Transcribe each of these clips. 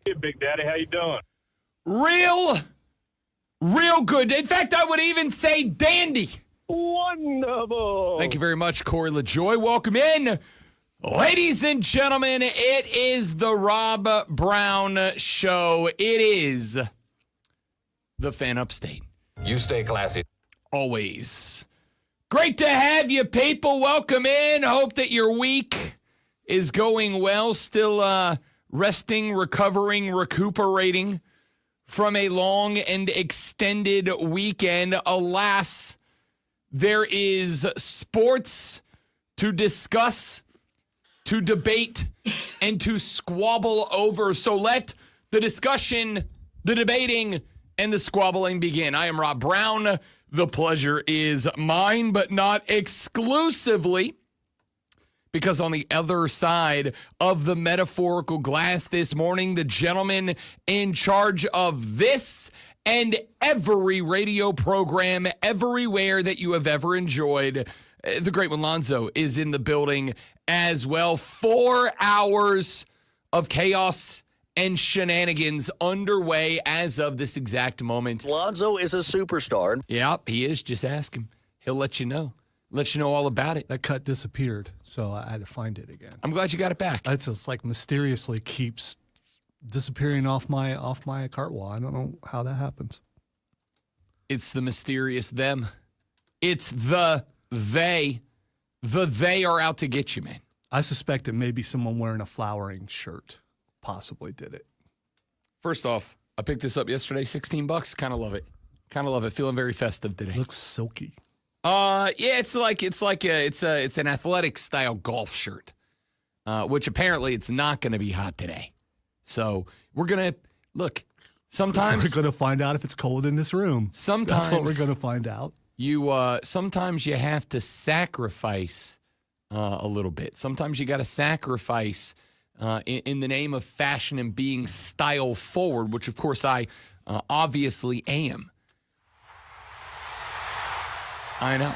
Hey, Big Daddy, how you doing? Real good. In fact, I would even say dandy. Wonderful. Thank you very much, Corey LaJoy. Welcome in. Ladies and gentlemen, it is the Rob Brown Show. It is the Fan Upstate. You stay classy. Always. Great to have you, people. Welcome in. Hope that your week is going well. Still resting, recovering, recuperating from a long and extended weekend. Alas, there is sports to discuss, to debate, and to squabble over. So let the discussion, the debating, and the squabbling begin. I am Rob Brown. The pleasure is mine, but not exclusively, because on the other side of the metaphorical glass this morning, the gentleman in charge of this and every radio program everywhere that you have ever enjoyed, the great one Lonzo, is in the building as well. 4 hours of chaos and shenanigans underway as of this exact moment. Lonzo is a superstar. Yep, he is. Just ask him. He'll let you know. Let you know all about it. That cut disappeared, so I had to find it again. I'm glad you got it back. It's just like mysteriously keeps disappearing off my cart wall. I don't know how that happens. It's the mysterious them. It's the they. The they are out to get you, man. I suspect it may be someone wearing a flowering shirt. Possibly did it. First off, I picked this up yesterday, $16. Kind of love it. Feeling very festive today. Looks silky. Yeah, it's an athletic style golf shirt, which apparently it's not going to be hot today. So we're gonna look. Sometimes we're gonna find out if it's cold in this room. Sometimes that's what we're gonna find out. Sometimes you have to sacrifice a little bit. Sometimes you got to sacrifice in the name of fashion and being style forward, which of course I obviously am. I know.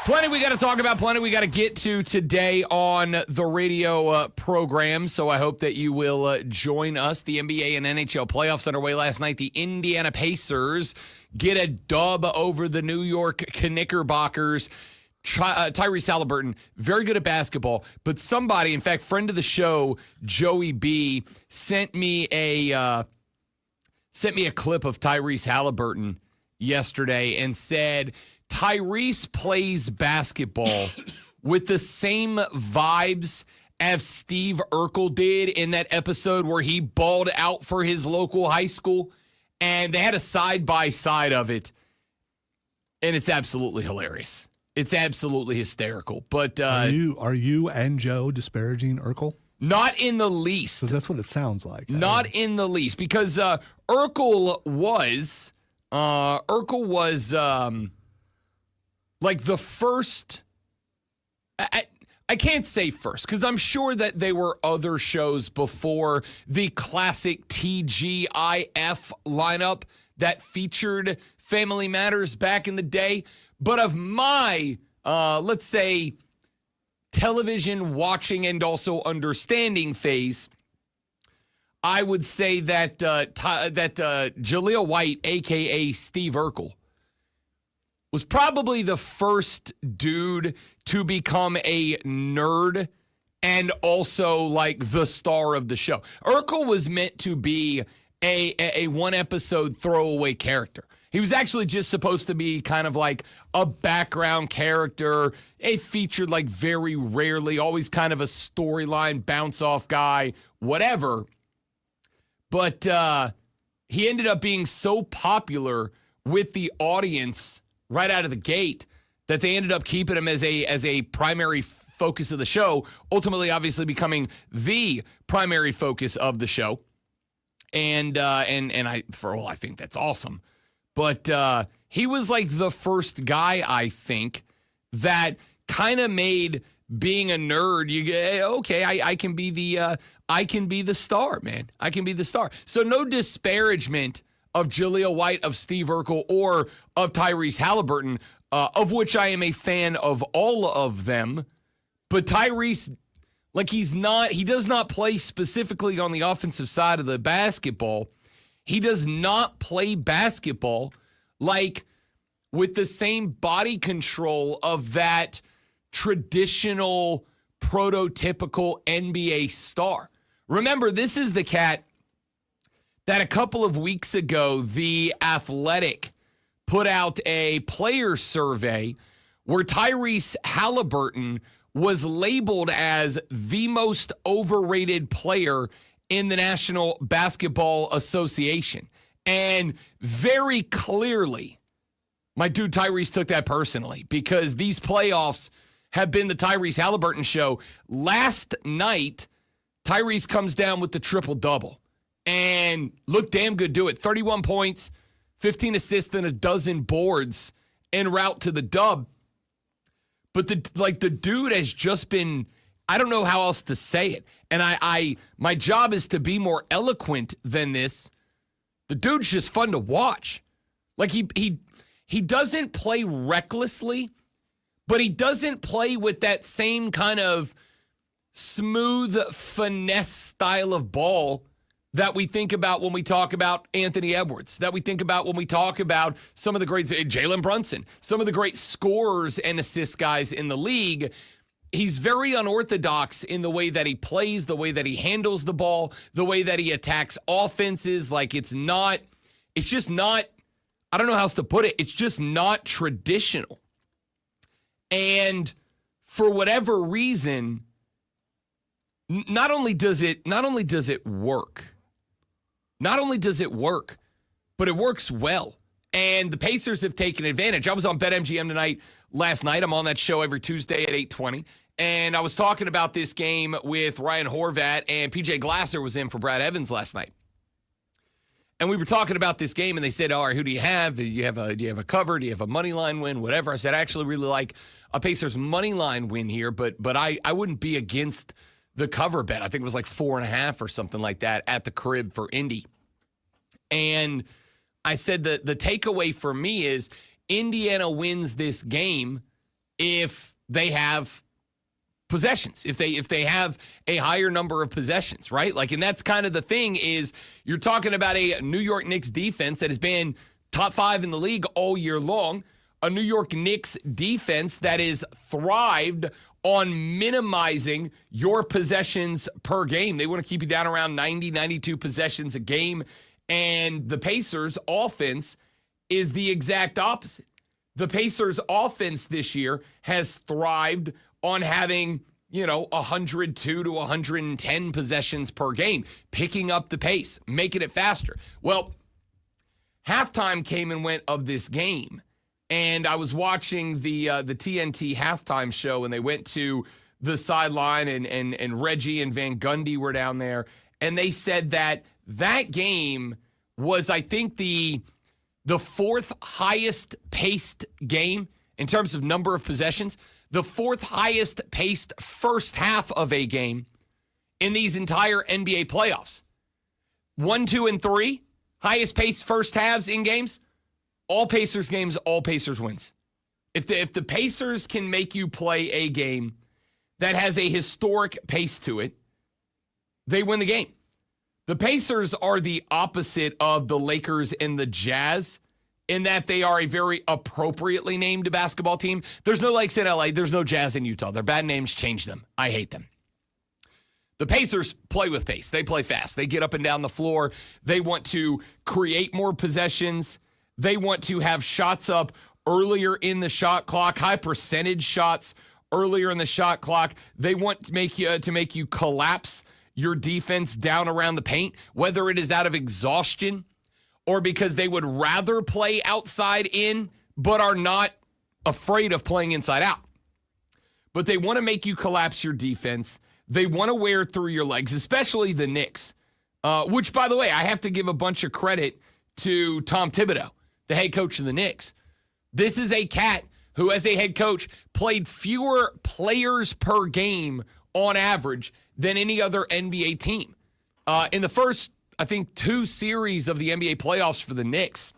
Plenty we got to talk about, plenty we got to get to today on the radio program, so I hope that you will join us. The NBA and NHL playoffs underway last night. The Indiana Pacers get a dub over the New York Knickerbockers. Tyrese Halliburton, very good at basketball, but somebody, in fact, friend of the show, Joey B, sent me a clip of Tyrese Halliburton yesterday and said Tyrese plays basketball with the same vibes as Steve Urkel did in that episode where he balled out for his local high school, and they had a side-by-side of it, and it's absolutely hilarious. It's absolutely hysterical. But are you and Joe disparaging Urkel? Not in the least. Because that's what it sounds like. Not in the least. Because Urkel was like the first. I can't say first because I'm sure that there were other shows before the classic TGIF lineup that featured Family Matters back in the day. But of my, let's say, television watching and also understanding phase, I would say that Jaleel White, a.k.a. Steve Urkel, was probably the first dude to become a nerd and also like the star of the show. Urkel was meant to be a one-episode throwaway character. He was actually just supposed to be kind of like a background character, a featured like very rarely, always kind of a storyline bounce-off guy, whatever. But he ended up being so popular with the audience right out of the gate that they ended up keeping him as a primary focus of the show, ultimately obviously becoming the primary focus of the show. And I think that's awesome. But he was like the first guy, I think, that kind of made being a nerd, you get, okay, I can be the star, man. I can be the star. So no disparagement of Jaleel White, of Steve Urkel, or of Tyrese Halliburton, of which I am a fan of all of them. But Tyrese, Like he does not play specifically on the offensive side of the basketball. He does not play basketball like with the same body control of that traditional prototypical NBA star. Remember, this is the cat that a couple of weeks ago, The Athletic put out a player survey where Tyrese Halliburton was labeled as the most overrated player in the National Basketball Association. And very clearly, my dude Tyrese took that personally because these playoffs have been the Tyrese Halliburton show. Last night, Tyrese comes down with the triple-double and looked damn good do it. 31 points, 15 assists, and a dozen boards en route to the dub. But the dude has just been, I don't know how else to say it. And my job is to be more eloquent than this. The dude's just fun to watch. Like he doesn't play recklessly, but he doesn't play with that same kind of smooth finesse style of ball that we think about when we talk about Anthony Edwards, that we think about when we talk about some of the great Jalen Brunson, some of the great scorers and assist guys in the league. He's very unorthodox in the way that he plays, the way that he handles the ball, the way that he attacks offenses. Like it's just not, I don't know how else to put it. It's just not traditional. And for whatever reason, not only does it work, but it works well. And the Pacers have taken advantage. I was on BetMGM last night. I'm on that show every Tuesday at 8:20. And I was talking about this game with Ryan Horvat, and PJ Glasser was in for Brad Evans last night. And we were talking about this game, and they said, all right, who do you have? Do you have a cover? Do you have a money line win? Whatever. I said, I actually really like a Pacers money line win here, but I wouldn't be against the cover bet. I think it was like 4.5 or something like that at the crib for Indy. And I said that the takeaway for me is Indiana wins this game if they have possessions, if they have a higher number of possessions, right? Like, and that's kind of the thing is you're talking about a New York Knicks defense that has been top 5 in the league all year long, a New York Knicks defense that is thrived on minimizing your possessions per game. They want to keep you down around 90, 92 possessions a game. And the Pacers offense is the exact opposite. The Pacers offense this year has thrived on having, 102 to 110 possessions per game, picking up the pace, making it faster. Well, halftime came and went of this game. And I was watching the TNT halftime show, and they went to the sideline, and Reggie and Van Gundy were down there, and they said that game was, I think, the fourth highest paced game in terms of number of possessions, the fourth highest paced first half of a game in these entire NBA playoffs. 1, 2, and 3, highest paced first halves in games. All Pacers games, all Pacers wins. If the Pacers can make you play a game that has a historic pace to it, they win the game. The Pacers are the opposite of the Lakers and the Jazz in that they are a very appropriately named basketball team. There's no Lakes in LA. There's no Jazz in Utah. Their bad names, change them. I hate them. The Pacers play with pace. They play fast. They get up and down the floor. They want to create more possessions. They want to have shots up earlier in the shot clock, high percentage shots earlier in the shot clock. They want to make you collapse your defense down around the paint, whether it is out of exhaustion or because they would rather play outside in but are not afraid of playing inside out. But they want to make you collapse your defense. They want to wear through your legs, especially the Knicks, which, by the way, I have to give a bunch of credit to Tom Thibodeau, the head coach of the Knicks. This is a cat who, as a head coach, played fewer players per game on average than any other NBA team. In the first, I think, 2 series of the NBA playoffs for the Knicks,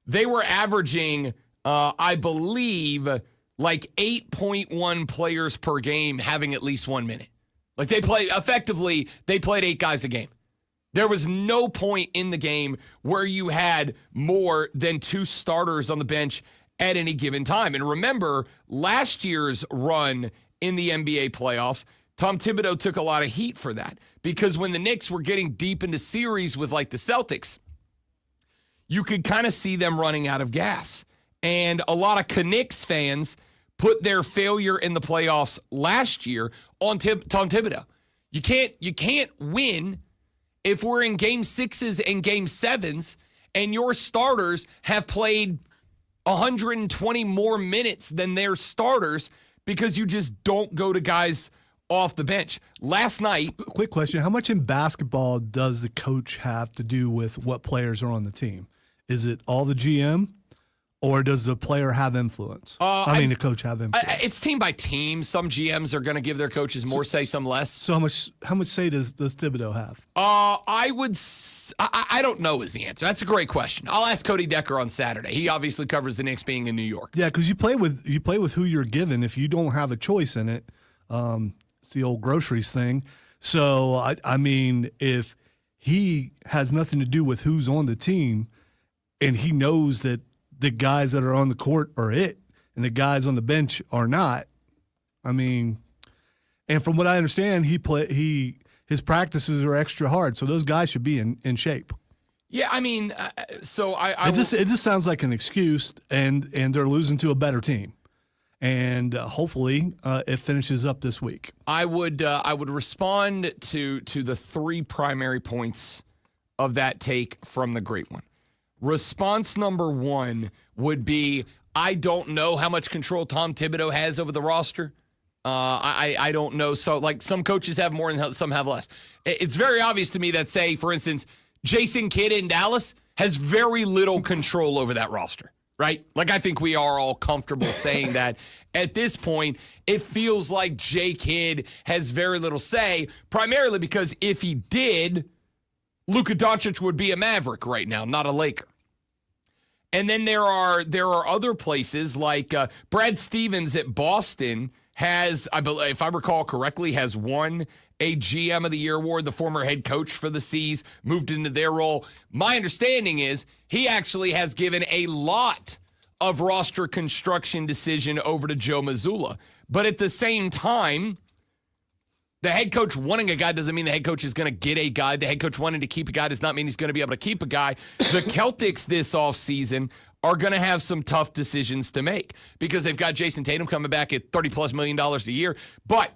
they were averaging, I believe, like 8.1 players per game having at least 1 minute. Like they played 8 guys a game. There was no point in the game where you had more than 2 starters on the bench at any given time. And remember, last year's run in the NBA playoffs, Tom Thibodeau took a lot of heat for that because when the Knicks were getting deep into series with like the Celtics, you could kind of see them running out of gas. And a lot of Knicks fans put their failure in the playoffs last year on Tom Thibodeau. You can't win if we're in game 6s and game 7s and your starters have played 120 more minutes than their starters because you just don't go to guys off the bench. Last night. Quick question. How much in basketball does the coach have to do with what players are on the team? Is it all the GM? Or does the player have influence? The coach have influence? It's team by team. Some GMs are going to give their coaches more say, some less. So how much say does Thibodeau have? I don't know is the answer. That's a great question. I'll ask Cody Decker on Saturday. He obviously covers the Knicks being in New York. Yeah, because you play with who you're given. If you don't have a choice in it, it's the old groceries thing. So I mean, if he has nothing to do with who's on the team, and he knows that the guys that are on the court are it, and the guys on the bench are not. I mean, and from what I understand, his practices are extra hard, so those guys should be in shape. Yeah, I mean, it just sounds like an excuse, and they're losing to a better team, and hopefully it finishes up this week. I would respond to the 3 primary points of that take from the great one. Response number 1 would be, I don't know how much control Tom Thibodeau has over the roster. I don't know. So, like, some coaches have more and some have less. It's very obvious to me that, say, for instance, Jason Kidd in Dallas has very little control over that roster, right? Like, I think we are all comfortable saying that. At this point, it feels like Jay Kidd has very little say, primarily because if he did, Luka Doncic would be a Maverick right now, not a Laker. And then there are other places like Brad Stevens at Boston has, I believe, if I recall correctly, has won a GM of the Year award. The former head coach for the C's moved into their role. My understanding is he actually has given a lot of roster construction decision over to Joe Mazzulla. But at the same time, the head coach wanting a guy doesn't mean the head coach is going to get a guy. The head coach wanting to keep a guy does not mean he's going to be able to keep a guy. The Celtics this offseason are going to have some tough decisions to make because they've got Jason Tatum coming back at $30+ million a year. But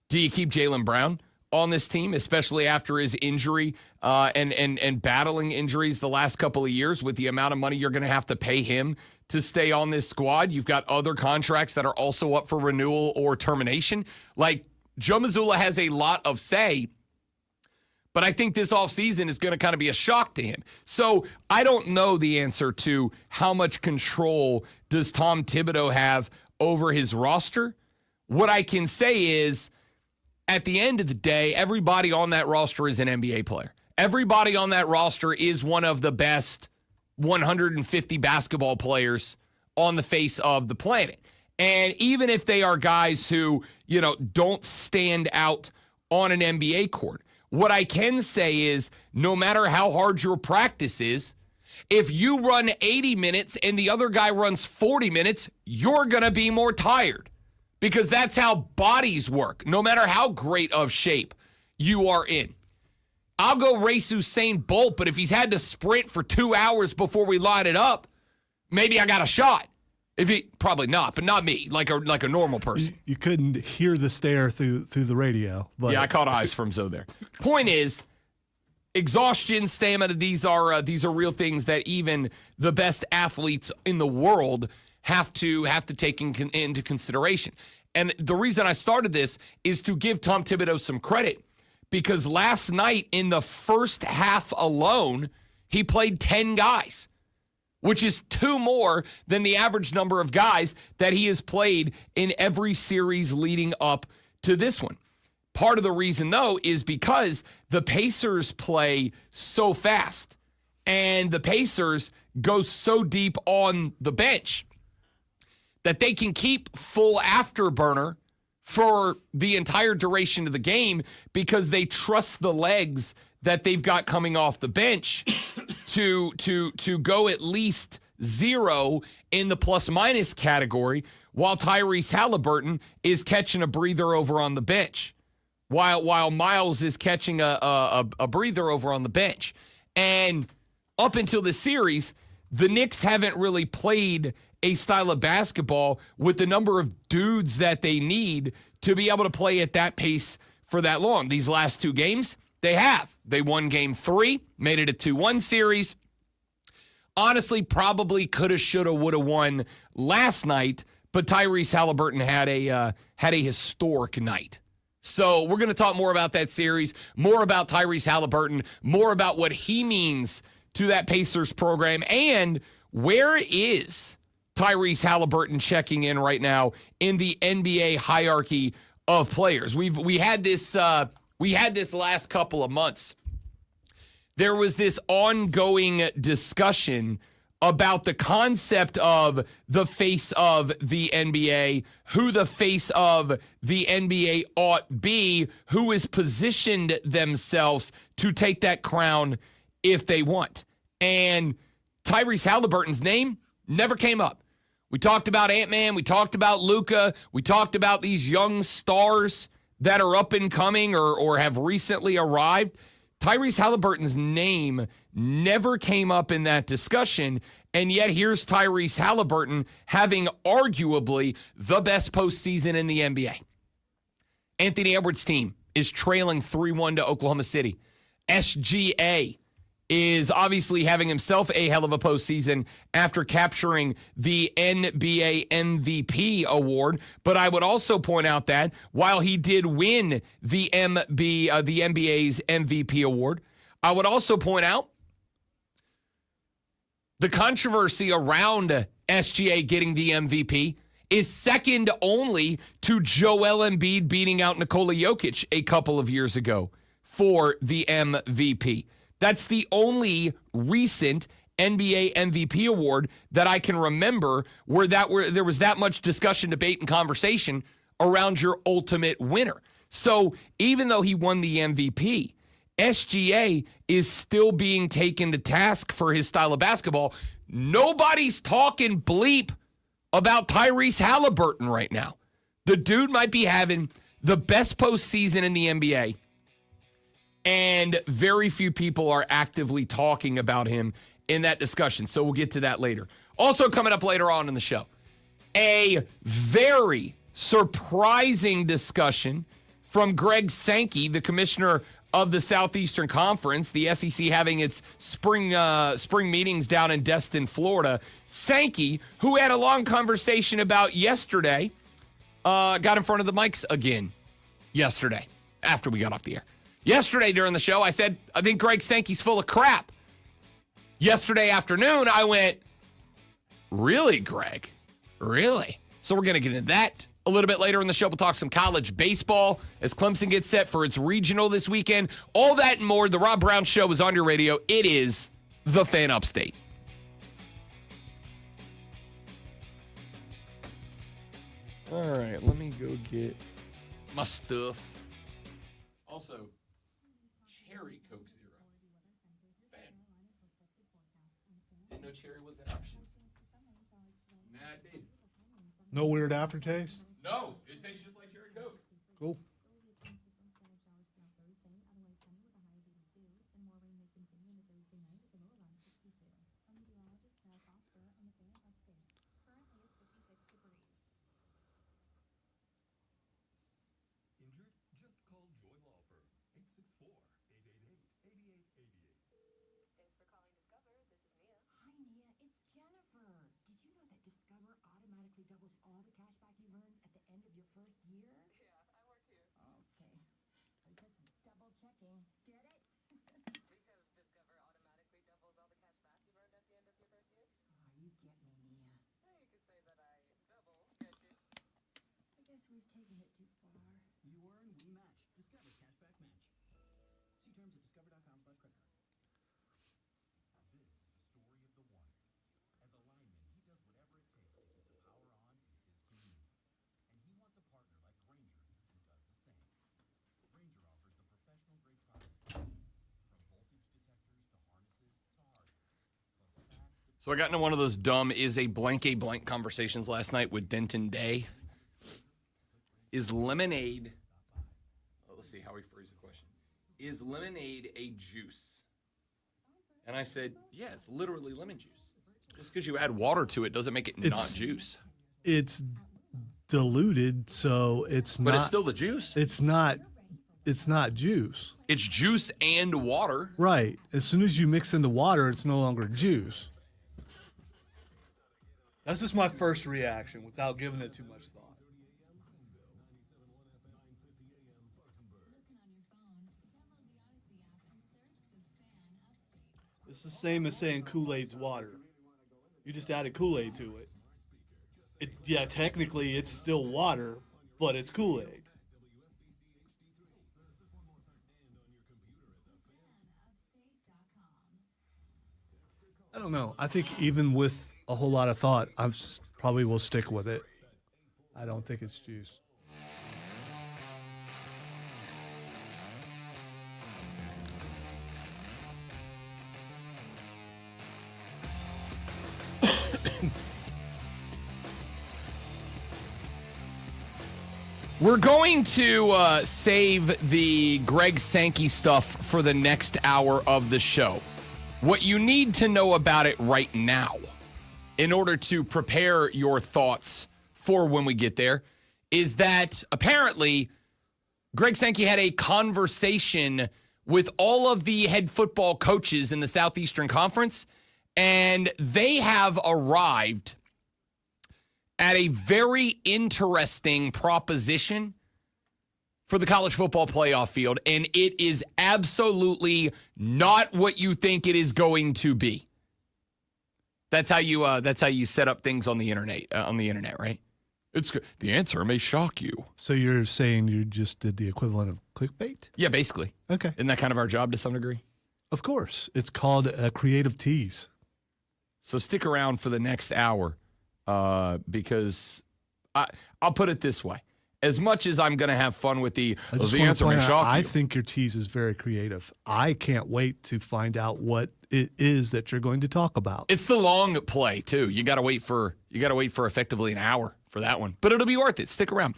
do you keep Jaylen Brown on this team, especially after his injury and battling injuries the last couple of years with the amount of money you're going to have to pay him to stay on this squad? You've got other contracts that are also up for renewal or termination. Like, Joe Mazzulla has a lot of say, but I think this offseason is going to kind of be a shock to him. So I don't know the answer to how much control does Tom Thibodeau have over his roster. What I can say is, at the end of the day, everybody on that roster is an NBA player. Everybody on that roster is one of the best 150 basketball players on the face of the planet. And even if they are guys who, don't stand out on an NBA court, what I can say is no matter how hard your practice is, if you run 80 minutes and the other guy runs 40 minutes, you're going to be more tired because that's how bodies work, no matter how great of shape you are in. I'll go race Usain Bolt, but if he's had to sprint for 2 hours before we line it up, maybe I got a shot. Probably not, but not me, like a normal person. You couldn't hear the stare through the radio. But. Yeah, I caught eyes from Zoe there. Point is, exhaustion, stamina, these are real things that even the best athletes in the world have to take into consideration. And the reason I started this is to give Tom Thibodeau some credit because last night in the first half alone, he played 10 guys, which is 2 more than the average number of guys that he has played in every series leading up to this one. Part of the reason, though, is because the Pacers play so fast and the Pacers go so deep on the bench that they can keep full afterburner for the entire duration of the game because they trust the legs that they've got coming off the bench to go at least 0 in the plus-minus category, while Tyrese Halliburton is catching a breather over on the bench, while Miles is catching a breather over on the bench. And up until the series, the Knicks haven't really played a style of basketball with the number of dudes that they need to be able to play at that pace for that long. These last 2 games, they have. They won game 3, made it a 2-1 series. Honestly, probably coulda, shoulda, woulda won last night, but Tyrese Halliburton had a historic night. So we're going to talk more about that series, more about Tyrese Halliburton, more about what he means to that Pacers program, and where is Tyrese Halliburton checking in right now in the NBA hierarchy of players. We had this last couple of months. There was this ongoing discussion about the concept of the face of the NBA, who the face of the NBA ought be, who has positioned themselves to take that crown if they want. And Tyrese Halliburton's name never came up. We talked about Ant-Man. We talked about Luka. We talked about these young stars that are up and coming or have recently arrived. Tyrese Halliburton's name never came up in that discussion, and yet here's Tyrese Halliburton having arguably the best postseason in the NBA. Anthony Edwards' team is trailing 3-1 to Oklahoma City. SGA is obviously having himself a hell of a postseason after capturing the NBA MVP award. But I would also point out that while he did win the NBA's MVP award, I would also point out the controversy around SGA getting the MVP is second only to Joel Embiid beating out Nikola Jokic a couple of years ago for the MVP. That's the only recent NBA MVP award that I can remember where there was that much discussion, debate, and conversation around your ultimate winner. So even though he won the MVP, SGA is still being taken to task for his style of basketball. Nobody's talking bleep about Tyrese Halliburton right now. The dude might be having the best postseason in the NBA, and very few people are actively talking about him in that discussion. So we'll get to that later. Also coming up later on in the show, a very surprising discussion from Greg Sankey, the commissioner of the Southeastern Conference, the SEC having its spring meetings down in Destin, Florida. Sankey, who had a long conversation about yesterday, got in front of the mics again yesterday after we got off the air. Yesterday during the show, I said, I think Greg Sankey's full of crap. Yesterday afternoon, I went, really, Greg? Really? So we're going to get into that a little bit later in the show. We'll talk some college baseball as Clemson gets set for its regional this weekend. All that and more. The Rob Brown Show is on your radio. It is The Fan Upstate. All right, let me go get my stuff. Also, cherry Coke Zero. Fan. Didn't know cherry was an option. Nah, I did. No weird aftertaste? No, it tastes just like cherry Coke. Cool. Doubles all the cash back you've earned at the end of your first year? Yeah, I work here. Okay. I'm just double checking. Get it? Because Discover automatically doubles all the cash back you've earned at the end of your first year? Oh, you get me, Nia. Yeah, you could say that I double get you. I guess we've taken it too far. You earn, we match. Discover Cashback Match. See terms at discover.com/credit card. This is the story of the one. As a lineman, he does whatever it takes to keep the power on in So I got into one of those dumb is a blank conversations last night with Denton Day. Is lemonade, let's see how he phrased the question. Is lemonade a juice? And I said, yeah, it's literally lemon juice. Just because you add water to it doesn't make it not juice. It's diluted, so it's not. But it's still the juice. It's not juice. It's juice and water. Right. As soon as you mix into water, it's no longer juice. That's just my first reaction without giving it too much thought. It's the same as saying Kool-Aid's water. You just added Kool-Aid to it. Yeah, technically it's still water, but it's Kool-Aid. I don't know. I think even with a whole lot of thought, probably will stick with it. I don't think it's juice. We're going to save the Greg Sankey stuff for the next hour of the show. What you need to know about it right now, in order to prepare your thoughts for when we get there, is that apparently Greg Sankey had a conversation with all of the head football coaches in the Southeastern Conference, and they have arrived at a very interesting proposition for the college football playoff field, and it is absolutely not what you think it is going to be. That's how you set up things on the internet, right? The answer may shock you. So you're saying you just did the equivalent of clickbait? Yeah, basically. Okay. Isn't that kind of our job to some degree? Of course. It's called a creative tease. So stick around for the next hour because I'll put it this way. As much as I'm going to have fun with the answer may shock you. I think your tease is very creative. I can't wait to find out what it is that you're going to talk about. It's the long play too. You got to wait for effectively an hour for that one, but it'll be worth it. Stick around.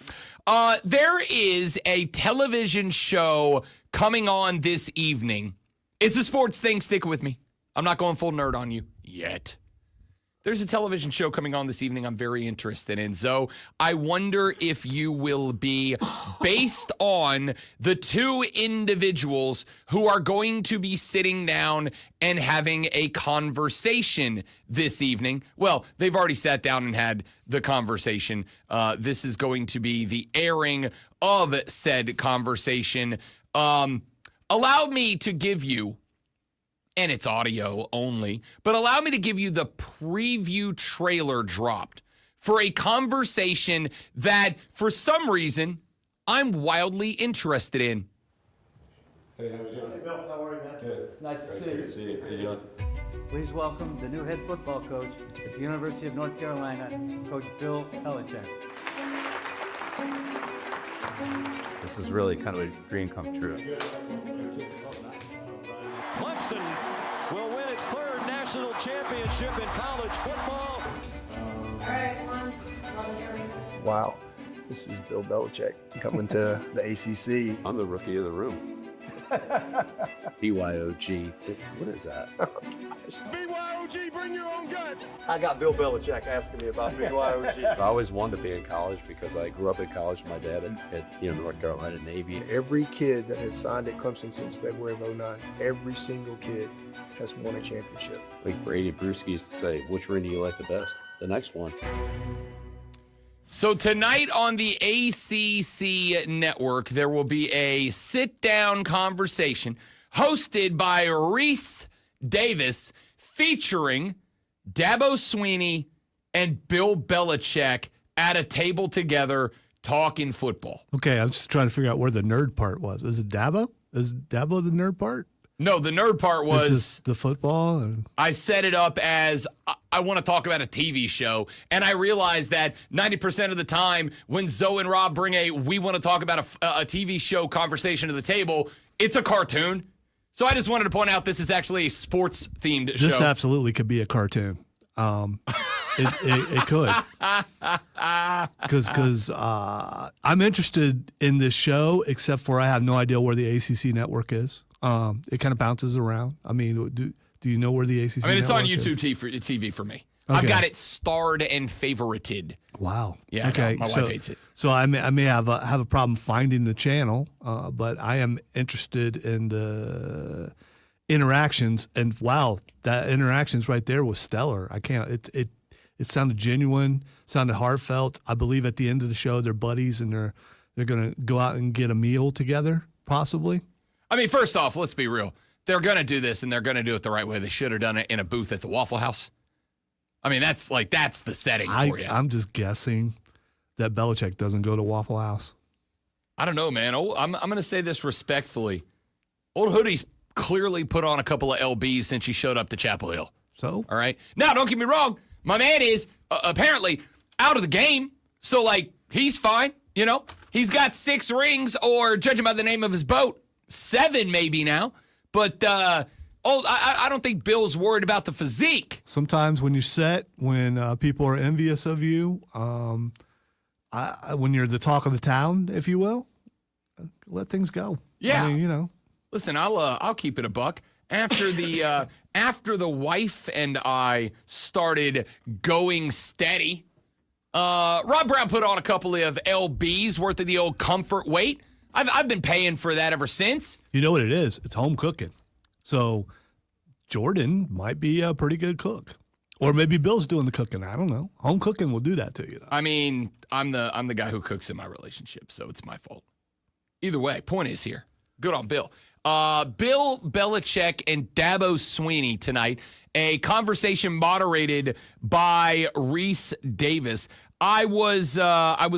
There is a television show coming on this evening. It's a sports thing. Stick with me. I'm not going full nerd on you yet. There's a television show coming on this evening I'm very interested in. So I wonder if you will be based on the two individuals who are going to be sitting down and having a conversation this evening. Well, they've already sat down and had the conversation. This is going to be the airing of said conversation. Allow me to give you, and it's audio only, but allow me to give you the preview trailer dropped for a conversation that, for some reason, I'm wildly interested in. Hey, how are you doing? Hey, Bill, how are you, man? Good. Nice to Great, see good you. to see you. How you doing? Please welcome the new head football coach at the University of North Carolina, Coach Bill Belichick. This is really kind of a dream come true. Clemson will win its third national championship in college football. Wow, this is Bill Belichick coming to the ACC. I'm the rookie of the room. BYOG. What is that? BYOG, bring your own guts. I got Bill Belichick asking me about BYOG. I always wanted to be in college because I grew up in college. My dad at North Carolina Navy. Every kid that has signed at Clemson since February of '09, every single kid has won a championship. Like Brady Bruschi used to say, which ring do you like the best? The next one. So tonight on the ACC network, there will be a sit-down conversation hosted by Reese Davis featuring Dabo Swinney and Bill Belichick at a table together talking football. Okay, I'm just trying to figure out where the nerd part was. Is it Dabo? Is Dabo the nerd part? No, the nerd part Is this was the football? Or? I set it up as I want to talk about a TV show, and I realized that 90% of the time when Zoe and Rob bring we want to talk about a TV show conversation to the table, it's a cartoon. So I just wanted to point out this is actually a sports-themed show. This absolutely could be a cartoon. It could. Because I'm interested in this show, except for I have no idea where the ACC network is. It kind of bounces around. I mean, do you know where the ACC network is? I mean, it's on YouTube TV for me. Okay. I've got it starred and favorited. Wow. Yeah, okay. my wife hates it. So I may have a problem finding the channel, but I am interested in the interactions. And wow, that interactions right there was stellar. I can't. It sounded genuine, sounded heartfelt. I believe at the end of the show they're buddies and they're going to go out and get a meal together, possibly. I mean, first off, let's be real. They're going to do this and they're going to do it the right way. They should have done it in a booth at the Waffle House. I mean, that's the setting for you. I'm just guessing that Belichick doesn't go to Waffle House. I don't know, man. I'm going to say this respectfully. Old Hoodie's clearly put on a couple of LBs since he showed up to Chapel Hill. So? All right. Now, don't get me wrong. My man is apparently out of the game. So, like, he's fine. You know, he's got 6 rings, or judging by the name of his boat, 7 maybe now. But I don't think Bill's worried about the physique. Sometimes when you're set, when people are envious of you, when you're the talk of the town, if you will, let things go. Yeah. I mean, you know. Listen, I'll keep it a buck. After the wife and I started going steady, Rob Brown put on a couple of LBs worth of the old comfort weight. I've been paying for that ever since. You know what it is? It's home cooking. So Jordan might be a pretty good cook. Or maybe Bill's doing the cooking. I don't know. Home cooking will do that to you, though. I mean, I'm the guy who cooks in my relationship, so it's my fault. Either way, point is here. Good on Bill. Bill Belichick and Dabo Swinney tonight. A conversation moderated by Reese Davis. I was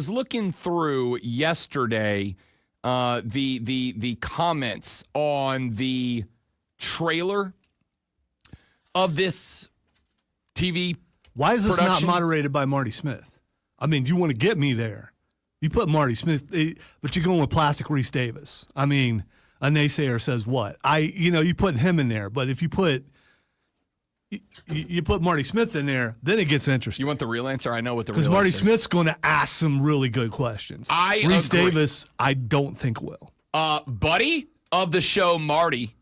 looking through yesterday the comments on the trailer of this TV. Why is this production? not moderated by Marty Smith? I mean, do you want to get me there? You put Marty Smith, but you're going with plastic Reese Davis. I mean, a naysayer says what? You put him in there, but if you put Marty Smith in there, then it gets interesting. You want the real answer? I know what the real answer is. Because Marty Smith's going to ask some really good questions. Reese Davis, I don't think will. Buddy of the show, Marty,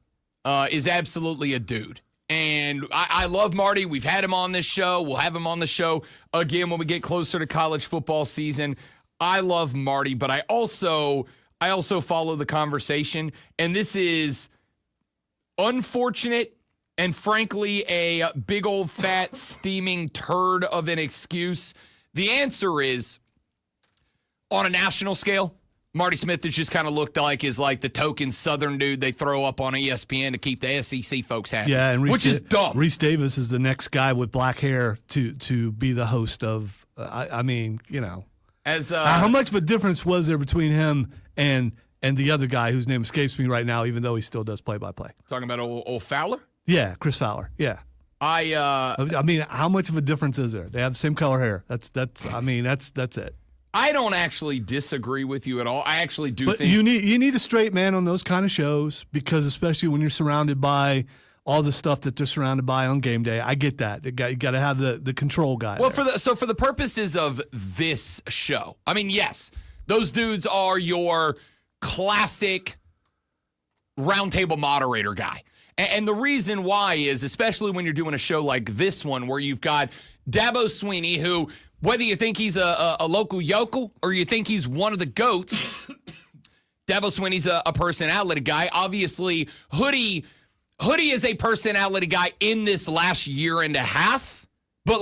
is absolutely a dude. And I love Marty. We've had him on this show. We'll have him on the show again when we get closer to college football season. I love Marty, but I also follow the conversation. And this is unfortunate and frankly a big old fat steaming turd of an excuse. The answer is, on a national scale, Marty Smith has just kind of looked like the token Southern dude they throw up on ESPN to keep the SEC folks happy. Yeah, and which is dumb. Reese Davis is the next guy with black hair to be the host of. I mean, you know, how much of a difference was there between him and the other guy whose name escapes me right now, even though he still does play-by-play? Talking about old Fowler? Yeah, Chris Fowler. Yeah. I mean, how much of a difference is there? They have the same color hair. That's it. I don't actually disagree with you at all. I actually do think you need a straight man on those kind of shows, because especially when you're surrounded by all the stuff that they're surrounded by on game day. I get that. You got to have the control guy. Well, for the purposes of this show, I mean, yes, those dudes are your classic roundtable moderator guy. And the reason why is, especially when you're doing a show like this one, where you've got Dabo Swinney, who, whether you think he's a local yokel or you think he's one of the GOATs, Dabo Swinney's a personality guy. Obviously, Hoodie is a personality guy in this last year and a half, but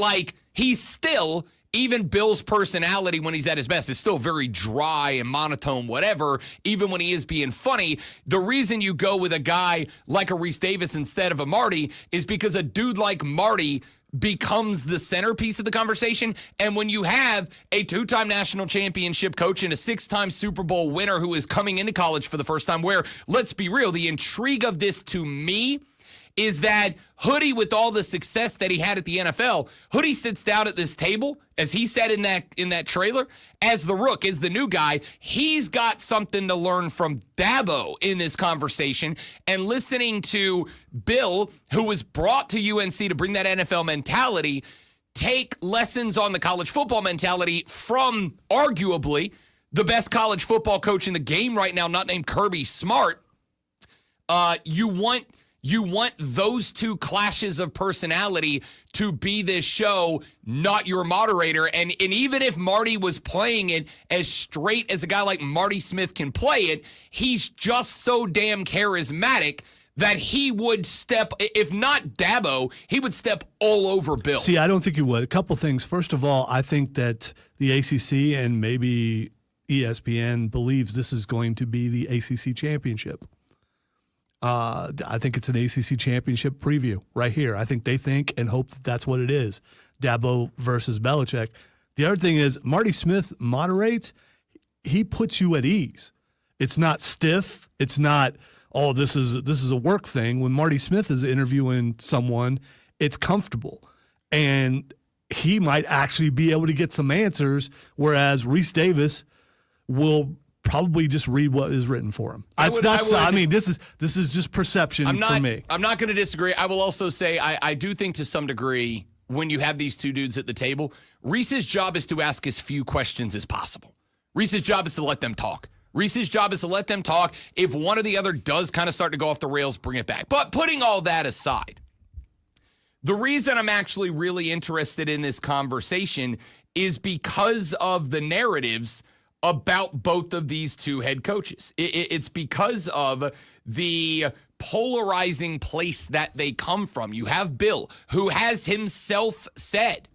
he's still, even Bill's personality when he's at his best is still very dry and monotone, whatever, even when he is being funny. The reason you go with a guy like a Reese Davis instead of a Marty is because a dude like Marty becomes the centerpiece of the conversation. And when you have a 2-time national championship coach and a 6-time Super Bowl winner who is coming into college for the first time, where, let's be real, the intrigue of this to me is that Hoodie, with all the success that he had at the NFL, Hoodie sits down at this table, as he said in that trailer, as the rook, as the new guy. He's got something to learn from Dabo in this conversation. And listening to Bill, who was brought to UNC to bring that NFL mentality, take lessons on the college football mentality from arguably the best college football coach in the game right now, not named Kirby Smart. You want those two clashes of personality to be this show, not your moderator. And even if Marty was playing it as straight as a guy like Marty Smith can play it, he's just so damn charismatic that he would step, if not Dabo, he would step all over Bill. See, I don't think he would. A couple things. First of all, I think that the ACC and maybe ESPN believes this is going to be the ACC championship. I think it's an ACC championship preview right here. I think they think and hope that that's what it is. Dabo versus Belichick. The other thing is Marty Smith moderates. He puts you at ease. It's not stiff. It's not, oh, this is a work thing. When Marty Smith is interviewing someone, it's comfortable. And he might actually be able to get some answers, whereas Reese Davis will probably just read what is written for him. I mean, this is just perception for me. I'm not going to disagree. I will also say I do think to some degree when you have these two dudes at the table, Reese's job is to ask as few questions as possible. Reese's job is to let them talk. Reese's job is to let them talk. If one or the other does kind of start to go off the rails, bring it back. But putting all that aside, the reason I'm actually really interested in this conversation is because of the narratives about both of these two head coaches. It's because of the polarizing place that they come from. You have Bill, who has himself said,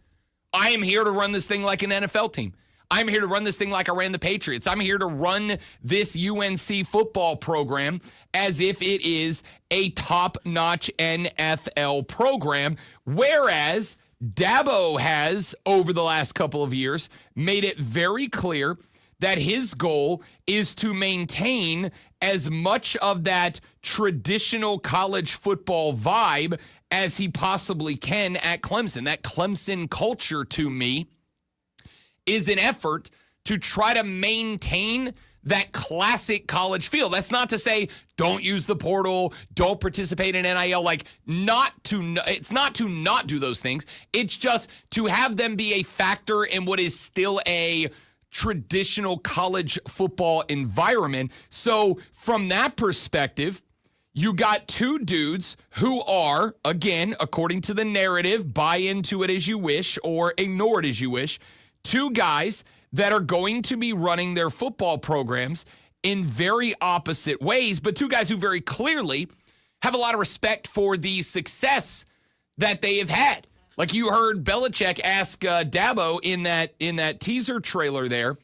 I am here to run this thing like an NFL team. I'm here to run this thing like I ran the Patriots. I'm here to run this UNC football program as if it is a top-notch NFL program, whereas Dabo has, over the last couple of years, made it very clear that his goal is to maintain as much of that traditional college football vibe as he possibly can at Clemson. That Clemson culture, to me, is an effort to try to maintain that classic college feel. That's not to say don't use the portal, don't participate in NIL, it's not to not do those things. It's just to have them be a factor in what is still a traditional college football environment. So from that perspective, you got two dudes who are, again, according to the narrative, buy into it as you wish or ignore it as you wish, two guys that are going to be running their football programs in very opposite ways, but two guys who very clearly have a lot of respect for the success that they have had. Like you heard Belichick ask Dabo in that teaser trailer there,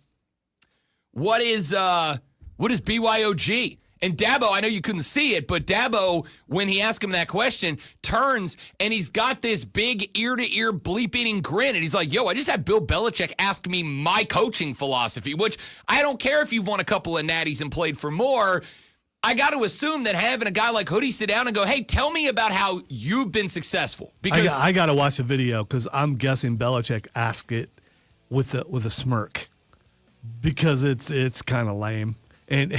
what is BYOG? And Dabo, I know you couldn't see it, but Dabo, when he asked him that question, turns and he's got this big ear-to-ear bleep-eating grin. And he's like, yo, I just had Bill Belichick ask me my coaching philosophy, which I don't care if you've won a couple of natties and played for more. I got to assume that having a guy like Hoodie sit down and go, hey, tell me about how you've been successful. Because I got to watch the video because I'm guessing Belichick asked it with a smirk because it's kind of lame. And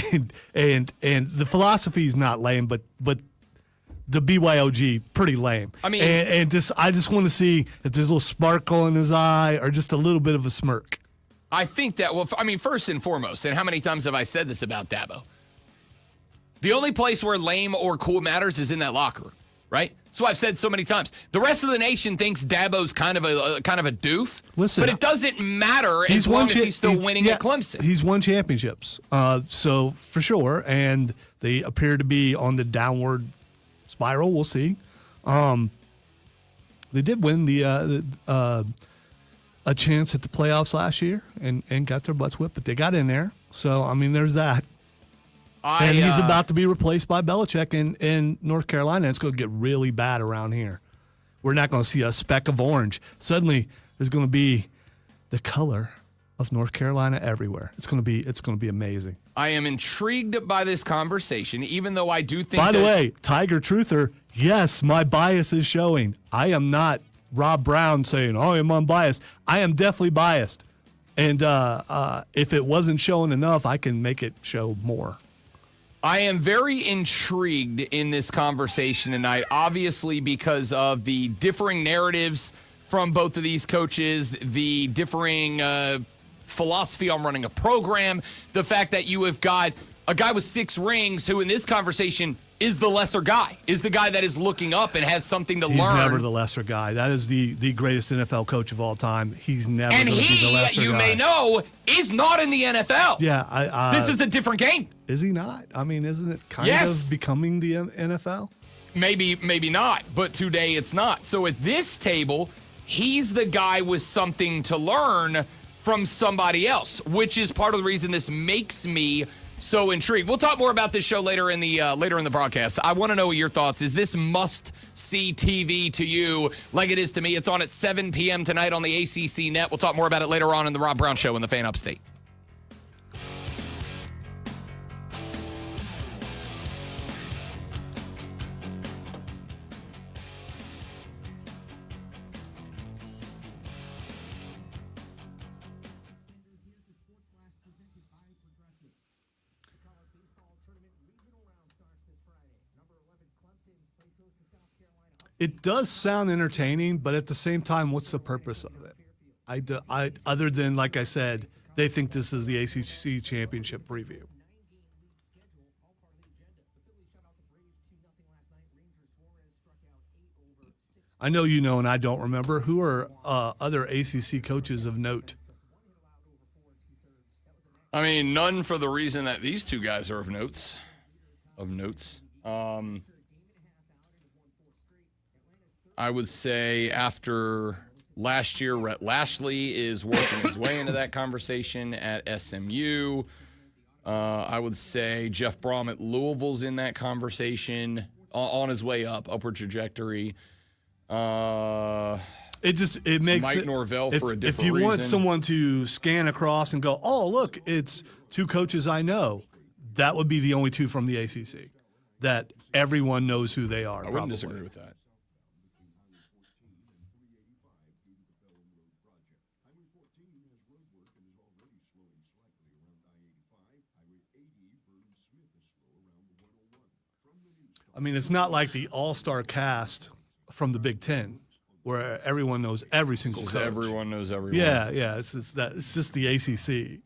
the philosophy is not lame, but the BYOG pretty lame. I mean, and I just want to see if there's a little sparkle in his eye or just a little bit of a smirk. I think that, well, I mean, first and foremost, and how many times have I said this about Dabo? The only place where lame or cool matters is in that locker room, right? So I've said so many times. The rest of the nation thinks Dabo's kind of a doof. Listen, but it doesn't matter as long as he's still winning at Clemson. He's won championships, so for sure, and they appear to be on the downward spiral. We'll see. They did win a chance at the playoffs last year and got their butts whipped, but they got in there. So I mean, there's that. And he's about to be replaced by Belichick in North Carolina. It's going to get really bad around here. We're not going to see a speck of orange. Suddenly, there's going to be the color of North Carolina everywhere. It's going to be amazing. I am intrigued by this conversation, even though I do think. By the way, Tiger Truther, yes, my bias is showing. I am not Rob Brown saying, "Oh, I'm unbiased." I am definitely biased, and if it wasn't showing enough, I can make it show more. I am very intrigued in this conversation tonight, obviously because of the differing narratives from both of these coaches, the differing philosophy on running a program, the fact that you have got a guy with 6 rings who in this conversation is the lesser guy, is the guy that is looking up and has something to He's learn. never the lesser guy. That is the greatest NFL coach of all time. He's never going And to be the lesser you guy. may know, is not in the NFL. Yeah, this is a different game. Is he not? I mean, isn't it kind of becoming the NFL? Maybe not, but today it's not. So at this table, he's the guy with something to learn from somebody else, which is part of the reason this makes me so intrigued. We'll talk more about this show later in the broadcast. I want to know what your thoughts. Is this must-see TV to you like it is to me? It's on at 7 p.m. tonight on the ACC Net. We'll talk more about it later on in the Rob Brown Show in the Fan Upstate. It does sound entertaining, but at the same time, what's the purpose of it? I other than, like I said, they think this is the ACC championship preview. I know you know, and I don't remember. Who are other ACC coaches of note? I mean, none for the reason that these two guys are of notes. I would say after last year, Rhett Lashley is working his way into that conversation at SMU. I would say Jeff Brom at Louisville's in that conversation, on his way up, upward trajectory. It makes Mike it, Norvell for a different If you reason. want someone to scan across and go, oh, look, it's 2 coaches I know, that would be the only 2 from the ACC that everyone knows who they are. I wouldn't disagree with that. I mean, it's not like the all-star cast from the Big Ten where everyone knows every single Just coach. everyone knows everyone. Yeah. It's just the ACC.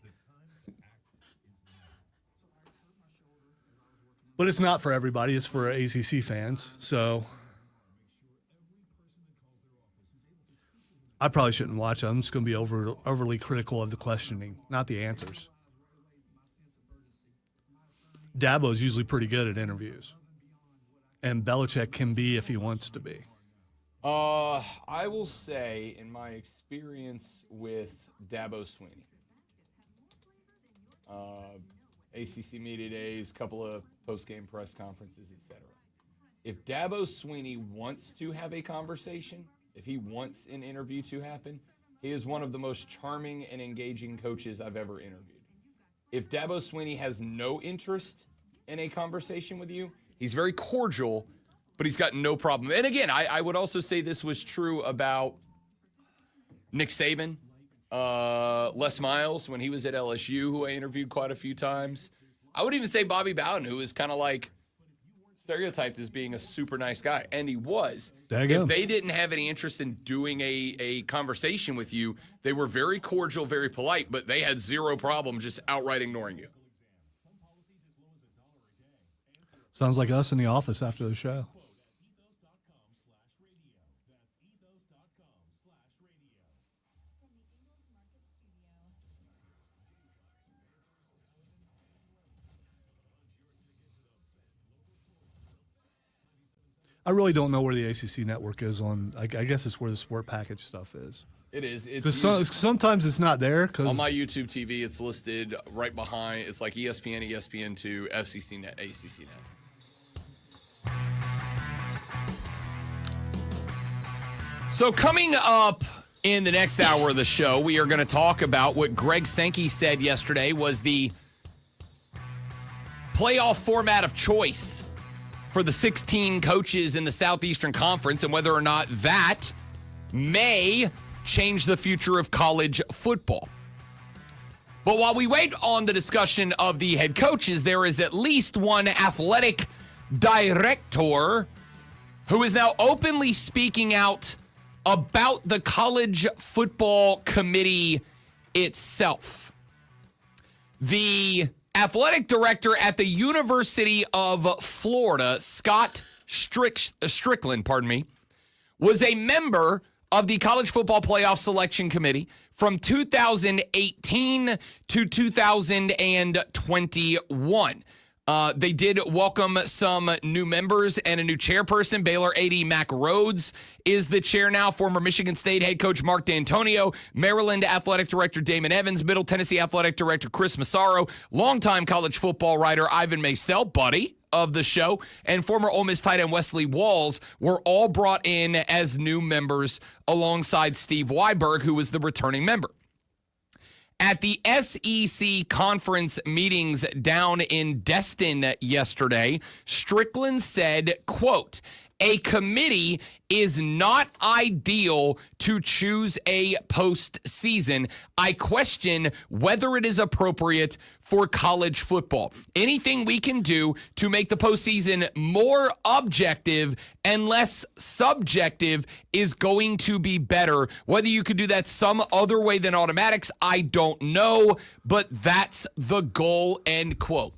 But it's not for everybody. It's for ACC fans. So I probably shouldn't watch it. I'm just going to be overly critical of the questioning, not the answers. Dabo's usually pretty good at interviews. And Belichick can be if he wants to be. I will say, in my experience with Dabo Swinney, ACC Media Days, couple of post-game press conferences, etc. If Dabo Swinney wants to have a conversation, if he wants an interview to happen, he is one of the most charming and engaging coaches I've ever interviewed. If Dabo Swinney has no interest in a conversation with you, he's very cordial, but he's got no problem. And again, I would also say this was true about Nick Saban, Les Miles when he was at LSU, who I interviewed quite a few times. I would even say Bobby Bowden, who is kind of like stereotyped as being a super nice guy, and he was. If they didn't have any interest in doing a conversation with you, they were very cordial, very polite, but they had zero problem just outright ignoring you. Sounds like us in the office after the show. I really don't know where the ACC network is on. I guess it's where the sport package stuff is. It is. Because sometimes it's not there. On my YouTube TV, it's listed right behind. It's like ESPN, ESPN2, FCC Net, ACC Net. So coming up in the next hour of the show, we are going to talk about what Greg Sankey said yesterday was the playoff format of choice for the 16 coaches in the Southeastern Conference and whether or not that may change the future of college football. But while we wait on the discussion of the head coaches, there is at least one athletic director who is now openly speaking out about the college football committee itself. The athletic director at the University of Florida, Scott Strickland, was a member of the College Football Playoff Selection Committee from 2018 to 2021. They did welcome some new members and a new chairperson. Baylor AD Mack Rhodes is the chair now. Former Michigan State head coach Mark D'Antonio, Maryland Athletic Director Damon Evans, Middle Tennessee Athletic Director Chris Massaro, longtime college football writer Ivan Maysel, buddy of the show, and former Ole Miss tight end Wesley Walls were all brought in as new members alongside Steve Weiberg, who was the returning member. At the SEC conference meetings down in Destin yesterday, Strickland said, quote, "A committee is not ideal to choose a postseason. I question whether it is appropriate for college football. Anything we can do to make the postseason more objective and less subjective is going to be better. Whether you could do that some other way than automatics, I don't know, but that's the goal," end quote.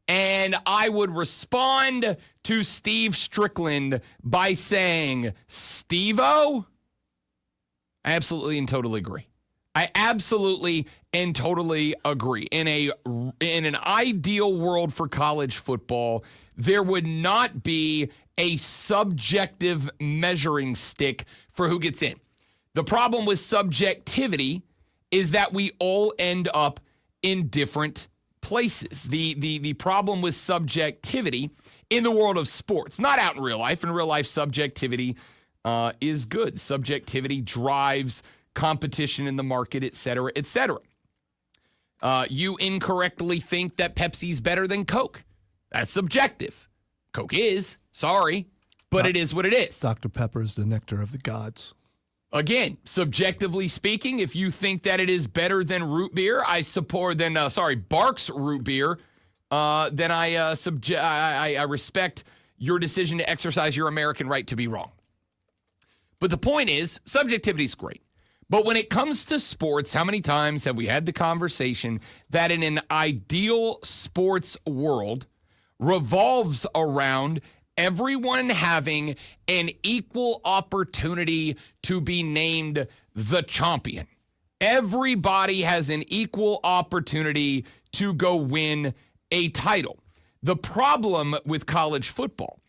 And I would respond to Steve Strickland by saying, Steve-O, I absolutely and totally agree. I absolutely and totally agree. In an ideal world for college football, there would not be a subjective measuring stick for who gets in. The problem with subjectivity is that we all end up in different places. The problem with subjectivity in the world of sports, not out in real life. In real life, subjectivity is good. Subjectivity drives competition in the market, et cetera, et cetera. You incorrectly think that Pepsi's better than Coke. That's subjective. Coke is, sorry, but it is what it is. Dr. Pepper is the nectar of the gods. Again, subjectively speaking, if you think that it is better than root beer, Barks root beer, then I respect your decision to exercise your American right to be wrong. But the point is, subjectivity is great. But when it comes to sports, how many times have we had the conversation that in an ideal sports world revolves around everyone having an equal opportunity to be named the champion? Everybody has an equal opportunity to go win a title. The problem with college football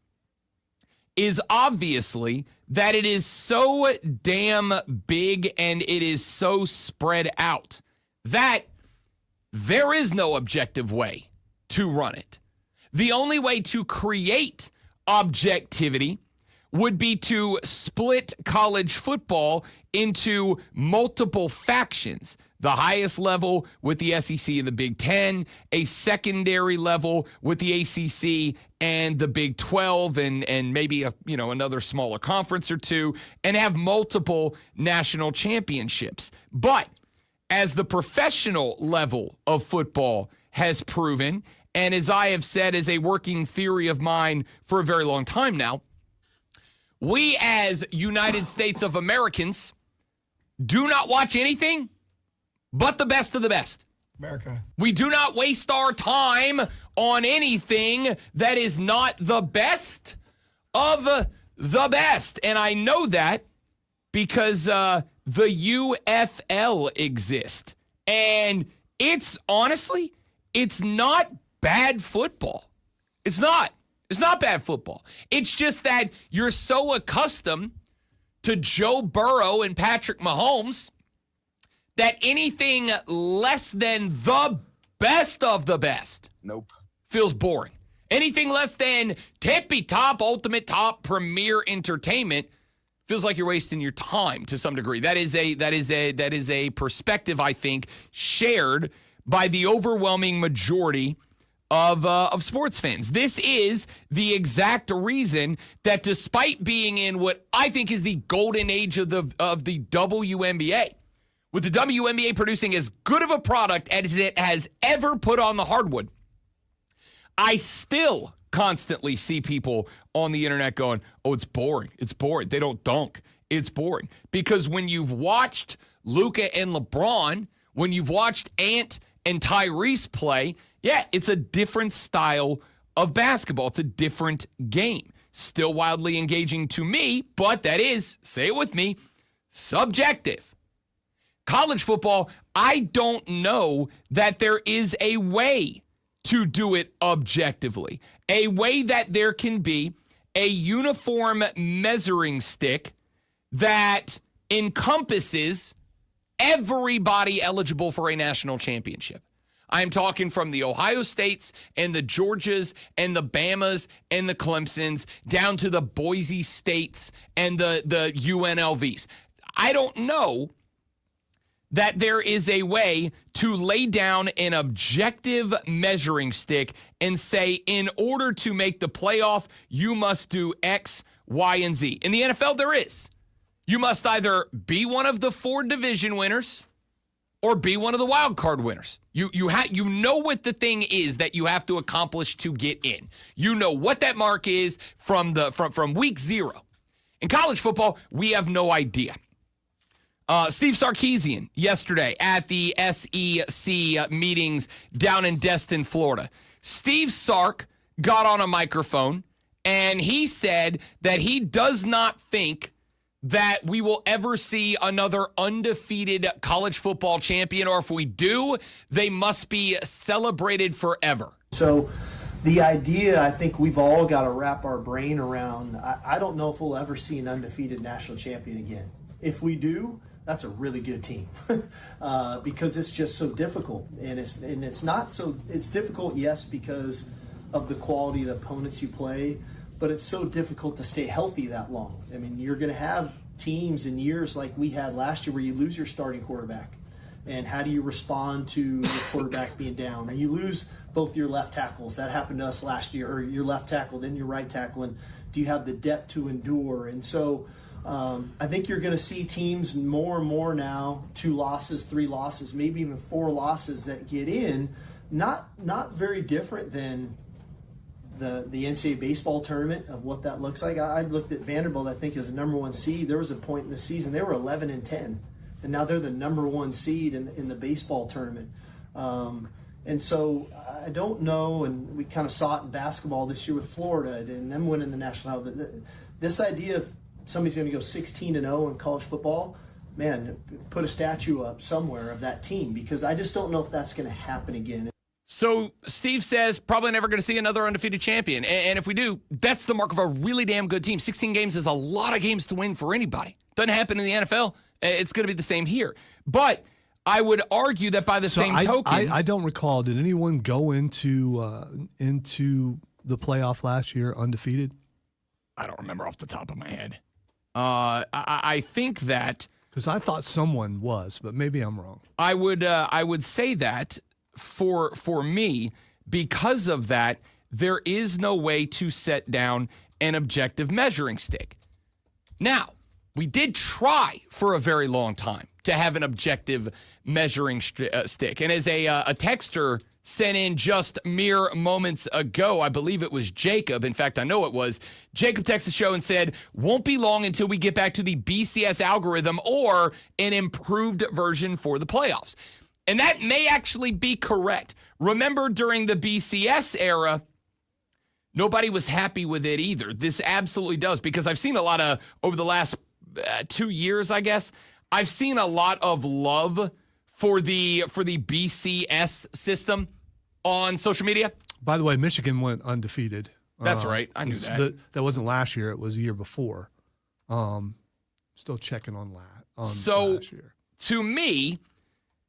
is obviously that it is so damn big and it is so spread out that there is no objective way to run it. The only way to create objectivity would be to split college football into multiple factions. The highest level with the SEC and the Big Ten, a secondary level with the ACC and the Big 12, and maybe another smaller conference or two, and have multiple national championships. But as the professional level of football has proven, and as I have said is a working theory of mine for a very long time now, we as United States of Americans do not watch anything but the best of the best. America. We do not waste our time on anything that is not the best of the best. And I know that because the UFL exists. And it's honestly, it's not bad football. It's not. It's not bad football. It's just that you're so accustomed to Joe Burrow and Patrick Mahomes that anything less than the best of the best feels boring. Anything less than tippy top, ultimate top, premier entertainment feels like you're wasting your time to some degree. That is a perspective, I think, shared by the overwhelming majority of sports fans. This is the exact reason that despite being in what I think is the golden age of the WNBA, with the WNBA producing as good of a product as it has ever put on the hardwood, I still constantly see people on the internet going, oh, it's boring. It's boring. They don't dunk. it's boring. Because when you've watched Luka and LeBron, when you've watched Ant and Tyrese play, yeah, it's a different style of basketball. It's a different game. Still wildly engaging to me, but that is, say it with me, subjective. College football, I don't know that there is a way to do it objectively. A way that there can be a uniform measuring stick that encompasses everybody eligible for a national championship. I'm talking from the Ohio States and the Georgias and the Bamas and the Clemsons down to the Boise States and the UNLVs. I don't know that there is a way to lay down an objective measuring stick and say, in order to make the playoff, you must do X, Y, and Z. In the NFL, there is. You must either be one of the 4 division winners or be one of the wild card winners. You know what the thing is that you have to accomplish to get in. You know what that mark is from week 0. In college football, we have no idea. Steve Sarkisian yesterday at the SEC meetings down in Destin, Florida. Steve Sark got on a microphone and he said that he does not think that we will ever see another undefeated college football champion, or if we do, they must be celebrated forever. So the idea, I think we've all got to wrap our brain around. I don't know if we'll ever see an undefeated national champion again. If we do, that's a really good team because it's just so difficult. And it's not so, it's difficult, yes, because of the quality of the opponents you play, but it's so difficult to stay healthy that long. I mean, you're going to have teams in years like we had last year where you lose your starting quarterback. And how do you respond to your quarterback being down? Or you lose both your left tackles. That happened to us last year, or your left tackle, then your right tackle. And do you have the depth to endure? And so I think you're going to see teams more and more now, 2 losses, 3 losses, maybe even 4 losses that get in. Not very different than the NCAA baseball tournament of what that looks like. I looked at Vanderbilt, I think, as the number 1 seed. There was a point in the season they were 11-10, and now they're the number 1 seed in the baseball tournament. And so I don't know, and we kind of saw it in basketball this year with Florida and them winning the national. This idea of somebody's going to go 16-0 in college football, man, put a statue up somewhere of that team, because I just don't know if that's going to happen again. So Steve says probably never going to see another undefeated champion. And if we do, that's the mark of a really damn good team. 16 games is a lot of games to win for anybody. Doesn't happen in the NFL. It's going to be the same here. But I would argue that by the same token. I don't recall. Did anyone go into the playoff last year undefeated? I don't remember off the top of my head. I think that. Because I thought someone was, but maybe I'm wrong. I would say that. For me, because of that, there is no way to set down an objective measuring stick. Now, we did try for a very long time to have an objective measuring stick. And as a texter sent in just mere moments ago, I believe it was Jacob. In fact, I know it was. Jacob texted the show and said, won't be long until we get back to the BCS algorithm or an improved version for the playoffs. And that may actually be correct. Remember, during the BCS era, nobody was happy with it either. This absolutely does, because I've seen a lot of, over the last 2 years, I guess, I've seen a lot of love for the BCS system on social media. By the way, Michigan went undefeated. That's right. I knew that. That wasn't last year. It was the year before. Still checking on last year. To me,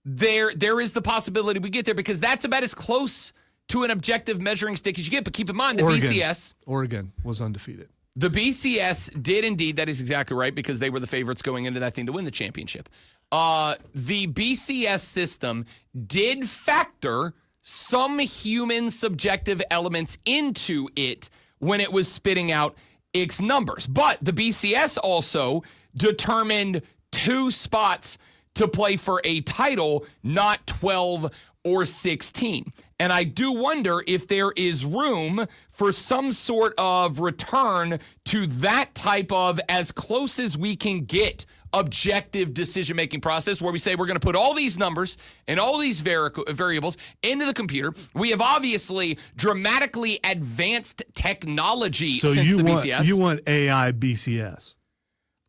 there is the possibility we get there, because that's about as close to an objective measuring stick as you get. But keep in mind, Oregon was undefeated. The BCS did indeed. That is exactly right, because they were the favorites going into that thing to win the championship. The BCS system did factor some human subjective elements into it when it was spitting out its numbers. But the BCS also determined 2 spots to play for a title, not 12 or 16. And I do wonder if there is room for some sort of return to that type of, as close as we can get, objective decision-making process where we say we're going to put all these numbers and all these variables into the computer. We have obviously dramatically advanced technology since the BCS. You want AI BCS?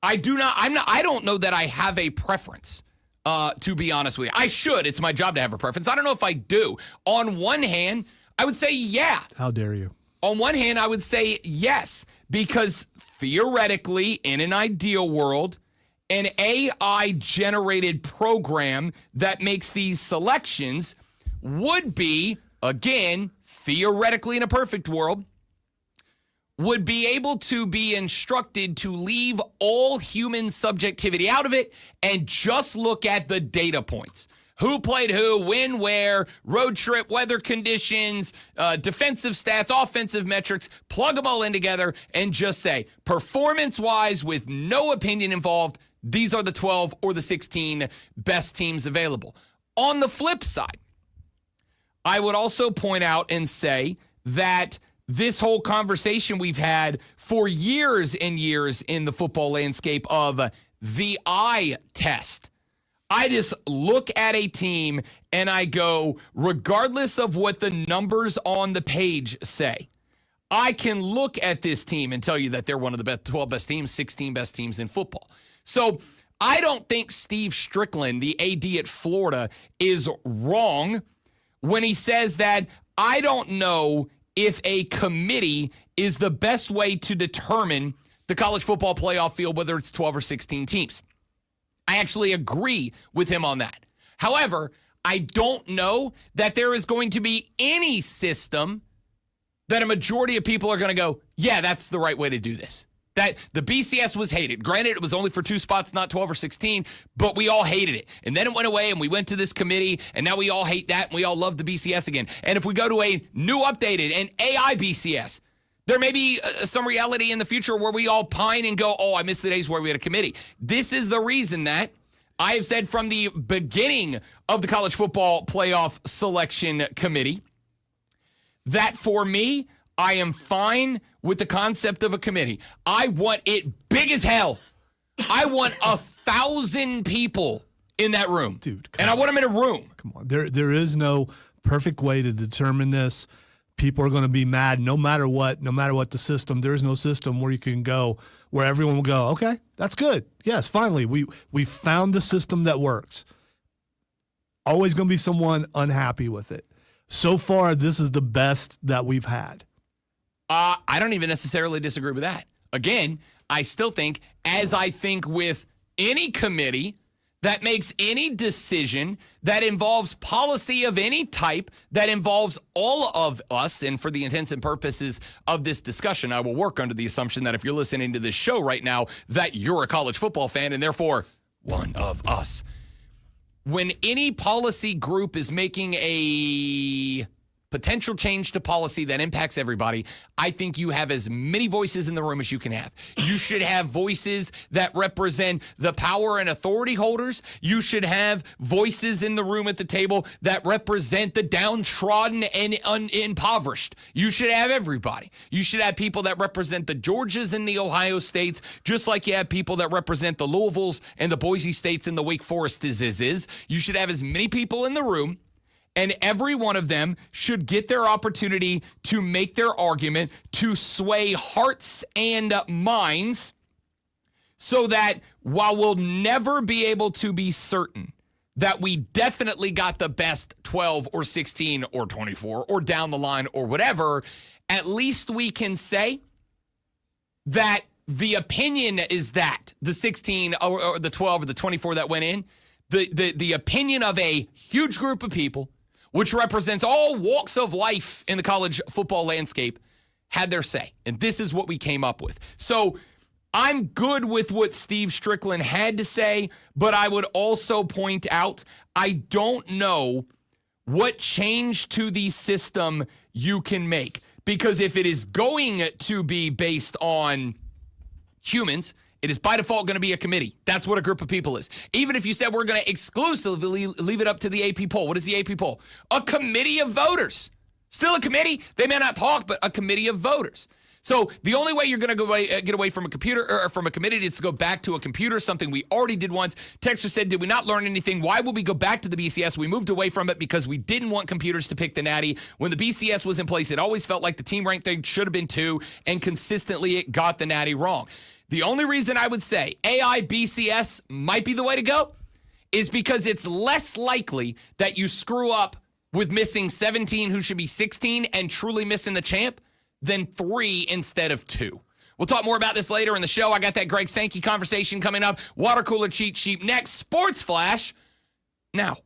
I do not. I don't know that I have a preference. To be honest with you, I should. It's my job to have a preference. I don't know if I do. On one hand, I would say yeah. How dare you? On one hand, I would say yes, because theoretically, in an ideal world, an AI-generated program that makes these selections would be, again, theoretically in a perfect world, would be able to be instructed to leave all human subjectivity out of it and just look at the data points. Who played who, when, where, road trip, weather conditions, defensive stats, offensive metrics, plug them all in together and just say, performance-wise, with no opinion involved, these are the 12 or the 16 best teams available. On the flip side, I would also point out and say that this whole conversation we've had for years and years in the football landscape of the eye test. I just look at a team and I go, regardless of what the numbers on the page say, I can look at this team and tell you that they're one of the best 12 best teams, 16 best teams in football. So I don't think Steve Strickland, the AD at Florida, is wrong when he says that I don't know if a committee is the best way to determine the college football playoff field, whether it's 12 or 16 teams. I actually agree with him on that. However, I don't know that there is going to be any system that a majority of people are going to go, yeah, that's the right way to do this. That the BCS was hated. Granted, it was only for 2 spots, not 12 or 16, but we all hated it. And then it went away, and we went to this committee, and now we all hate that, and we all love the BCS again. And if we go to a new updated and AI BCS, there may be some reality in the future where we all pine and go, oh, I miss the days where we had a committee. This is the reason that I have said from the beginning of the college football playoff selection committee that for me, I am fine with the concept of a committee. I want it big as hell. I want 1,000 people in that room. Dude, and I want them in a room. Come on. There is no perfect way to determine this. People are going to be mad no matter what the system. There is no system where you can go where everyone will go, okay, that's good. Yes, finally, we found the system that works. Always going to be someone unhappy with it. So far, this is the best that we've had. I don't even necessarily disagree with that. Again, I still think, as I think with any committee that makes any decision that involves policy of any type, that involves all of us, and for the intents and purposes of this discussion, I will work under the assumption that if you're listening to this show right now, that you're a college football fan and therefore one of us. When any policy group is making a potential change to policy that impacts everybody, I think you have as many voices in the room as you can have. You should have voices that represent the power and authority holders. You should have voices in the room at the table that represent the downtrodden and impoverished. You should have everybody. You should have people that represent the Georgias and the Ohio States, just like you have people that represent the Louisvilles and the Boise States and the Wake Forest is. You should have as many people in the room, and every one of them should get their opportunity to make their argument, to sway hearts and minds, so that while we'll never be able to be certain that we definitely got the best 12 or 16 or 24 or down the line or whatever, at least we can say that the opinion is that the 16 or the 12 or the 24 that went in, the opinion of a huge group of people, which represents all walks of life in the college football landscape, had their say. And this is what we came up with. So I'm good with what Steve Strickland had to say, but I would also point out, I don't know what change to the system you can make. Because if it is going to be based on humans, It is by default going to be a committee. That's what a group of people is. Even if you said we're going to exclusively leave it up to the AP poll. What is the AP poll? A committee of voters. Still a committee. They may not talk, but a committee of voters. So the only way you're going to get away from a computer or from a committee is to go back to a computer, something we already did once. Texter said, did we not learn anything? Why would we go back to the BCS? We moved away from it because we didn't want computers to pick the Natty. When the BCS was in place, it always felt like the team ranked thing should have been 2, and consistently it got the Natty wrong. The only reason I would say AI BCS might be the way to go is because it's less likely that you screw up with missing 17 who should be 16 and truly missing the champ than 3 instead of 2. We'll talk more about this later in the show. I got that Greg Sankey conversation coming up. Water cooler cheat sheet next. Sports Flash now.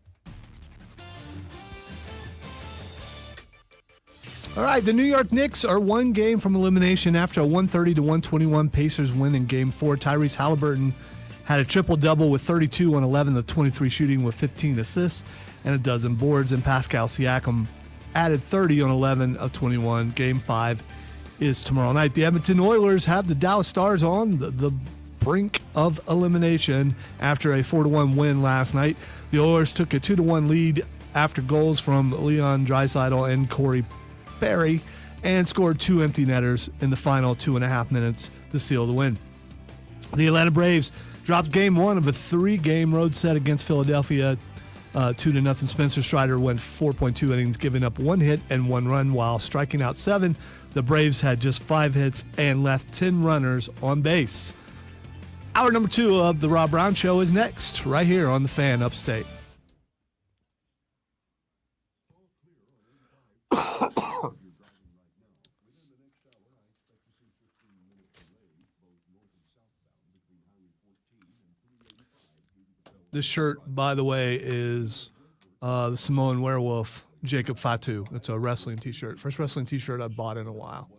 All right, the New York Knicks are 1 game from elimination after a 130-121 Pacers win in Game 4. Tyrese Halliburton had a triple-double with 32 on 11 of 23 shooting with 15 assists and a dozen boards, and Pascal Siakam added 30 on 11 of 21. Game 5 is tomorrow night. The Edmonton Oilers have the Dallas Stars on the brink of elimination after a 4-1 win last night. The Oilers took a 2-1 lead after goals from Leon Draisaitl and Corey Perry and scored 2 empty netters in the final 2.5 minutes to seal the win. The Atlanta Braves dropped Game 1 of a 3-game road set against Philadelphia 2-0. Spencer Strider went 4.2 innings, giving up 1 hit and 1 run while striking out 7. The Braves had just 5 hits and left 10 runners on base. Hour number 2 of the Rob Brown Show is next, right here on the Fan Upstate. This shirt, by the way, is the Samoan Werewolf, Jacob Fatu. It's a wrestling T-shirt. First wrestling T-shirt I've bought in a while.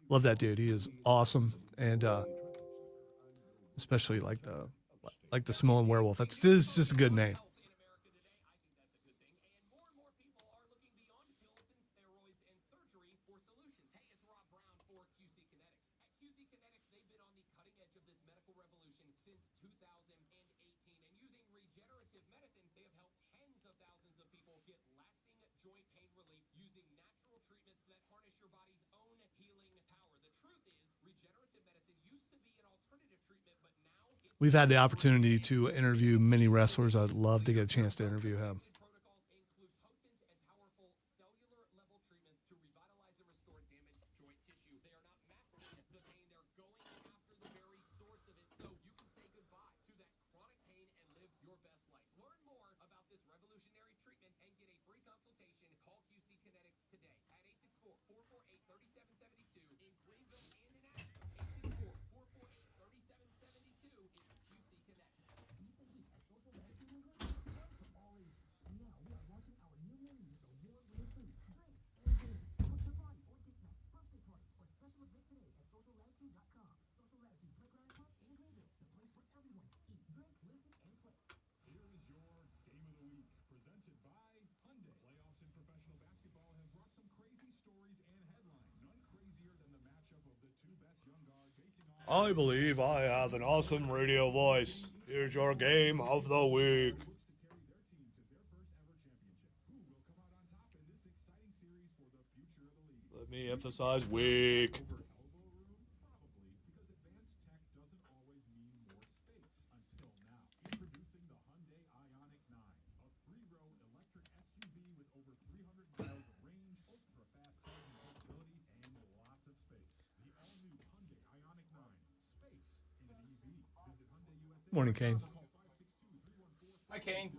Love that dude. He is awesome, and especially like the Samoan Werewolf. It's just a good name. We've had the opportunity to interview many wrestlers. I'd love to get a chance to interview him. I believe I have an awesome radio voice. Here's your game of the week. Let me emphasize week. Morning, Kane. Hi, Kane.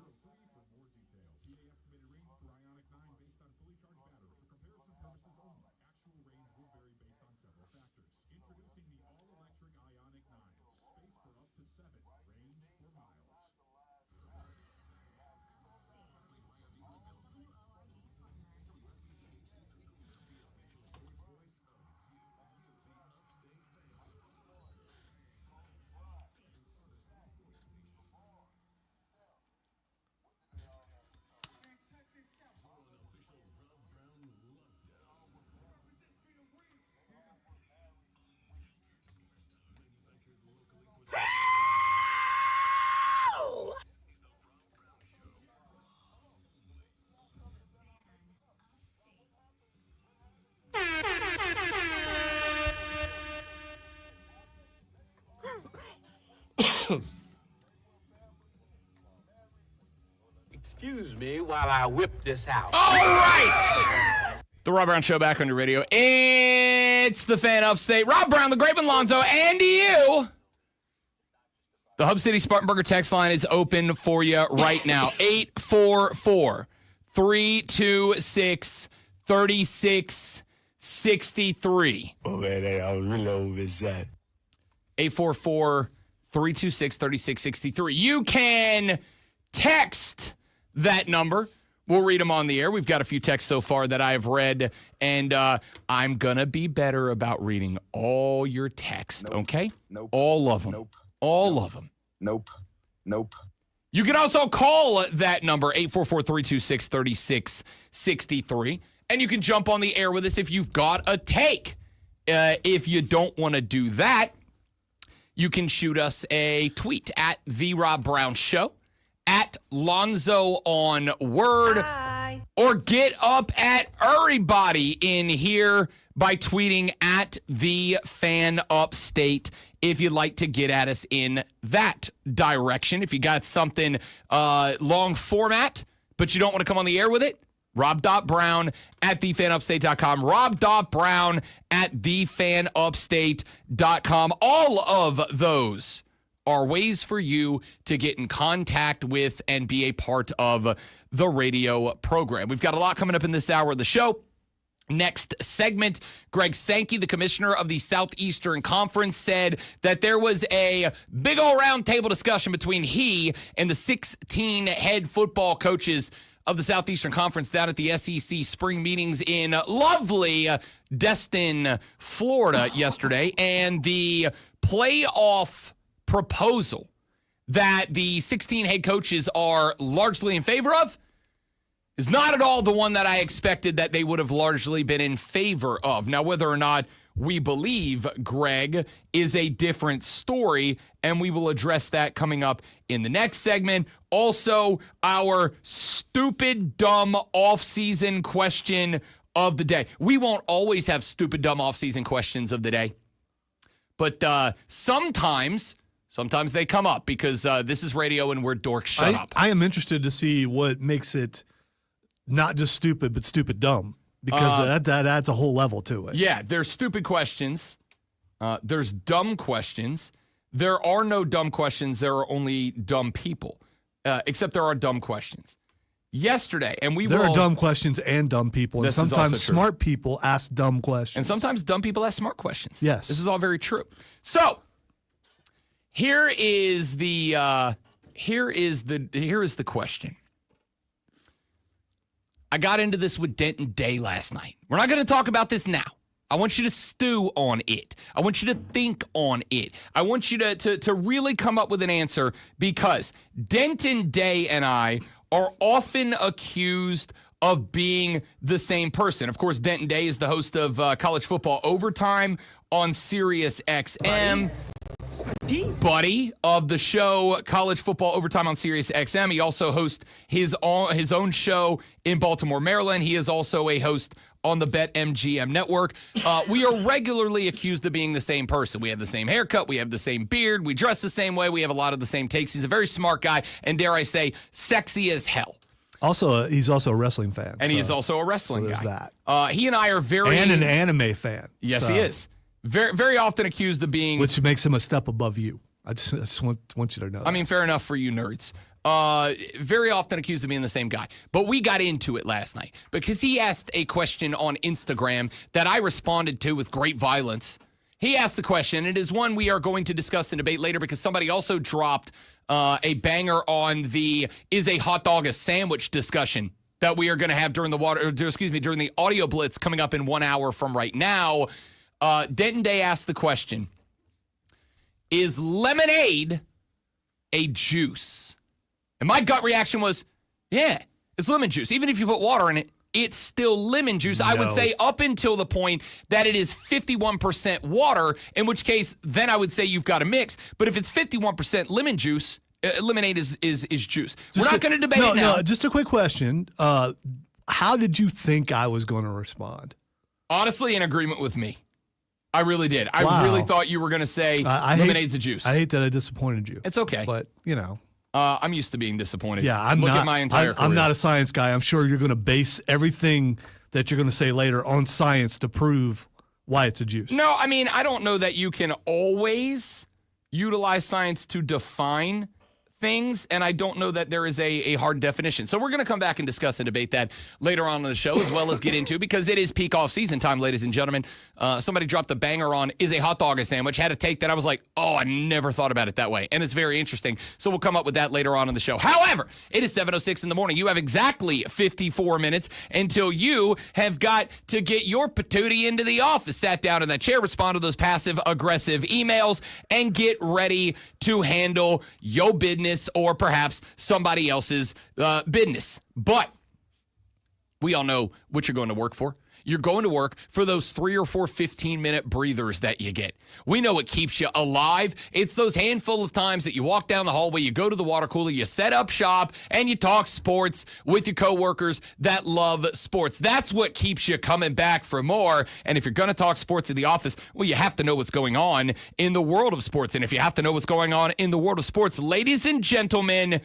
Excuse me while I whip this out. All right. The Rob Brown Show back on your radio. It's the Fan Upstate. Rob Brown, the Great Lonzo, and you. The Hub City Spartanburger text line is open for you right now. 844-326-3663. Oh, man, I was really over that. 844-326-3663. You can text that number. We'll read them on the air. We've got a few texts so far that I have read, and I'm going to be better about reading all your texts, okay? Nope. All of them. Nope. All of them. Nope. Nope. You can also call that number, 844-326-3663, and you can jump on the air with us if you've got a take. If you don't want to do that, you can shoot us a tweet at The Rob Brown Show, at Lonzo on Word, or get up at everybody in here by tweeting at The Fan Upstate if you'd like to get at us in that direction. If you got something long format, but you don't want to come on the air with it, Rob.Brown at thefanupstate.com. Rob.Brown at thefanupstate.com. All of those are ways for you to get in contact with and be a part of the radio program. We've got a lot coming up in this hour of the show. Next segment, Greg Sankey, the commissioner of the Southeastern Conference, said that there was a big old round table discussion between he and the 16 head football coaches of the Southeastern Conference down at the SEC spring meetings in lovely Destin, Florida yesterday. And the playoff proposal that the 16 head coaches are largely in favor of is not at all the one that I expected that they would have largely been in favor of. Now, whether or not we believe Greg is a different story, and we will address that coming up in the next segment. Also, our stupid, dumb off-season question of the day. We won't always have stupid, dumb off-season questions of the day, but sometimes they come up because this is radio and we're dorks. Shut up. I am interested to see what makes it not just stupid, but stupid dumb, because that adds a whole level to it. Yeah, there's stupid questions. There's dumb questions. There are no dumb questions. There are only dumb people, except there are dumb questions. Yesterday, and there are dumb questions and dumb people, and sometimes smart people ask dumb questions. And sometimes dumb people ask smart questions. Yes. This is all very true. So, here is the question. I got into this with Denton Day last night. We're not going to talk about this now. I want you to stew on it. I want you to think on it. I want you to really come up with an answer, because Denton Day and I are often accused of being the same person. Of course, Denton Day is the host of College Football Overtime on Sirius XM. Buddy of the show College Football Overtime on Sirius XM. He also hosts his own show in Baltimore, Maryland. He is also a host on the BetMGM network. We are regularly accused of being the same person. We have the same haircut. We have the same beard. We dress the same way. We have a lot of the same takes. He's a very smart guy, and dare I say, sexy as hell. Also, he's also a wrestling fan. And he is also a wrestling guy. That. He and I are very... And an anime fan. Yes, he is. Very, very often accused of being... Which makes him a step above you. I just want you to know that. I mean, fair enough for you nerds. Very often accused of being the same guy. But we got into it last night because he asked a question on Instagram that I responded to with great violence. He asked the question. It is one we are going to discuss and debate later, because somebody also dropped a banger on the is a hot dog a sandwich discussion that we are going to have during the audio blitz coming up in 1 hour from right now. Denton Day asked the question, is lemonade a juice? And my gut reaction was, yeah, it's lemon juice. Even if you put water in it, it's still lemon juice. No. I would say up until the point that it is 51% water, in which case then I would say you've got a mix. But if it's 51% lemon juice, lemonade is juice. We're not going to debate it now. No, just a quick question. How did you think I was going to respond? Honestly, in agreement with me. I really did. I Wow. really thought you were going to say lemonade's the juice. I hate that I disappointed you. It's okay. But, you know. I'm used to being disappointed. Yeah, Look at my entire career. I'm not a science guy. I'm sure you're going to base everything that you're going to say later on science to prove why it's a juice. No, I mean, I don't know that you can always utilize science to define things, and I don't know that there is a hard definition. So we're going to come back and discuss and debate that later on in the show, as well as get into, because it is peak off-season time, ladies and gentlemen. Somebody dropped a banger on, is a hot dog a sandwich? Had a take that I was like, oh, I never thought about it that way, and it's very interesting. So we'll come up with that later on in the show. However, it is 7:06 in the morning. You have exactly 54 minutes until you have got to get your patootie into the office, sat down in that chair, respond to those passive-aggressive emails, and get ready to handle your business or perhaps somebody else's business. But we all know what you're going to work for. You're going to work for those 3 or 4 15-minute breathers that you get. We know it keeps you alive. It's those handful of times that you walk down the hallway, you go to the water cooler, you set up shop, and you talk sports with your coworkers that love sports. That's what keeps you coming back for more. And if you're going to talk sports in the office, well, you have to know what's going on in the world of sports. And if you have to know what's going on in the world of sports, ladies and gentlemen,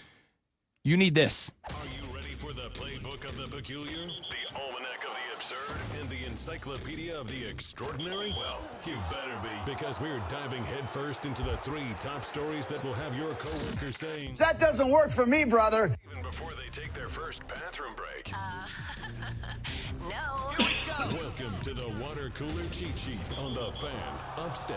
you need this. Are you ready for the playbook of the peculiar? The almanac of the absurd? And the encyclopedia of the extraordinary? Well, you better be, because we're diving headfirst into the 3 top stories that will have your coworkers saying, "That doesn't work for me, brother." Even before they take their first bathroom break. No. Here we go. Welcome to the Water Cooler Cheat Sheet on the Fan Upstate.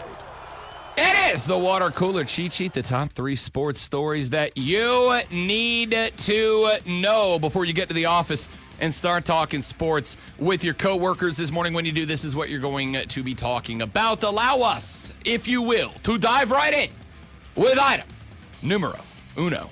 It is the Water Cooler Cheat Sheet, the top 3 sports stories that you need to know before you get to the office and start talking sports with your coworkers this morning. When you do, this is what you're going to be talking about. Allow us, if you will, to dive right in with item numero uno.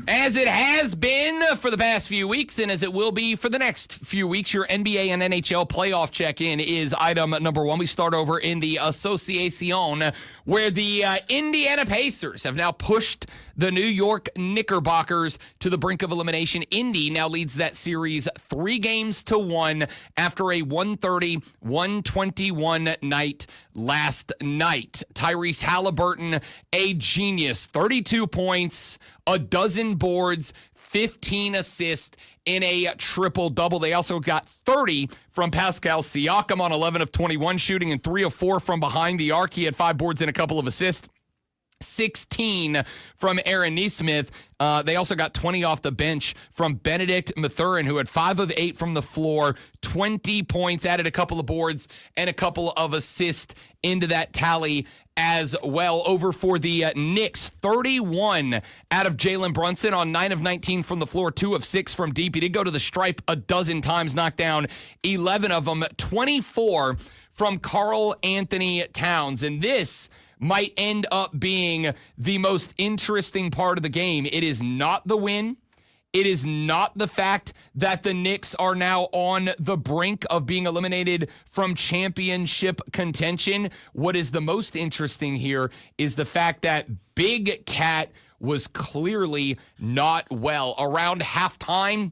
As it has been for the past few weeks, and as it will be for the next few weeks, your NBA and NHL playoff check-in is item number 1. We start over in the Association, where the Indiana Pacers have now pushed the New York Knickerbockers to the brink of elimination. Indy now leads that series 3-1 after a 130-121 night last night. Tyrese Halliburton, a genius, 32 points, a dozen boards, 15 assists in a triple-double. They also got 30 from Pascal Siakam on 11 of 21 shooting and 3 of 4 from behind the arc. He had 5 boards and a couple of assists. 16 from Aaron Nesmith. They also got 20 off the bench from Benedict Mathurin, who had 5 of 8 from the floor, 20 points, added a couple of boards and a couple of assists into that tally as well. Over for the Knicks, 31 out of Jalen Brunson on 9 of 19 from the floor, 2 of 6 from deep. He did go to the stripe a dozen times, knocked down 11 of them, 24 from Karl Anthony Towns. And this might end up being the most interesting part of the game. It is not the win. It is not the fact that the Knicks are now on the brink of being eliminated from championship contention. What is the most interesting here is the fact that Big Cat was clearly not well. Around halftime,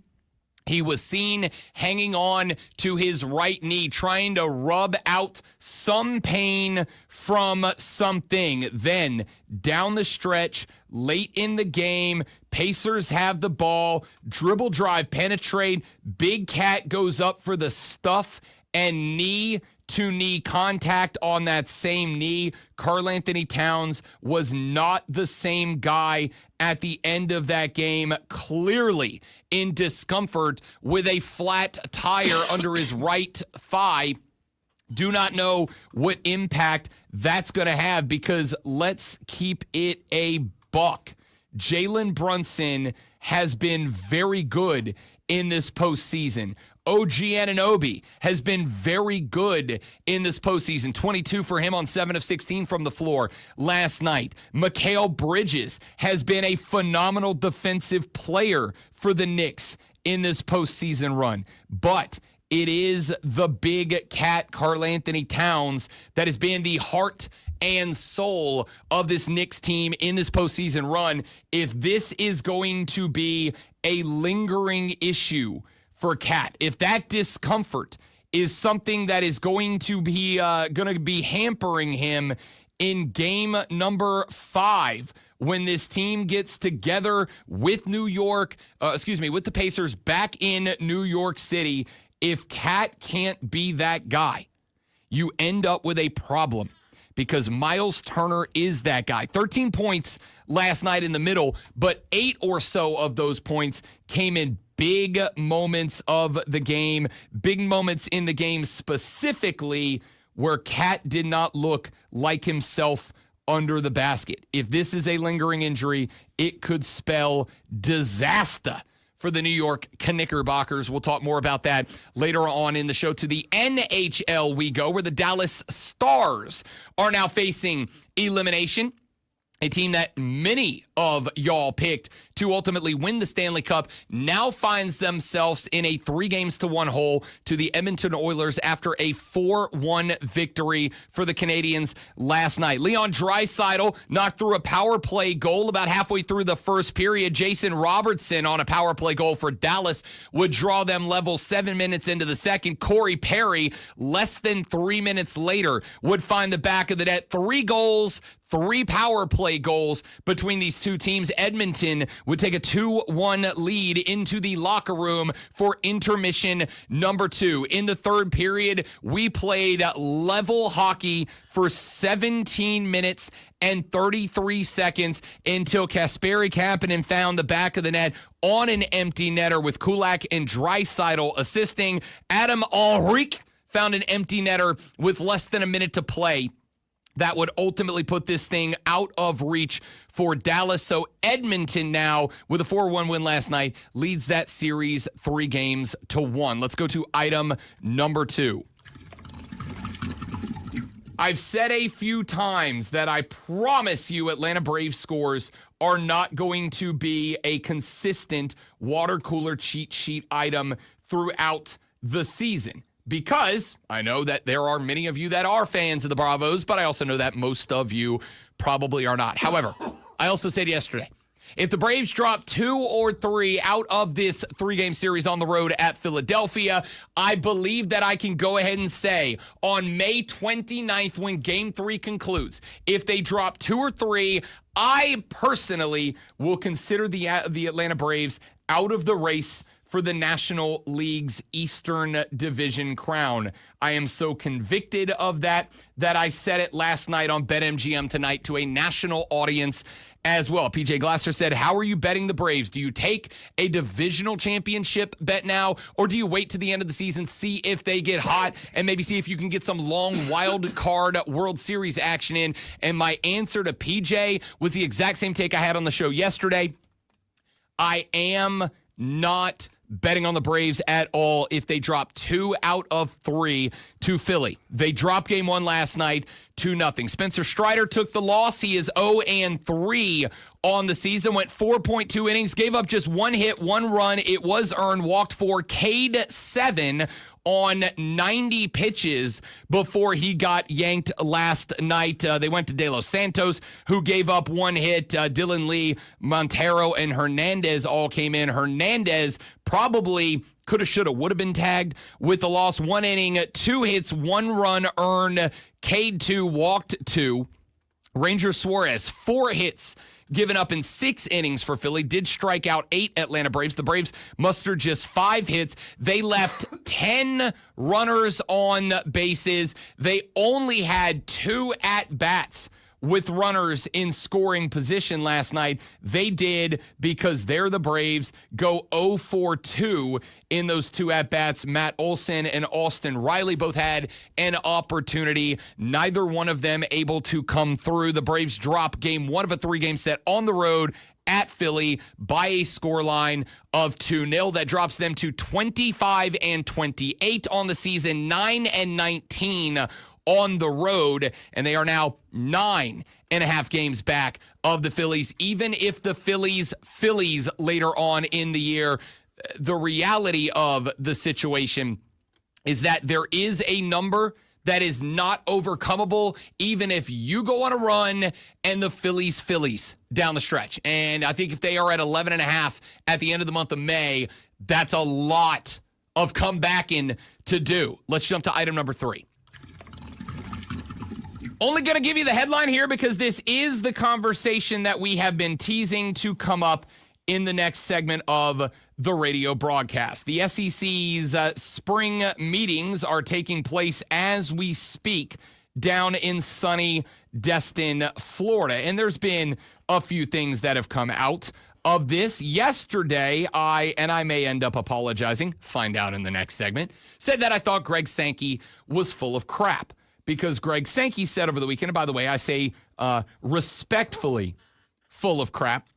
he was seen hanging on to his right knee, trying to rub out some pain from something. Then, down the stretch, late in the game, Pacers have the ball, dribble drive, penetrate. Big Cat goes up for the stuff and knee-to-knee contact on that same knee. Karl Anthony Towns was not the same guy at the end of that game, clearly in discomfort with a flat tire under his right thigh. Do not know what impact that's going to have, because let's keep it a buck. Jalen Brunson has been very good in this postseason. OG Anunoby has been very good in this postseason. 22 for him on 7 of 16 from the floor last night. Mikal Bridges has been a phenomenal defensive player for the Knicks in this postseason run. But it is the Big Cat, Karl Anthony Towns, that has been the heart and soul of this Knicks team in this postseason run. If this is going to be a lingering issue for Cat, if that discomfort is something that is going to be hampering him in game number 5 when this team gets together with with the Pacers back in New York City. If Cat can't be that guy, you end up with a problem because Miles Turner is that guy. 13 points last night in the middle, but 8 or so of those points came in big moments of the game, big moments in the game specifically where Cat did not look like himself under the basket. If this is a lingering injury, it could spell disaster for the New York Knickerbockers. We'll talk more about that later on in the show. To the NHL we go, where the Dallas Stars are now facing elimination. A team that many of y'all picked to ultimately win the Stanley Cup now finds themselves in a 3-1 hole to the Edmonton Oilers after a 4-1 victory for the Canadiens last night. Leon Draisaitl knocked through a power play goal about halfway through the first period. Jason Robertson on a power play goal for Dallas would draw them level 7 minutes into the second. Corey Perry, less than 3 minutes later, would find the back of the net. 3 goals, 3 power play goals between these two teams. Edmonton would take a 2-1 lead into the locker room for intermission number 2. In the third period, we played level hockey for 17 minutes and 33 seconds until Kasperi Kapanen found the back of the net on an empty netter with Kulak and Draisaitl assisting. Adam Henrique found an empty netter with less than a minute to play. That would ultimately put this thing out of reach for Dallas. So Edmonton now, with a 4-1 win last night, leads that series 3-1. Let's go to item number 2. I've said a few times that I promise you Atlanta Braves scores are not going to be a consistent water cooler cheat sheet item throughout the season. Because I know that there are many of you that are fans of the Bravos, but I also know that most of you probably are not. However, I also said yesterday, if the Braves drop 2 or 3 out of this 3-game series on the road at Philadelphia, I believe that I can go ahead and say on May 29th when Game 3 concludes, if they drop 2 or 3, I personally will consider the Atlanta Braves out of the race for the National League's Eastern Division crown. I am so convicted of that I said it last night on BetMGM tonight to a national audience as well. PJ Glasser said, how are you betting the Braves? Do you take a divisional championship bet now, or do you wait to the end of the season, see if they get hot, and maybe see if you can get some long wild card World Series action in? And my answer to PJ was the exact same take I had on the show yesterday. I am not betting on the Braves at all if they drop 2 out of 3 to Philly. They dropped game 1 last night 2-0. Spencer Strider took the loss. He is 0-3 on the season, went 4.2 innings, gave up just 1 hit, 1 run. It was earned, walked 4, K'd 7 on 90 pitches before he got yanked last night. They went to De Los Santos, who gave up 1 hit. Dylan Lee, Montero, and Hernandez all came in. Hernandez probably coulda, shoulda, woulda been tagged with the loss. 1 inning, 2 hits, 1 run earned, K'd 2, walked 2. Ranger Suarez, 4 hits given up in 6 innings for Philly, did strike out 8 Atlanta Braves. The Braves mustered just 5 hits. They left 10 runners on bases. They only had 2 at-bats with runners in scoring position last night. They did, because they're the Braves, go 0-for-2 in those 2 at-bats. Matt Olson and Austin Riley both had an opportunity. Neither one of them able to come through. The Braves drop game 1 of a 3-game set on the road at Philly by a scoreline of 2-0. That drops them to 25-28 on the season, 9-19 on the road, and they are now 9.5 games back of the Phillies. Even if the Phillies later on in the year, the reality of the situation is that there is a number that is not overcomable, even if you go on a run and the Phillies down the stretch. And I think if they are at 11.5 at the end of the month of May, that's a lot of comebacking to do. Let's jump to item number 3. Only going to give you the headline here because this is the conversation that we have been teasing to come up in the next segment of the radio broadcast. The SEC's spring meetings are taking place as we speak down in sunny Destin, Florida. And there's been a few things that have come out of this. Yesterday, I may end up apologizing, find out in the next segment, said that I thought Greg Sankey was full of crap. Because Greg Sankey said over the weekend, and by the way, I say respectfully full of crap,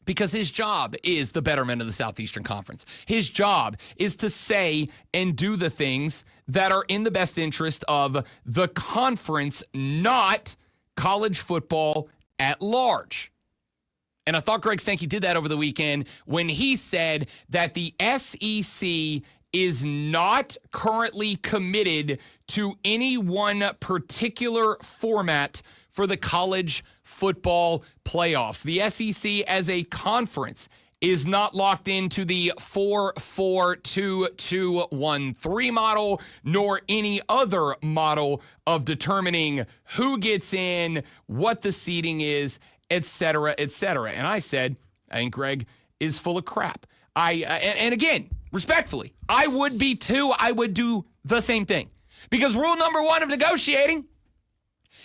because his job is the betterment of the Southeastern Conference. His job is to say and do the things that are in the best interest of the conference, not college football at large. And I thought Greg Sankey did that over the weekend when he said that the SEC is not currently committed to any one particular format for the college football playoffs. The SEC as a conference is not locked into the 4-4-2-2-1-3 model, nor any other model of determining who gets in, what the seeding is, et cetera, et cetera. And I said, I think Greg is full of crap. And again, respectfully, I would be too. I would do the same thing. Because rule number 1 of negotiating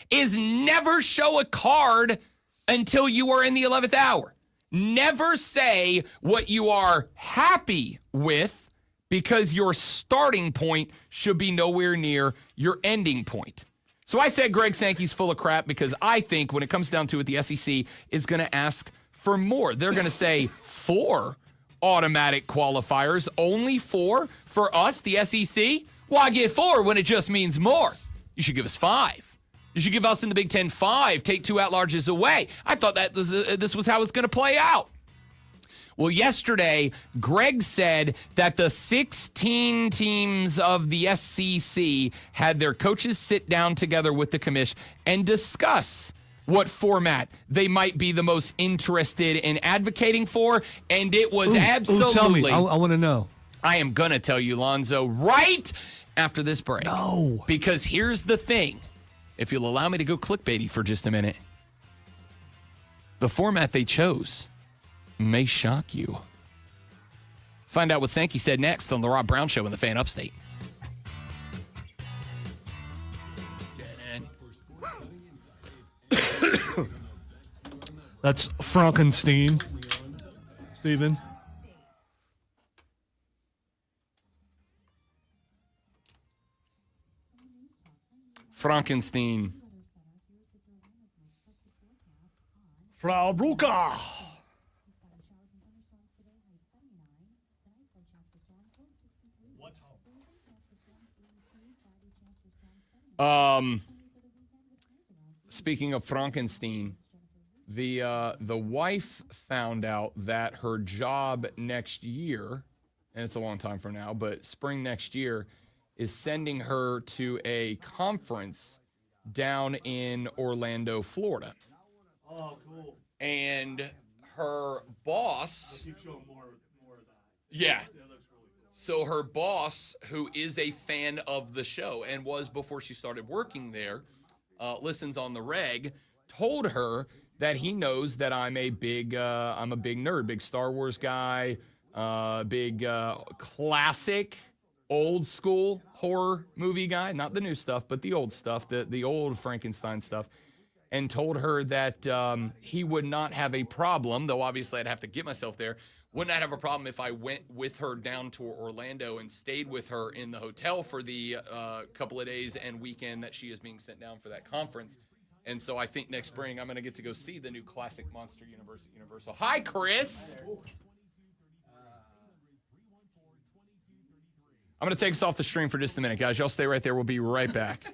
is never show a card until you are in the 11th hour. Never say what you are happy with, because your starting point should be nowhere near your ending point. So I said Greg Sankey's full of crap because I think when it comes down to it, the SEC is going to ask for more. They're going to say 4 automatic qualifiers, only 4 for us, the SEC. Why get 4 when it just means more? You should give us 5. You should give us in the Big Ten 5, take 2 at-larges away. I thought that this was how it's going to play out. Well, yesterday, Greg said that the 16 teams of the SEC had their coaches sit down together with the commish and discuss what format they might be the most interested in advocating for, and it was absolutely... tell me. I want to know. I am going to tell you, Lonzo, right after this break. No. Because here's the thing. If you'll allow me to go clickbaity for just a minute, the format they chose may shock you. Find out what Sankey said next on The Rob Brown Show in the Fan Upstate. That's Frankenstein. Steven. Frankenstein. Frau Brucker. Speaking of Frankenstein, the wife found out that her job next year, and it's a long time from now, but spring next year, is sending her to a conference down in Orlando, Florida. Oh, cool. And her boss... Keep showing more of that. Yeah. So her boss, who is a fan of the show and was before she started working there, listens on the reg, told her that he knows that I'm a big nerd, big Star Wars guy, big classic, old school horror movie guy, not the new stuff, but the old stuff, the old Frankenstein stuff, and told her that he would not have a problem, though obviously I'd have to get myself there, would not have a problem if I went with her down to Orlando and stayed with her in the hotel for the couple of days and weekend that she is being sent down for that conference. And so I think next spring I'm going to get to go see the new classic Monster Universe at Universal. Hi, Chris. I'm going to take us off the stream for just a minute, guys. Y'all stay right there. We'll be right back.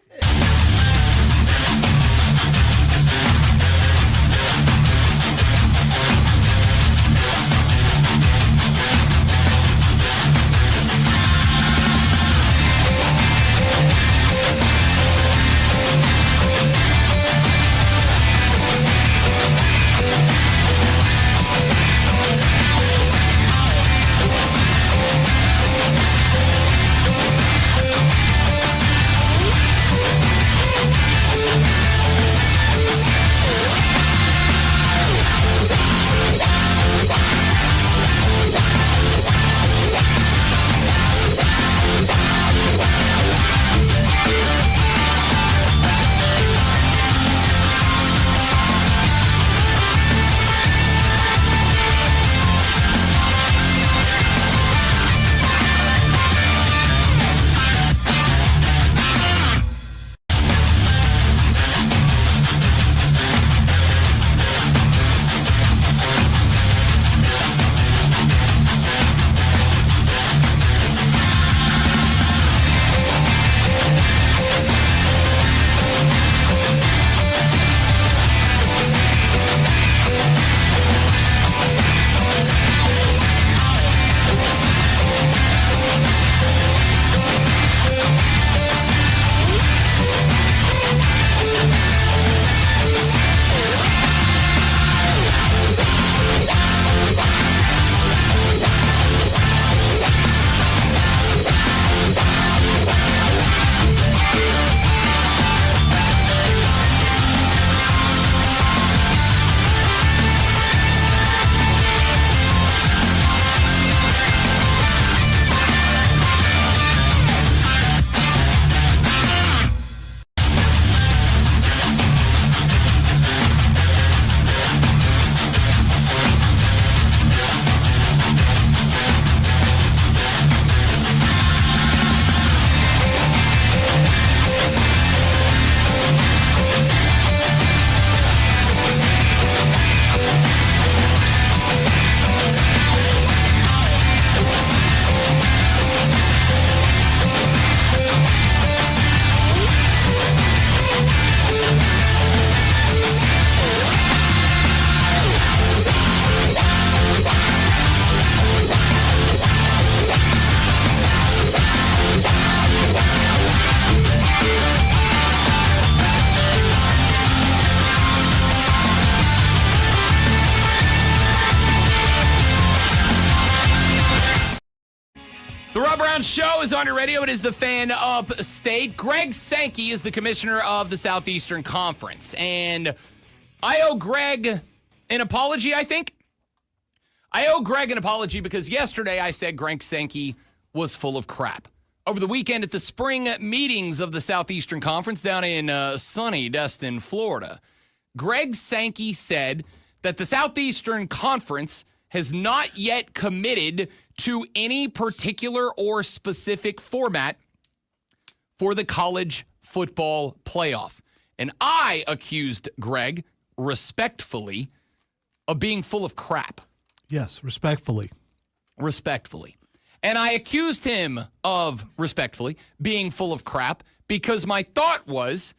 Down show is on your radio. It is the Fan Upstate. Greg Sankey is the commissioner of the Southeastern Conference. And I owe Greg an apology, I think. I owe Greg an apology because yesterday I said Greg Sankey was full of crap. Over the weekend at the spring meetings of the Southeastern Conference down in sunny Destin, Florida, Greg Sankey said that the Southeastern Conference has not yet committed to any particular or specific format for the college football playoff. And I accused Greg, respectfully, of being full of crap. Yes, respectfully. Respectfully. And I accused him of, respectfully, being full of crap because my thought was,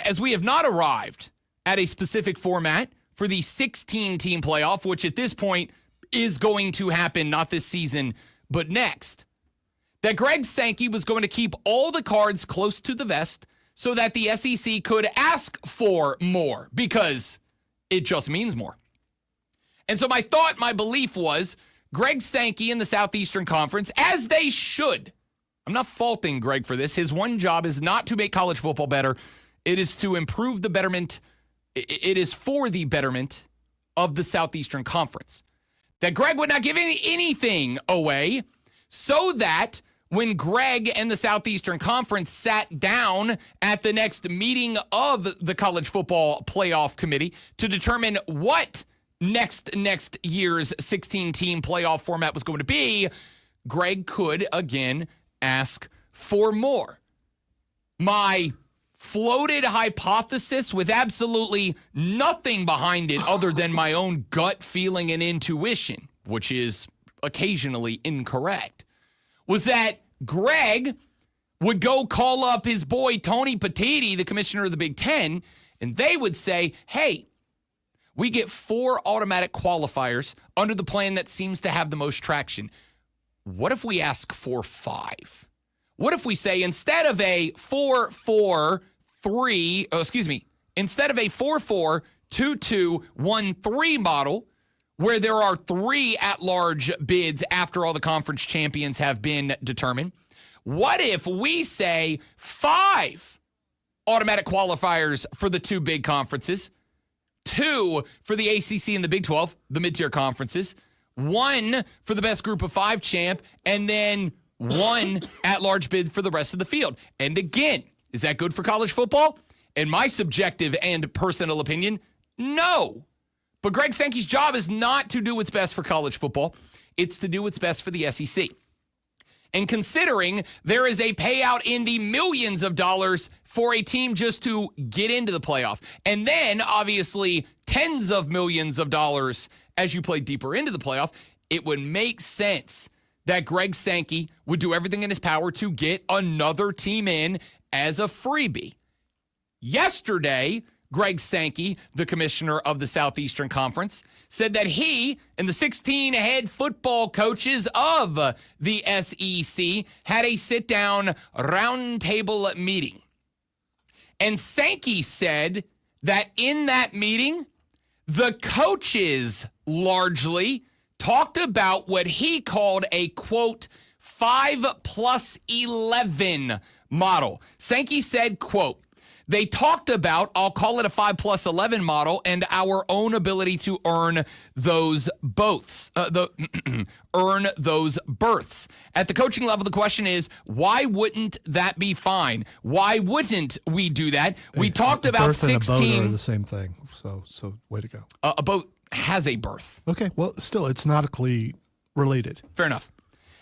as we have not arrived at a specific format for the 16-team playoff, which at this point is going to happen not this season, but next, that Greg Sankey was going to keep all the cards close to the vest so that the SEC could ask for more because it just means more. And so my thought, my belief was Greg Sankey in the Southeastern Conference, as they should. I'm not faulting Greg for this. His one job is not to make college football better. It is to improve the betterment. It is for the betterment of the Southeastern Conference. That Greg would not give anything away so that when Greg and the Southeastern Conference sat down at the next meeting of the College Football Playoff Committee to determine what next year's 16-team playoff format was going to be, Greg could, again, ask for more. My floated hypothesis with absolutely nothing behind it other than my own gut feeling and intuition, which is occasionally incorrect, was that Greg would go call up his boy Tony Petitti, the commissioner of the Big Ten, and they would say, hey, we get 4 automatic qualifiers under the plan that seems to have the most traction. What if we ask for 5? What if we say instead of a 4-4-2-2-1-3 model, where there are 3 at-large bids after all the conference champions have been determined, what if we say 5 automatic qualifiers for the 2 big conferences, 2 for the ACC and the Big 12, the mid-tier conferences, 1 for the best group of 5 champ, and then 1 at-large bid for the rest of the field. And again, is that good for college football? In my subjective and personal opinion, no. But Greg Sankey's job is not to do what's best for college football. It's to do what's best for the SEC. And considering there is a payout in the millions of dollars for a team just to get into the playoff, and then obviously tens of millions of dollars as you play deeper into the playoff, it would make sense that Greg Sankey would do everything in his power to get another team in as a freebie. Yesterday, Greg Sankey, the commissioner of the Southeastern Conference, said that he and the 16 head football coaches of the SEC had a sit-down roundtable meeting. And Sankey said that in that meeting, the coaches largely talked about what he called a, quote, 5+11 model. Sankey said, quote, they talked about, I'll call it a 5+11 model, and our own ability to earn those earn those berths. At the coaching level, the question is, why wouldn't that be fine? Why wouldn't we do that? We talked about 16. And a boat are the same thing. So way to go. A boat has a berth. Okay, well, still, it's nautically related. Fair enough.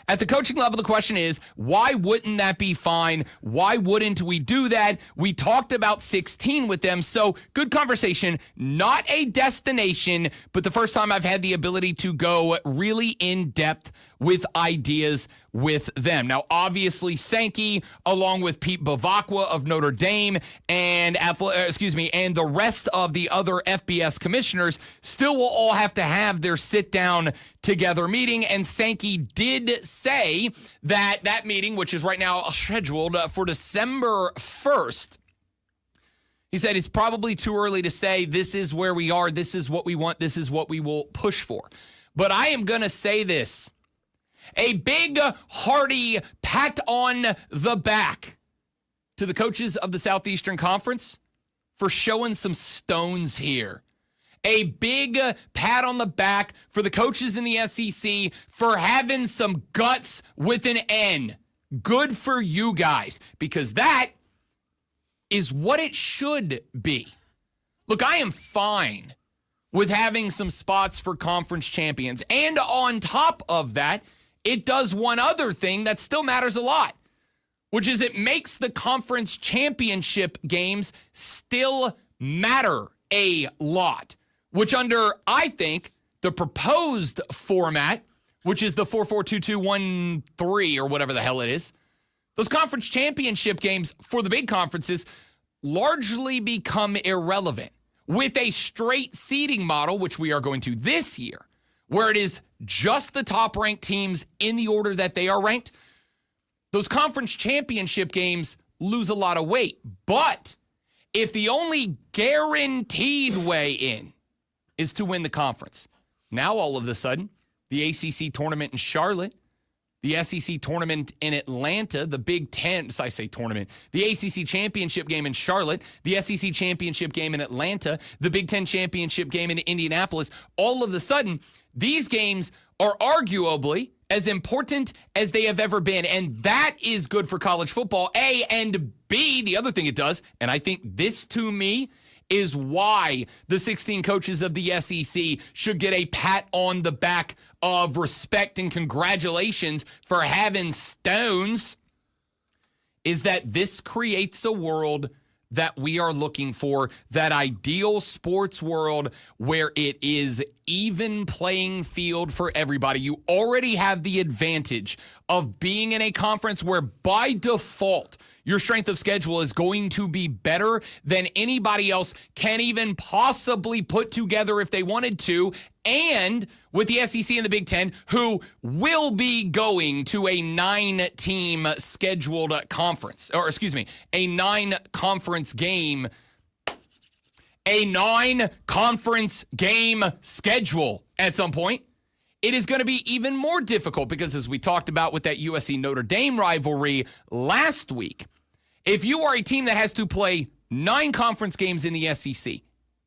At the coaching level, the question is, why wouldn't that be fine? Why wouldn't we do that? We talked about 16 with them, so good conversation. Not a destination, but the first time I've had the ability to go really in-depth with ideas with them. Now, obviously, Sankey, along with Pete Bavacqua of Notre Dame and the rest of the other FBS commissioners still will all have to have their sit-down together meeting. And Sankey did say that meeting, which is right now scheduled for December 1st, he said it's probably too early to say this is where we are, this is what we want, this is what we will push for. But I am going to say this. A big, hearty pat on the back to the coaches of the Southeastern Conference for showing some stones here. A big pat on the back for the coaches in the SEC for having some guts with an N. Good for you guys, because that is what it should be. Look, I am fine with having some spots for conference champions. And on top of that, it does one other thing that still matters a lot, which is it makes the conference championship games still matter a lot, which under, I think, the proposed format, which is the 4-4-2-2-1-3 or whatever the hell it is, those conference championship games for the big conferences largely become irrelevant. With a straight seeding model, which we are going to this year, where it is just the top-ranked teams in the order that they are ranked, those conference championship games lose a lot of weight. But if the only guaranteed way in is to win the conference, now all of a sudden, the ACC tournament in Charlotte, the SEC tournament in Atlanta, the Big Ten, I say tournament, the ACC championship game in Charlotte, the SEC championship game in Atlanta, the Big Ten championship game in Indianapolis, all of a sudden, these games are arguably as important as they have ever been. And that is good for college football, A, and B, the other thing it does, and I think this to me is why the 16 coaches of the SEC should get a pat on the back of respect and congratulations for having stones, is that this creates a world that we are looking for, that ideal sports world where it is even playing field for everybody. You already have the advantage of being in a conference where by default, your strength of schedule is going to be better than anybody else can even possibly put together if they wanted to. And with the SEC and the Big Ten, who will be going to a 9-team scheduled conference, or excuse me, a 9-conference game, a 9-conference game schedule at some point, it is going to be even more difficult because, as we talked about with that USC Notre Dame rivalry last week, if you are a team that has to play 9 conference games in the SEC,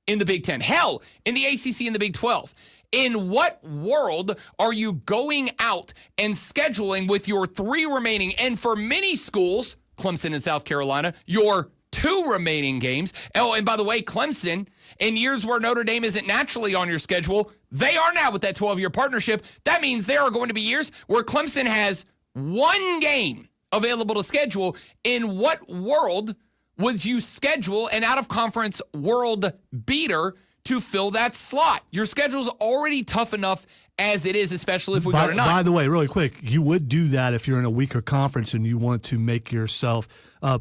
in the Big Ten, hell, in the ACC and the Big 12, in what world are you going out and scheduling with your 3 remaining, and for many schools, Clemson and South Carolina, your 2 remaining games? Oh, and by the way, Clemson, in years where Notre Dame isn't naturally on your schedule, they are now with that 12-year partnership. That means there are going to be years where Clemson has 1 game available to schedule. In what world would you schedule an out-of-conference world beater to fill that slot? Your schedule's already tough enough as it is, especially if we go to 9. By the way, really quick, you would do that if you're in a weaker conference and you want to make yourself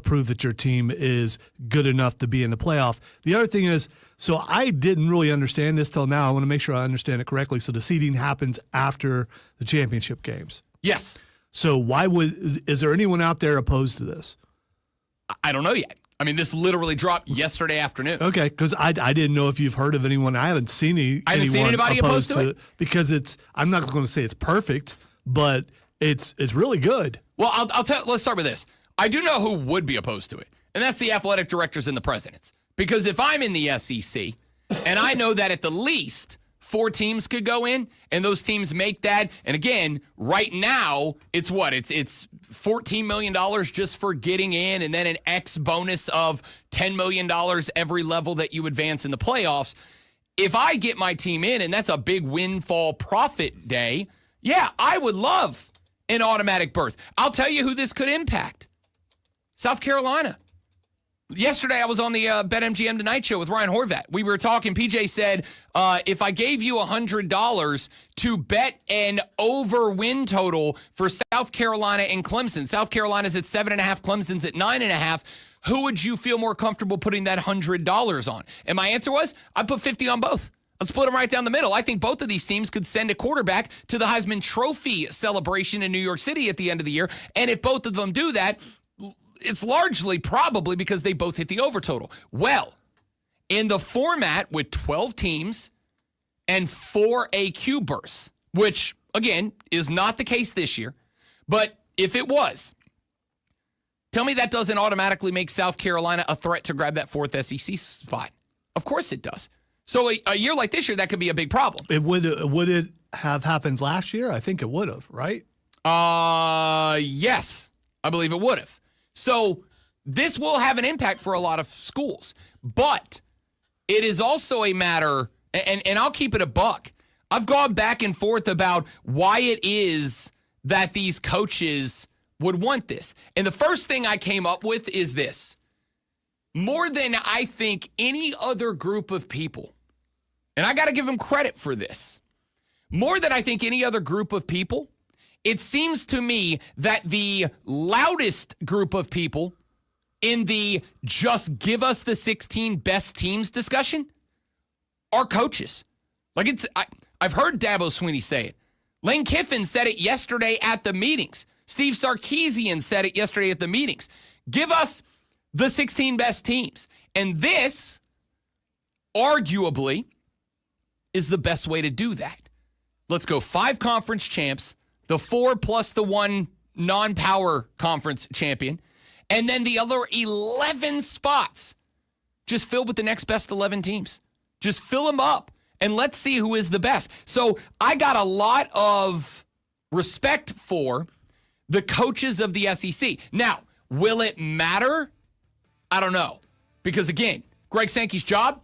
prove that your team is good enough to be in the playoff. The other thing is, so I didn't really understand this till now. I want to make sure I understand it correctly. So the seeding happens after the championship games. Yes. So is there anyone out there opposed to this? I don't know yet. I mean, this literally dropped yesterday afternoon. Okay, because I didn't know if you've heard of anyone. I haven't seen anybody opposed to it because I'm not going to say it's perfect, but it's really good. Well, let's start with this. I do know who would be opposed to it, and that's the athletic directors and the presidents. Because if I'm in the SEC and I know that at the least 4 teams could go in, and those teams make that. And again, right now, it's what? It's $14 million just for getting in, and then an X bonus of $10 million every level that you advance in the playoffs. If I get my team in, and that's a big windfall profit day, yeah, I would love an automatic berth. I'll tell you who this could impact. South Carolina. Yesterday, I was on the BetMGM Tonight Show with Ryan Horvat. We were talking. PJ said, if I gave you $100 to bet an over win total for South Carolina and Clemson, South Carolina's at 7.5, Clemson's at 9.5, who would you feel more comfortable putting that $100 on? And my answer was, I'd put 50 on both. Let's split them right down the middle. I think both of these teams could send a quarterback to the Heisman Trophy celebration in New York City at the end of the year. And if both of them do that, it's largely probably because they both hit the over total. Well, in the format with 12 teams and 4 AQ berths, which again, is not the case this year. But if it was, tell me that doesn't automatically make South Carolina a threat to grab that 4th SEC spot. Of course it does. So a year like this year, that could be a big problem. Would it have happened last year? I think it would have, right? Yes, I believe it would have. So this will have an impact for a lot of schools. But it is also a matter, and I'll keep it a buck. I've gone back and forth about why it is that these coaches would want this. And the first thing I came up with is this. More than I think any other group of people, and I got to give them credit for this, more than I think any other group of people, it seems to me that the loudest group of people in the just give us the 16 best teams discussion are coaches. Like I've heard Dabo Swinney say it. Lane Kiffin said it yesterday at the meetings. Steve Sarkisian said it yesterday at the meetings. Give us the 16 best teams. And this, arguably, is the best way to do that. Let's go 5 conference champs, the 4 plus the 1 non-power conference champion, and then the other 11 spots just filled with the next best 11 teams. Just fill them up, and let's see who is the best. So I got a lot of respect for the coaches of the SEC. Now, will it matter? I don't know. Because, again, Greg Sankey's job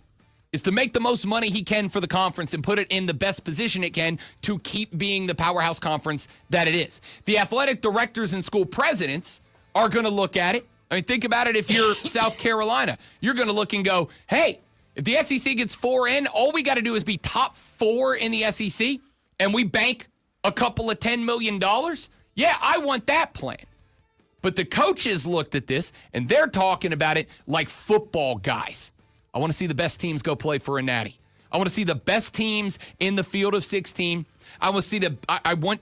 is to make the most money he can for the conference and put it in the best position it can to keep being the powerhouse conference that it is. The athletic directors and school presidents are going to look at it. I mean, think about it if you're South Carolina. You're going to look and go, hey, if the SEC gets 4 in, all we got to do is be top 4 in the SEC, and we bank a couple of $10 million. Yeah, I want that plan. But the coaches looked at this, and they're talking about it like football guys. I want to see the best teams go play for a natty. I want to see the best teams in the field of 16. I want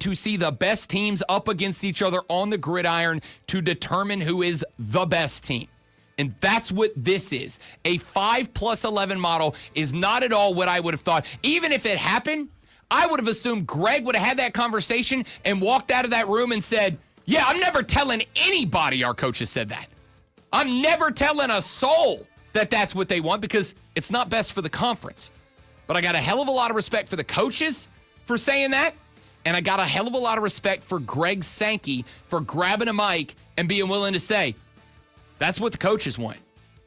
to see the best teams up against each other on the gridiron to determine who is the best team. And that's what this is. A 5+11 model is not at all what I would have thought. Even if it happened, I would have assumed Greg would have had that conversation and walked out of that room and said, yeah, I'm never telling anybody our coaches said that. I'm never telling a soul that that's what they want because it's not best for the conference. But I got a hell of a lot of respect for the coaches for saying that, and I got a hell of a lot of respect for Greg Sankey for grabbing a mic and being willing to say, that's what the coaches want.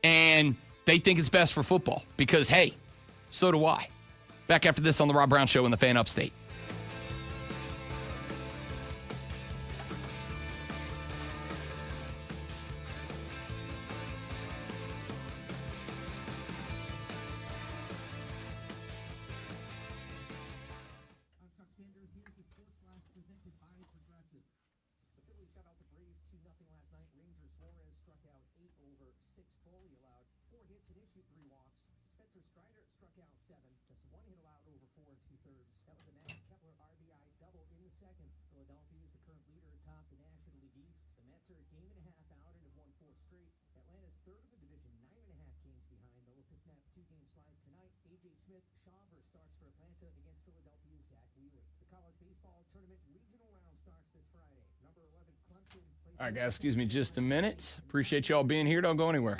And they think it's best for football because, hey, so do I. Back after this on The Rob Brown Show in the Fan Upstate. All right, guys, excuse me just a minute. Appreciate y'all being here. Don't go anywhere.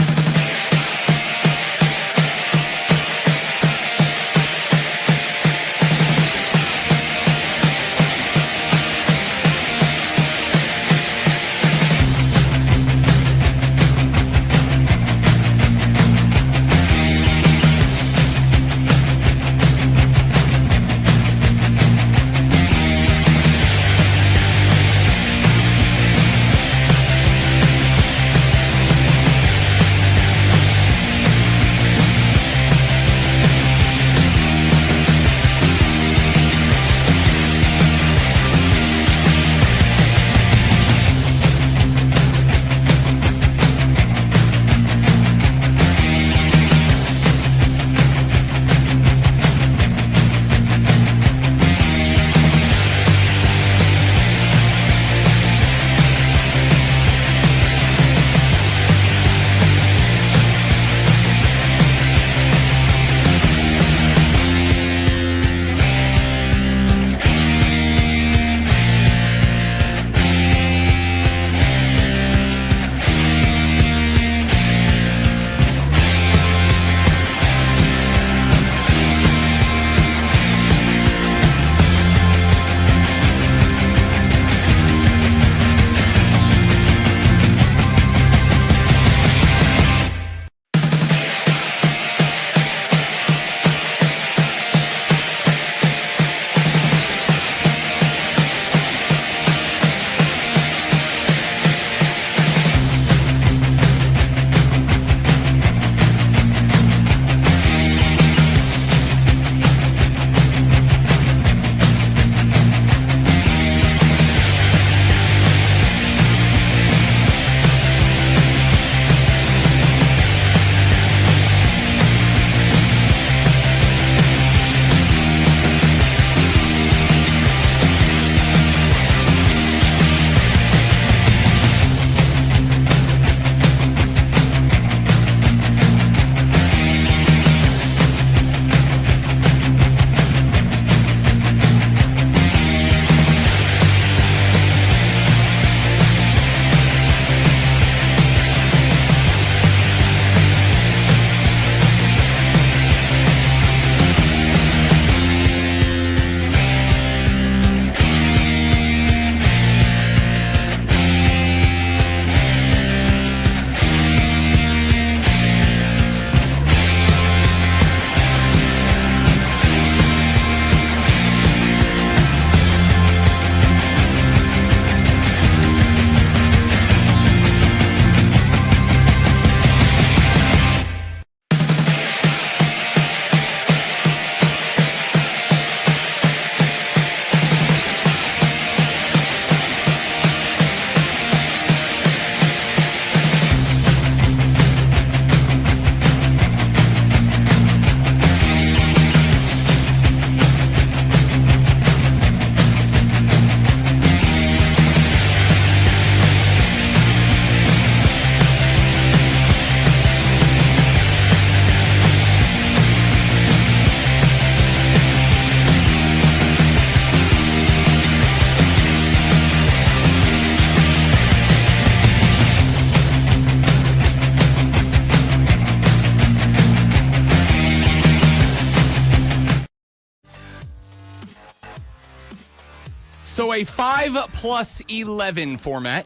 So a 5+11 format.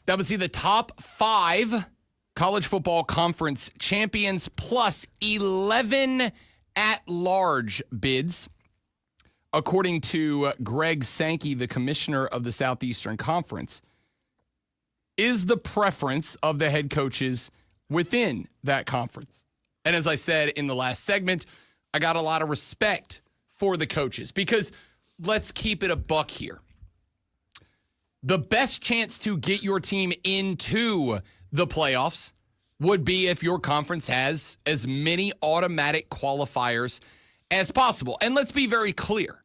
That would see the top 5 college football conference champions plus 11 at-large bids. According to Greg Sankey, the commissioner of the Southeastern Conference, is the preference of the head coaches within that conference. And as I said in the last segment, I got a lot of respect for the coaches because let's keep it a buck here. The best chance to get your team into the playoffs would be if your conference has as many automatic qualifiers as possible. And let's be very clear.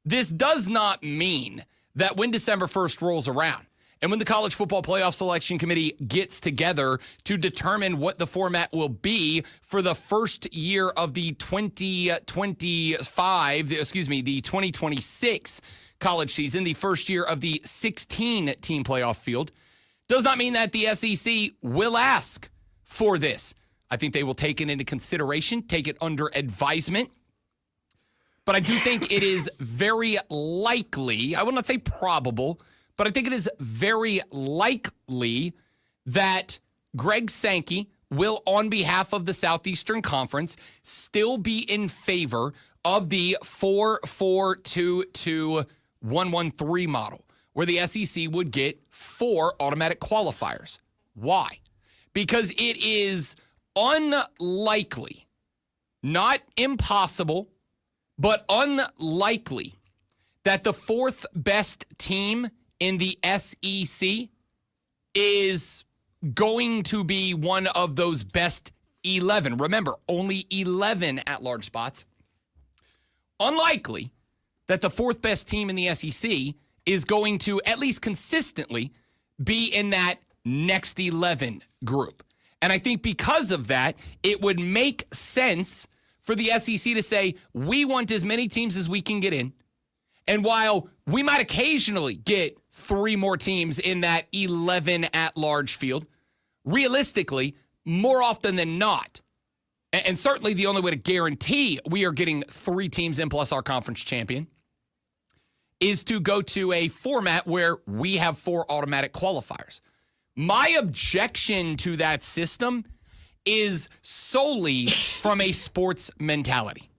This does not mean that when December 1st rolls around and when the College Football Playoff Selection Committee gets together to determine what the format will be for the first year of the 2026 college season, the first year of the 16-team playoff field, does not mean that the SEC will ask for this. I think they will take it into consideration, take it under advisement. But I do think it is very likely, I will not say probable, but I think it is very likely that Greg Sankey will, on behalf of the Southeastern Conference, still be in favor of the 4-4-2-2-1-1-3 model, where the SEC would get 4 automatic qualifiers. Why? Because it is unlikely, not impossible, but unlikely that the 4th best team in the SEC is going to be one of those best 11. Remember, only 11 at-large spots. Unlikely that the 4th best team in the SEC is going to, at least consistently, be in that next 11 group. And I think because of that, it would make sense for the SEC to say, we want as many teams as we can get in. And while we might occasionally get 3 more teams in that 11 at-large field, realistically, more often than not, and certainly the only way to guarantee we are getting 3 teams in plus our conference champion, is to go to a format where we have 4 automatic qualifiers. My objection to that system is solely from a sports mentality.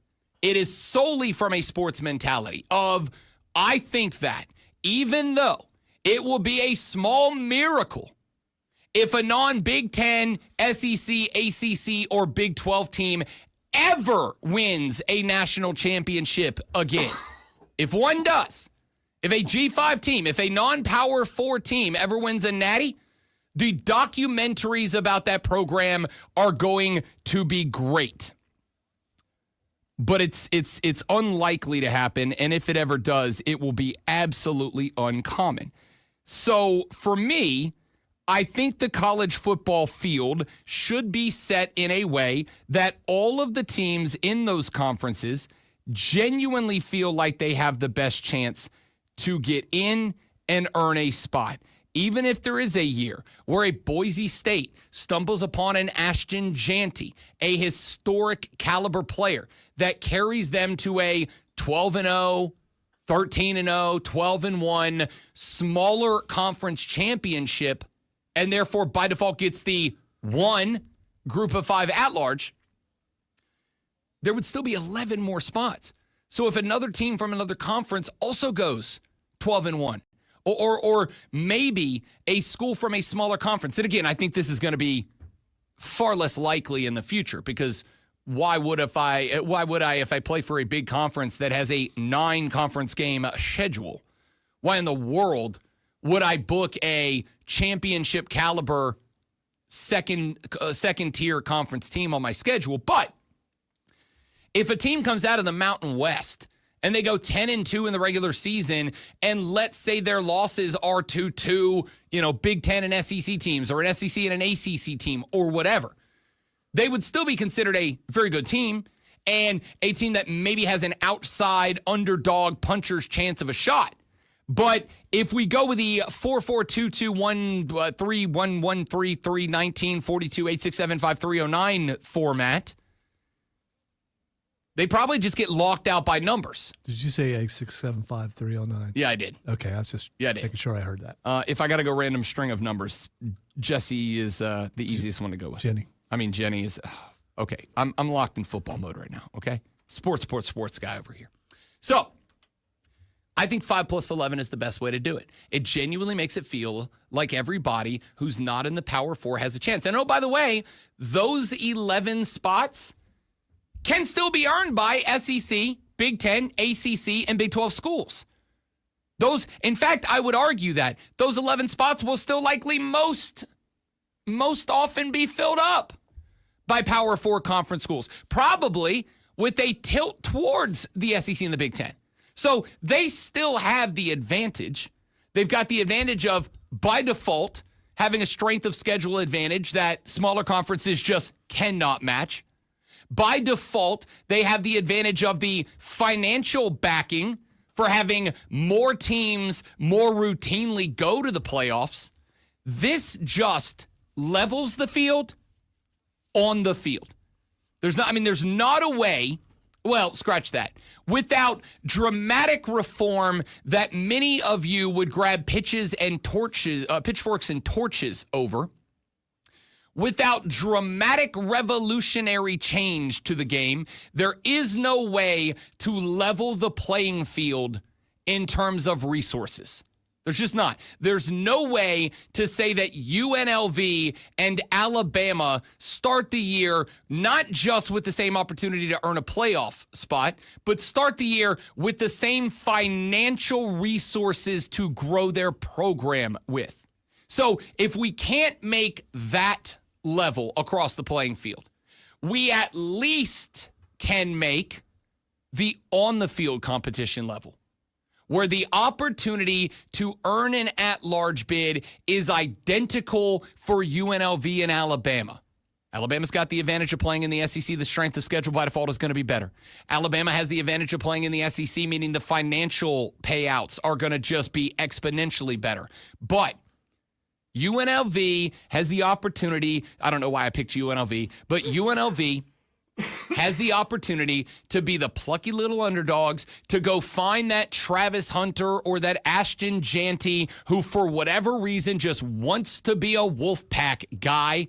It is solely from a sports mentality of, I think that even though it will be a small miracle if a non-Big Ten, SEC, ACC, or Big 12 team ever wins a national championship again. If one does, if a G5 team, if a non-Power 4 team ever wins a natty, the documentaries about that program are going to be great. But it's unlikely to happen, and if it ever does, it will be absolutely uncommon. So for me, I think the college football field should be set in a way that all of the teams in those conferences genuinely feel like they have the best chance to get in and earn a spot. Even if there is a year where a Boise State stumbles upon an Ashton Jeanty, a historic caliber player that carries them to a 12-0, 13-0, 12-1, smaller conference championship, and therefore by default gets the 1 group of 5 at-large, there would still be 11 more spots. So if another team from another conference also goes 12-1, or maybe a school from a smaller conference. And again, I think this is going to be far less likely in the future because why would I if I play for a big conference that has a 9-conference game schedule? Why in the world would I book a championship caliber second tier conference team on my schedule? But if a team comes out of the Mountain West and they go 10-2 in the regular season, and let's say their losses are to 2, Big Ten and SEC teams, or an SEC and an ACC team, or whatever, they would still be considered a very good team and a team that maybe has an outside underdog puncher's chance of a shot. But if we go with the 4-4-2-2-1-3-1-1-3-3-19-42-8-6-7-5-3-0-9 format, They probably just get locked out by numbers. Did you say 8675309? Yeah, I did. Okay, I was just making sure I heard that. If I got to go random string of numbers, Jesse is the easiest one to go with. Jenny is okay. I'm locked in football mode right now. Okay, sports guy over here. So I think 5 plus 11 is the best way to do it. It genuinely makes it feel like everybody who's not in the Power 4 has a chance. And oh, by the way, those 11 spots can still be earned by SEC, Big 10, ACC, and Big 12 schools. In fact, I would argue that those 11 spots will still likely most often be filled up by Power 4 conference schools, probably with a tilt towards the SEC and the Big 10. So they still have the advantage. They've got the advantage of, by default, having a strength of schedule advantage that smaller conferences just cannot match. By default, they have the advantage of the financial backing for having more teams more routinely go to the playoffs. This just levels the field on the field. There's not a way, well, scratch that, without dramatic reform that many of you would grab pitchforks and torches over. Without dramatic revolutionary change to the game, there is no way to level the playing field in terms of resources. There's just not. There's no way to say that UNLV and Alabama start the year not just with the same opportunity to earn a playoff spot, but start the year with the same financial resources to grow their program with. So if we can't make that level across the playing field, we at least can make the on-the-field competition level, where the opportunity to earn an at-large bid is identical for UNLV and Alabama. Alabama's got the advantage of playing in the SEC. The strength of schedule by default is going to be better. Alabama has the advantage of playing in the SEC, meaning the financial payouts are going to just be exponentially better. But UNLV has the opportunity, I don't know why I picked UNLV, but UNLV has the opportunity to be the plucky little underdogs, to go find that Travis Hunter or that Ashton Janty who, for whatever reason, just wants to be a Wolfpack guy.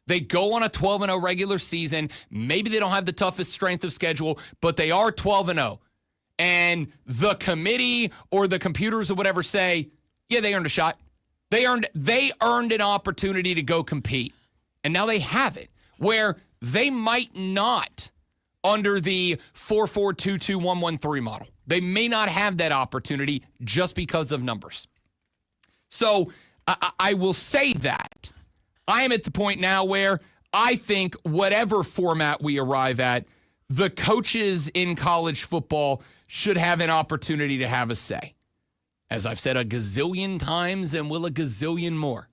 They go on a 12-0 regular season. Maybe they don't have the toughest strength of schedule, but they are 12-0. And the committee or the computers or whatever say, yeah, they earned a shot. They earned an opportunity to go compete. And now they have it, where they might not under the 4-4-2-2-1-1-3 model. They may not have that opportunity just because of numbers. So I will say that. I am at the point now where I think whatever format we arrive at, the coaches in college football should have an opportunity to have a say. As I've said a gazillion times and will a gazillion more,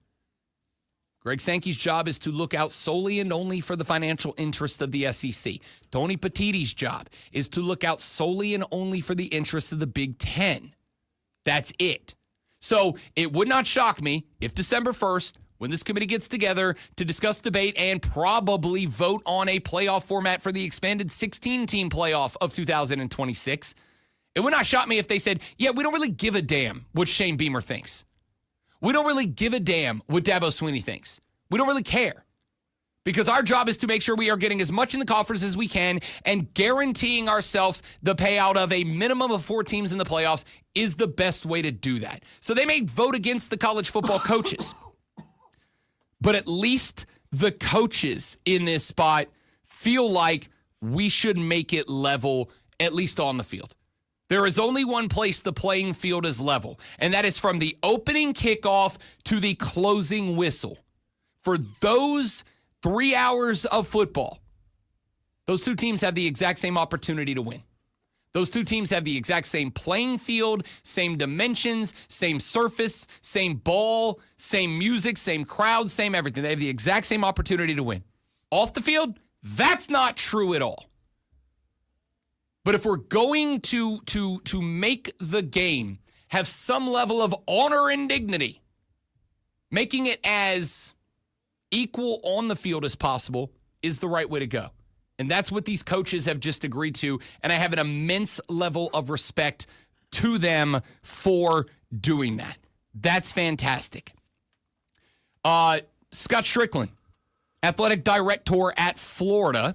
Greg Sankey's job is to look out solely and only for the financial interest of the SEC. Tony Petitti's job is to look out solely and only for the interest of the Big Ten. That's it. So it would not shock me if December 1st, when this committee gets together to discuss, debate, and probably vote on a playoff format for the expanded 16-team playoff of 2026, it would not shock me if they said, yeah, we don't really give a damn what Shane Beamer thinks. We don't really give a damn what Dabo Swinney thinks. We don't really care. Because our job is to make sure we are getting as much in the coffers as we can and guaranteeing ourselves the payout of a minimum of 4 teams in the playoffs is the best way to do that. So they may vote against the college football coaches. But at least the coaches in this spot feel like we should make it level, at least on the field. There is only one place the playing field is level, and that is from the opening kickoff to the closing whistle. For those 3 hours of football, those two teams have the exact same opportunity to win. Those two teams have the exact same playing field, same dimensions, same surface, same ball, same music, same crowd, same everything. They have the exact same opportunity to win. Off the field, that's not true at all. But if we're going to make the game have some level of honor and dignity, making it as equal on the field as possible is the right way to go. And that's what these coaches have just agreed to. And I have an immense level of respect to them for doing that. That's fantastic. Scott Strickland, athletic director at Florida,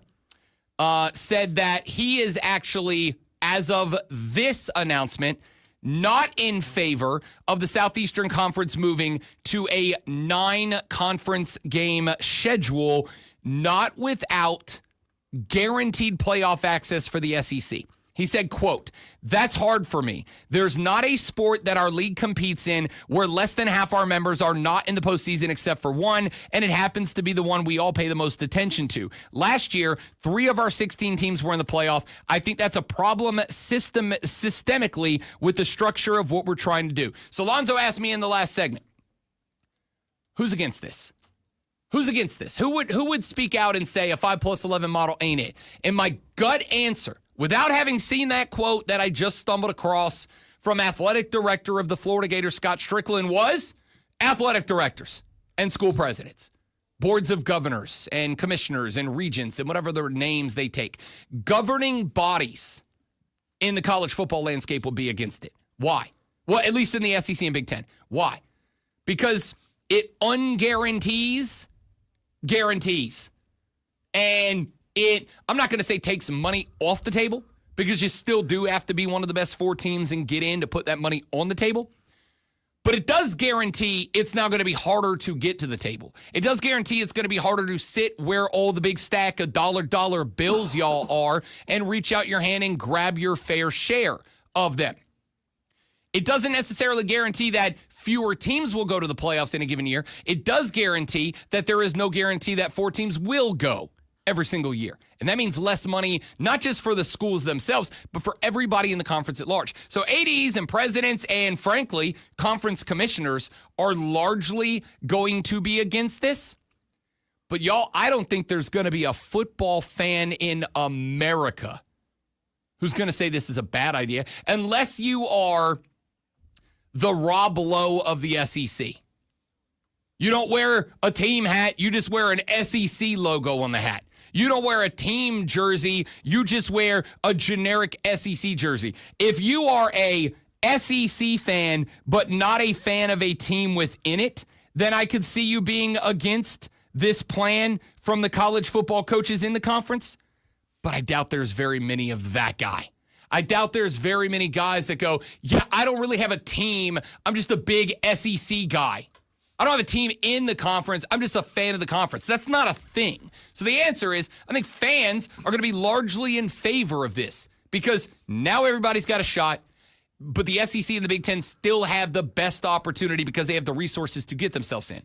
said that he is actually, as of this announcement, not in favor of the Southeastern Conference moving to a 9-conference game schedule, not without guaranteed playoff access for the SEC. He said, quote, "That's hard for me. There's not a sport that our league competes in where less than half our members are not in the postseason except for one, and it happens to be the one we all pay the most attention to. Last year, 3 of our 16 teams were in the playoff. I think that's a problem systemically with the structure of what we're trying to do." So Lonzo asked me in the last segment, who's against this? Who's against this? Who would speak out and say a 5+11 model ain't it? And my gut answer, without having seen that quote that I just stumbled across from athletic director of the Florida Gators, Scott Strickland, was athletic directors and school presidents, boards of governors and commissioners and regents and whatever their names they take. Governing bodies in the college football landscape will be against it. Why? Well, at least in the SEC and Big Ten. Why? Because it unguarantees guarantees. And I'm not going to say takes money off the table, because you still do have to be one of the best 4 teams and get in to put that money on the table. But it does guarantee it's now going to be harder to get to the table. It does guarantee it's going to be harder to sit where all the big stack of dollar bills y'all are and reach out your hand and grab your fair share of them. It doesn't necessarily guarantee that fewer teams will go to the playoffs in a given year. It does guarantee that there is no guarantee that 4 teams will go every single year. And that means less money, not just for the schools themselves, but for everybody in the conference at large. So ADs and presidents and, frankly, conference commissioners are largely going to be against this. But y'all, I don't think there's going to be a football fan in America who's going to say this is a bad idea, unless you are the Rob Lowe of the SEC. You don't wear a team hat, you just wear an SEC logo on the hat. You don't wear a team jersey, you just wear a generic SEC jersey. If you are a SEC fan, but not a fan of a team within it, then I could see you being against this plan from the college football coaches in the conference. But I doubt there's very many of that guy. I doubt there's very many guys that go, yeah, I don't really have a team. I'm just a big SEC guy. I don't have a team in the conference. I'm just a fan of the conference. That's not a thing. So the answer is, I think fans are going to be largely in favor of this, because now everybody's got a shot, but the SEC and the Big Ten still have the best opportunity because they have the resources to get themselves in.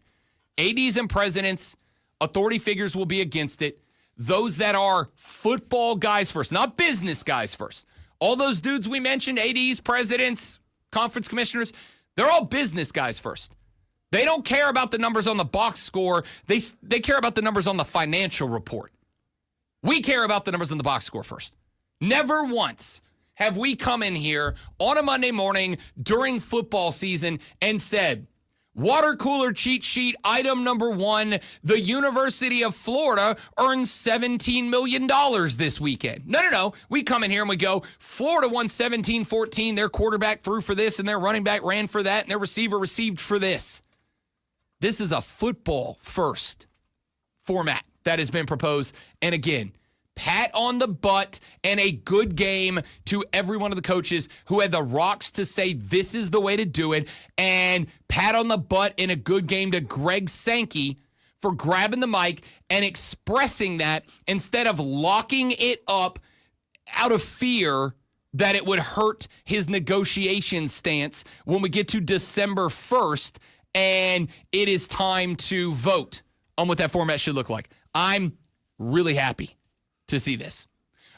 ADs and presidents, authority figures will be against it. Those that are football guys first, not business guys first. All those dudes we mentioned, ADs, presidents, conference commissioners, they're all business guys first. They don't care about the numbers on the box score. They care about the numbers on the financial report. We care about the numbers on the box score first. Never once have we come in here on a Monday morning during football season and said, water cooler cheat sheet item number 1, the University of Florida earns $17 million this weekend. No. We come in here and we go, Florida won 17-14. Their quarterback threw for this, and their running back ran for that, and their receiver received for this. This is a football first format that has been proposed. And again, pat on the butt and a good game to every one of the coaches who had the rocks to say this is the way to do it, and pat on the butt in a good game to Greg Sankey for grabbing the mic and expressing that instead of locking it up out of fear that it would hurt his negotiation stance when we get to December 1st and it is time to vote on what that format should look like. I'm really happy to see this.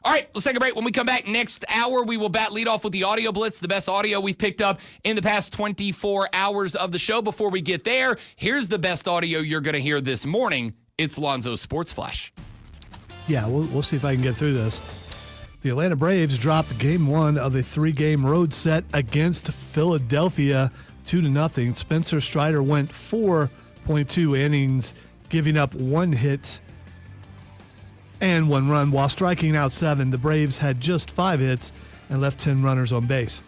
All right, let's take a break. When we come back next hour, we will lead off with the Audio Blitz, the best audio we've picked up in the past 24 hours of the show. Before we get there, here's the best audio you're going to hear this morning. It's Lonzo's Sports Flash. Yeah, we'll see if I can get through this. The Atlanta Braves dropped game 1 of a 3-game road set against Philadelphia 2-0. Spencer Strider went 4.2 innings, giving up 1 hit and 1 run. While striking out 7, the Braves had just 5 hits and left 10 runners on base.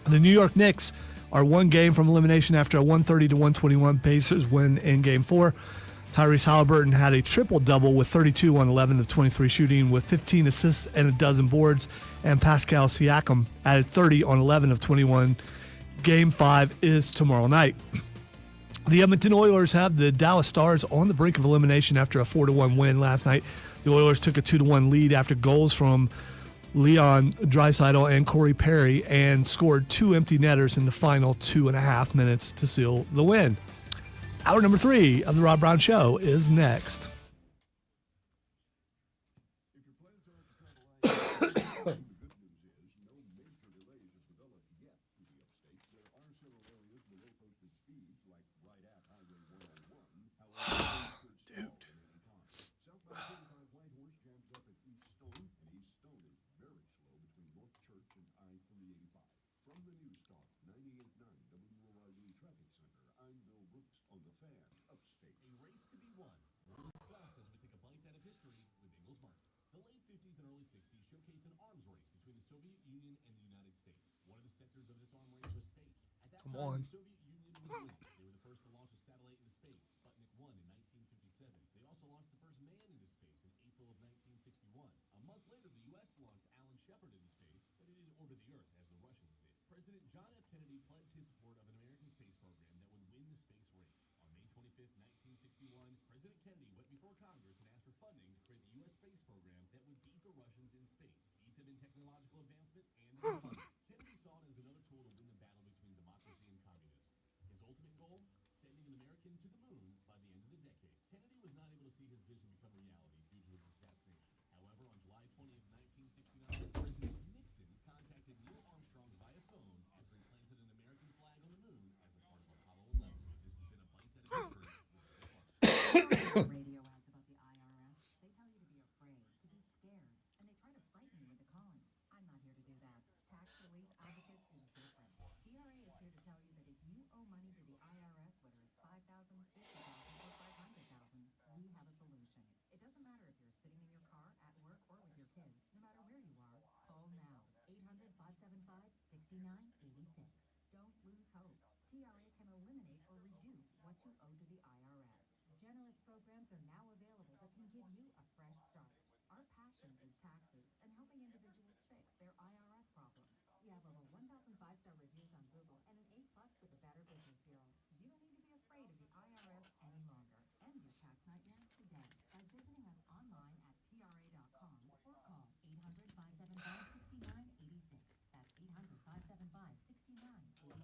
The New York Knicks are 1 game from elimination after a 130-121 Pacers win in Game 4. Tyrese Halliburton had a triple-double with 32 on 11 of 23 shooting with 15 assists and a dozen boards, and Pascal Siakam added 30 on 11 of 21. Game 5 is tomorrow night. The Edmonton Oilers have the Dallas Stars on the brink of elimination after a 4-1 win last night. The Oilers took a 2-1 lead after goals from Leon Draisaitl and Corey Perry and scored 2 empty netters in the final 2.5 minutes to seal the win. Hour number 3 of the Rob Brown Show is next. Come on. Radio ads about the IRS. They tell you to be afraid, to be scared, and they try to frighten you into calling. I'm not here to do that. Tax Relief Advocates is different. TRA is here to tell you that if you owe money to the IRS, whether it's $5,000, $50,000, or $500,000, we have a solution. It doesn't matter if you're sitting in your car, at work, or with your kids. No matter where you are, call now. 800-575-6986. Don't lose hope. TRA can eliminate or reduce what you owe to the IRS. Generous programs are now available that can give you a fresh start. Our passion is taxes and helping individuals fix their IRS problems. We have over 1,000 5-star reviews on Google and an A+ with the Better Business Bureau. You don't need to be afraid of the IRS any longer. End your tax nightmare today by visiting us online at TRA.com or call 800-575-6986. That's 800-575-6986.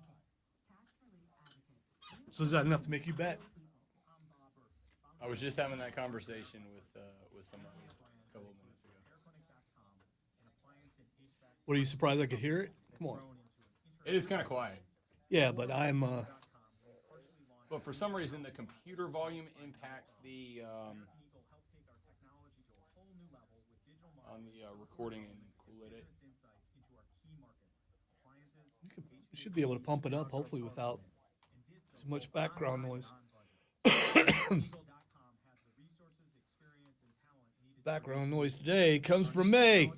Tax Relief Advocates. So is that enough to make you bet? I was just having that conversation with somebody a couple of minutes ago. What, are you surprised I could hear it? Come on. It is kind of quiet. Yeah, but I'm But for some reason, the computer volume impacts the on the recording in Cool Edit. you should be able to pump it up, hopefully, without too much background noise. Background noise today comes from me.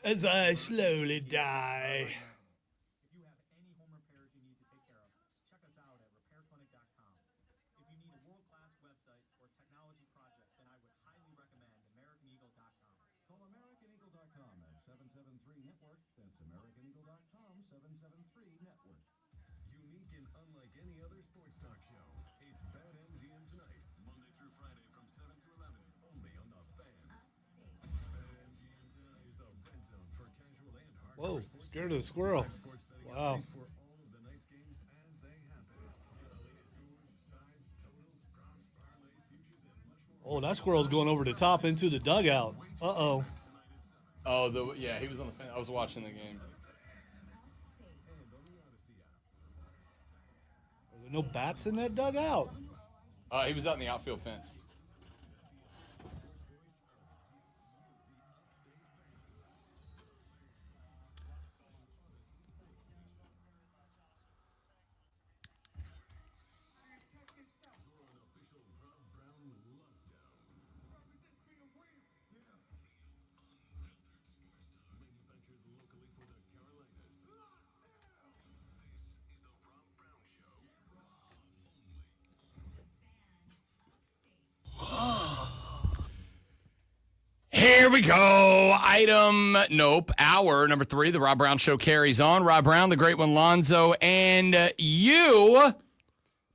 As I slowly die. If you have any home repairs you need to take care of, check us out at repairclinic.com. If you need a world-class website or technology project, then I would highly recommend AmericanEagle.com. Call AmericanEagle.com at 773-NETWORK. That's AmericanEagle.com, 773-NETWORK. Unique and unlike any other sports talk show. It's Bad MGM Tonight, Monday through Friday from 7 to 11, only on The Fan. Bad MGM Tonight is the red zone for casual and hardcore. Whoa, scared of the squirrel. Wow. For all of the night's games as they happen. Sides, totals, props, parlays, futures, and much more. Oh, that squirrel's going over the top into the dugout. Uh-oh. Oh, yeah, he was on the fence. I was watching the game. Are there no bats in that dugout? He was out in the outfield fence. Here we go. Hour number 3. The Rob Brown Show carries on. Rob Brown, the great one, Lonzo, and you.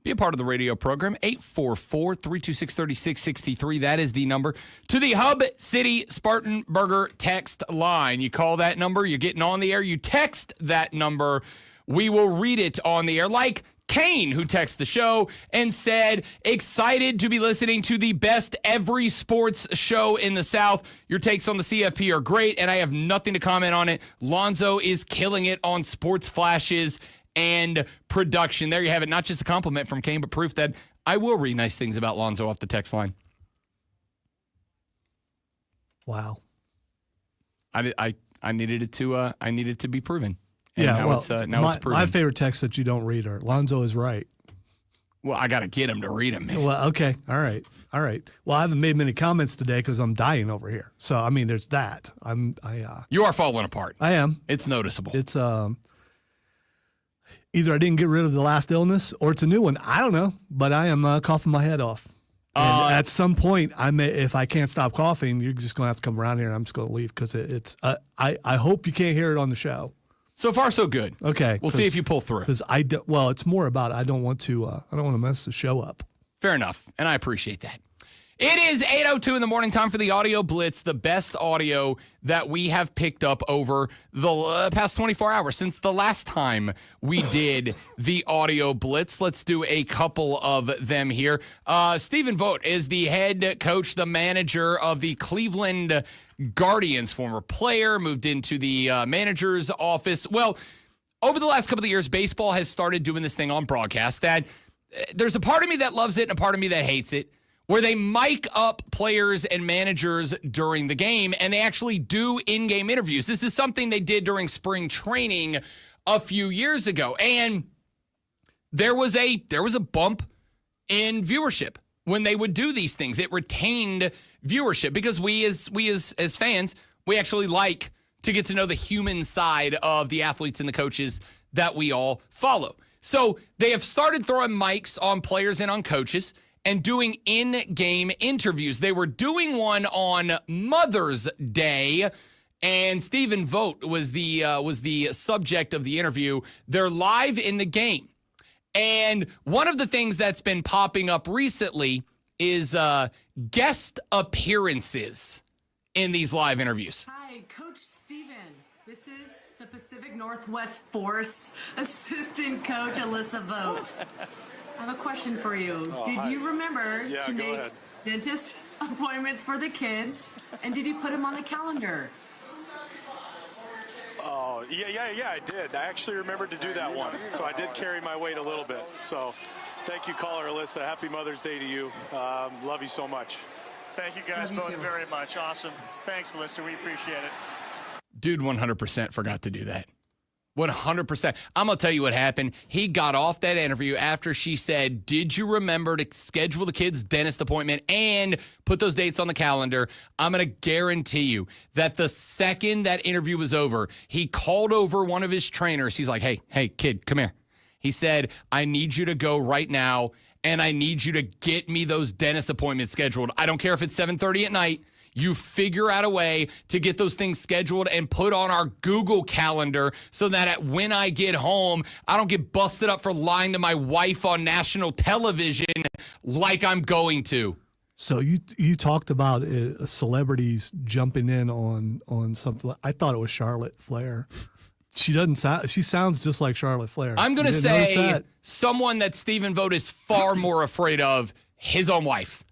Be a part of the radio program. 844-326-3663. That is the number to the Hub City Spartanburger text line. You call that number, you're getting on the air. You text that number. We will read it on the air, like Kane, who texted the show and said, excited to be listening to the best every sports show in the South. Your takes on the CFP are great, and I have nothing to comment on it. Lonzo is killing it on sports flashes and production. There you have it. Not just a compliment from Kane, but proof that I will read nice things about Lonzo off the text line. Wow. I needed it to be proven. And Yeah, now well, it's proven. my favorite text that you don't read are Lonzo is right. Well, I got to get him to read them. Man. Well, okay. All right. Well, I haven't made many comments today because I'm dying over here. So, I mean, there's that. You are falling apart. I am. It's noticeable. It's either I didn't get rid of the last illness or it's a new one. I don't know, but I am coughing my head off. And at some point, if I can't stop coughing, you're just going to have to come around here and I'm just going to leave because it's. I hope you can't hear it on the show. So far, so good. Okay, we'll see if you pull through. Because it's more about I don't want to mess the show up. Fair enough, and I appreciate that. It is 8:02 in the morning, time for the Audio Blitz, the best audio that we have picked up over the past 24 hours since the last time we did the Audio Blitz. Let's do a couple of them here. Stephen Vogt is the head coach, the manager of the Cleveland Guardians, former player, moved into the manager's office. Well, over the last couple of years, baseball has started doing this thing on broadcast that there's a part of me that loves it and a part of me that hates it, where they mic up players and managers during the game, and they actually do in-game interviews. This is something they did during spring training a few years ago, and there was a bump in viewership when they would do these things. It retained viewership because we as fans, we actually like to get to know the human side of the athletes and the coaches that we all follow. So they have started throwing mics on players and on coaches and doing in-game interviews. They were doing one on Mother's Day, and Stephen Vogt was the subject of the interview. They're live in the game. And one of the things that's been popping up recently is guest appearances in these live interviews. Hi, Coach Stephen. This is the Pacific Northwest Force Assistant Coach Alyssa Vogt. I have a question for you. Did you remember to make dentist appointments for the kids? And did you put them on the calendar? Oh, yeah, I did. I actually remembered to do that one. So I did carry my weight a little bit. So thank you, caller Alyssa. Happy Mother's Day to you. Love you so much. Thank you guys both very much. Awesome. Thanks, Alyssa. We appreciate it. Dude 100% forgot to do that. 100%. I'm going to tell you what happened. He got off that interview after she said, did you remember to schedule the kid's dentist appointment and put those dates on the calendar? I'm going to guarantee you that the second that interview was over, he called over one of his trainers. He's like, hey, kid, come here. He said, I need you to go right now, and I need you to get me those dentist appointments scheduled. I don't care if it's 7:30 at night. You figure out a way to get those things scheduled and put on our Google Calendar so that when I get home, I don't get busted up for lying to my wife on national television like I'm going to. So you talked about celebrities jumping in on something. I thought it was Charlotte Flair. She sounds just like Charlotte Flair. I'm going to say someone that Stephen Vogt is far more afraid of, his own wife.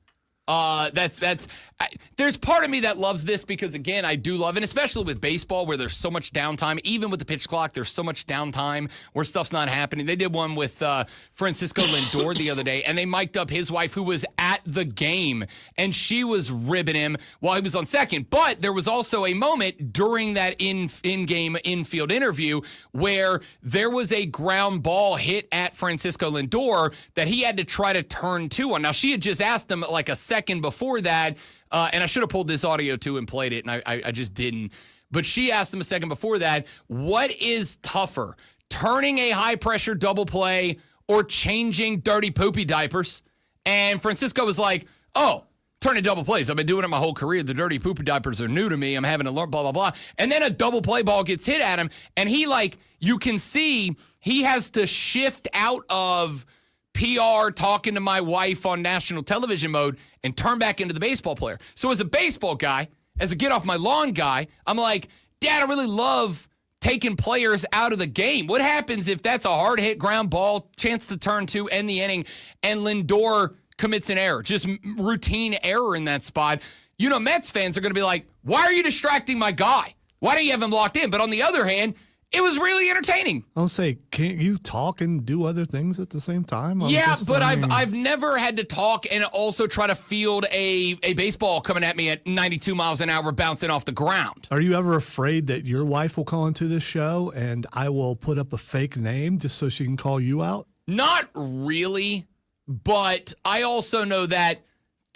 There's part of me that loves this because, again, I do love, and especially with baseball where there's so much downtime, even with the pitch clock, there's so much downtime where stuff's not happening. They did one with Francisco Lindor the other day, and they mic'd up his wife who was at the game, and she was ribbing him while he was on second. But there was also a moment during that in-game infield interview where there was a ground ball hit at Francisco Lindor that he had to try to turn to on. Now, she had just asked him like a second before that, and I should have pulled this audio too and played it, and I just didn't. But she asked him a second before that, what is tougher, turning a high-pressure double play or changing dirty poopy diapers? And Francisco was like, oh, turning double plays. I've been doing it my whole career. The dirty pooper diapers are new to me. I'm having to learn blah, blah, blah. And then a double play ball gets hit at him, and he, like, you can see he has to shift out of PR talking to my wife on national television mode and turn back into the baseball player. So as a baseball guy, as a get off my lawn guy, I'm like, Dad, I really love taking players out of the game. What happens if that's a hard hit ground ball, chance to turn to end the inning, and Lindor commits an error, just routine error in that spot? You know, Mets fans are going to be like, why are you distracting my guy? Why don't you have him locked in? But on the other hand, it was really entertaining. I'll say, can't you talk and do other things at the same time? I've never had to talk and also try to field a baseball coming at me at 92 miles an hour bouncing off the ground. Are you ever afraid that your wife will call into this show and I will put up a fake name just so she can call you out? Not really, but I also know that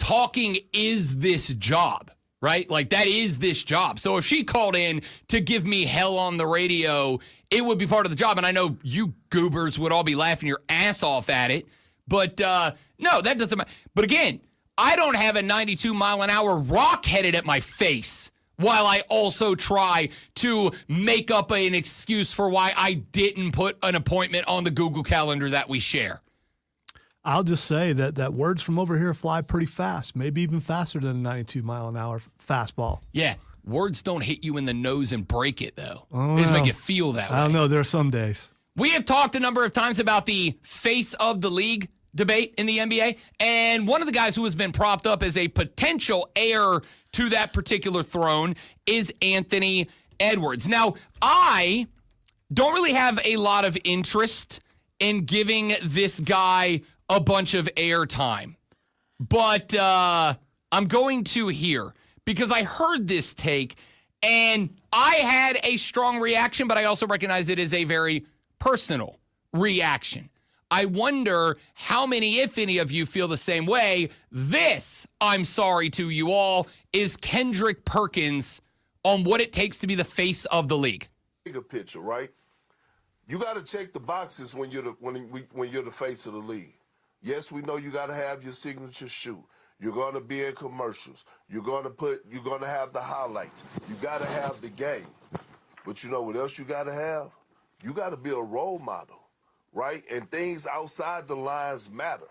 talking is this job. Right? Like, that is this job. So if she called in to give me hell on the radio, it would be part of the job. And I know you goobers would all be laughing your ass off at it. But no, that doesn't matter. But again, I don't have a 92 mile an hour rock headed at my face while I also try to make up an excuse for why I didn't put an appointment on the Google Calendar that we share. I'll just say that words from over here fly pretty fast, maybe even faster than a 92 mile an hour fastball. Yeah, words don't hit you in the nose and break it, though. Oh, They just make you feel that way. I don't know. There are some days. We have talked a number of times about the face of the league debate in the NBA, and one of the guys who has been propped up as a potential heir to that particular throne is Anthony Edwards. Now, I don't really have a lot of interest in giving this guy a bunch of airtime, but I'm going to here because I heard this take and I had a strong reaction, but I also recognize it is a very personal reaction. I wonder how many, if any of you, feel the same way. This, I'm sorry to you all, is Kendrick Perkins on what it takes to be the face of the league. Bigger picture, right? You got to check the boxes when you're the face of the league. Yes, we know you got to have your signature shoe. You're going to be in commercials. You're going to have the highlights. You got to have the game. But you know what else you got to have? You got to be a role model, right? And things outside the lines matter.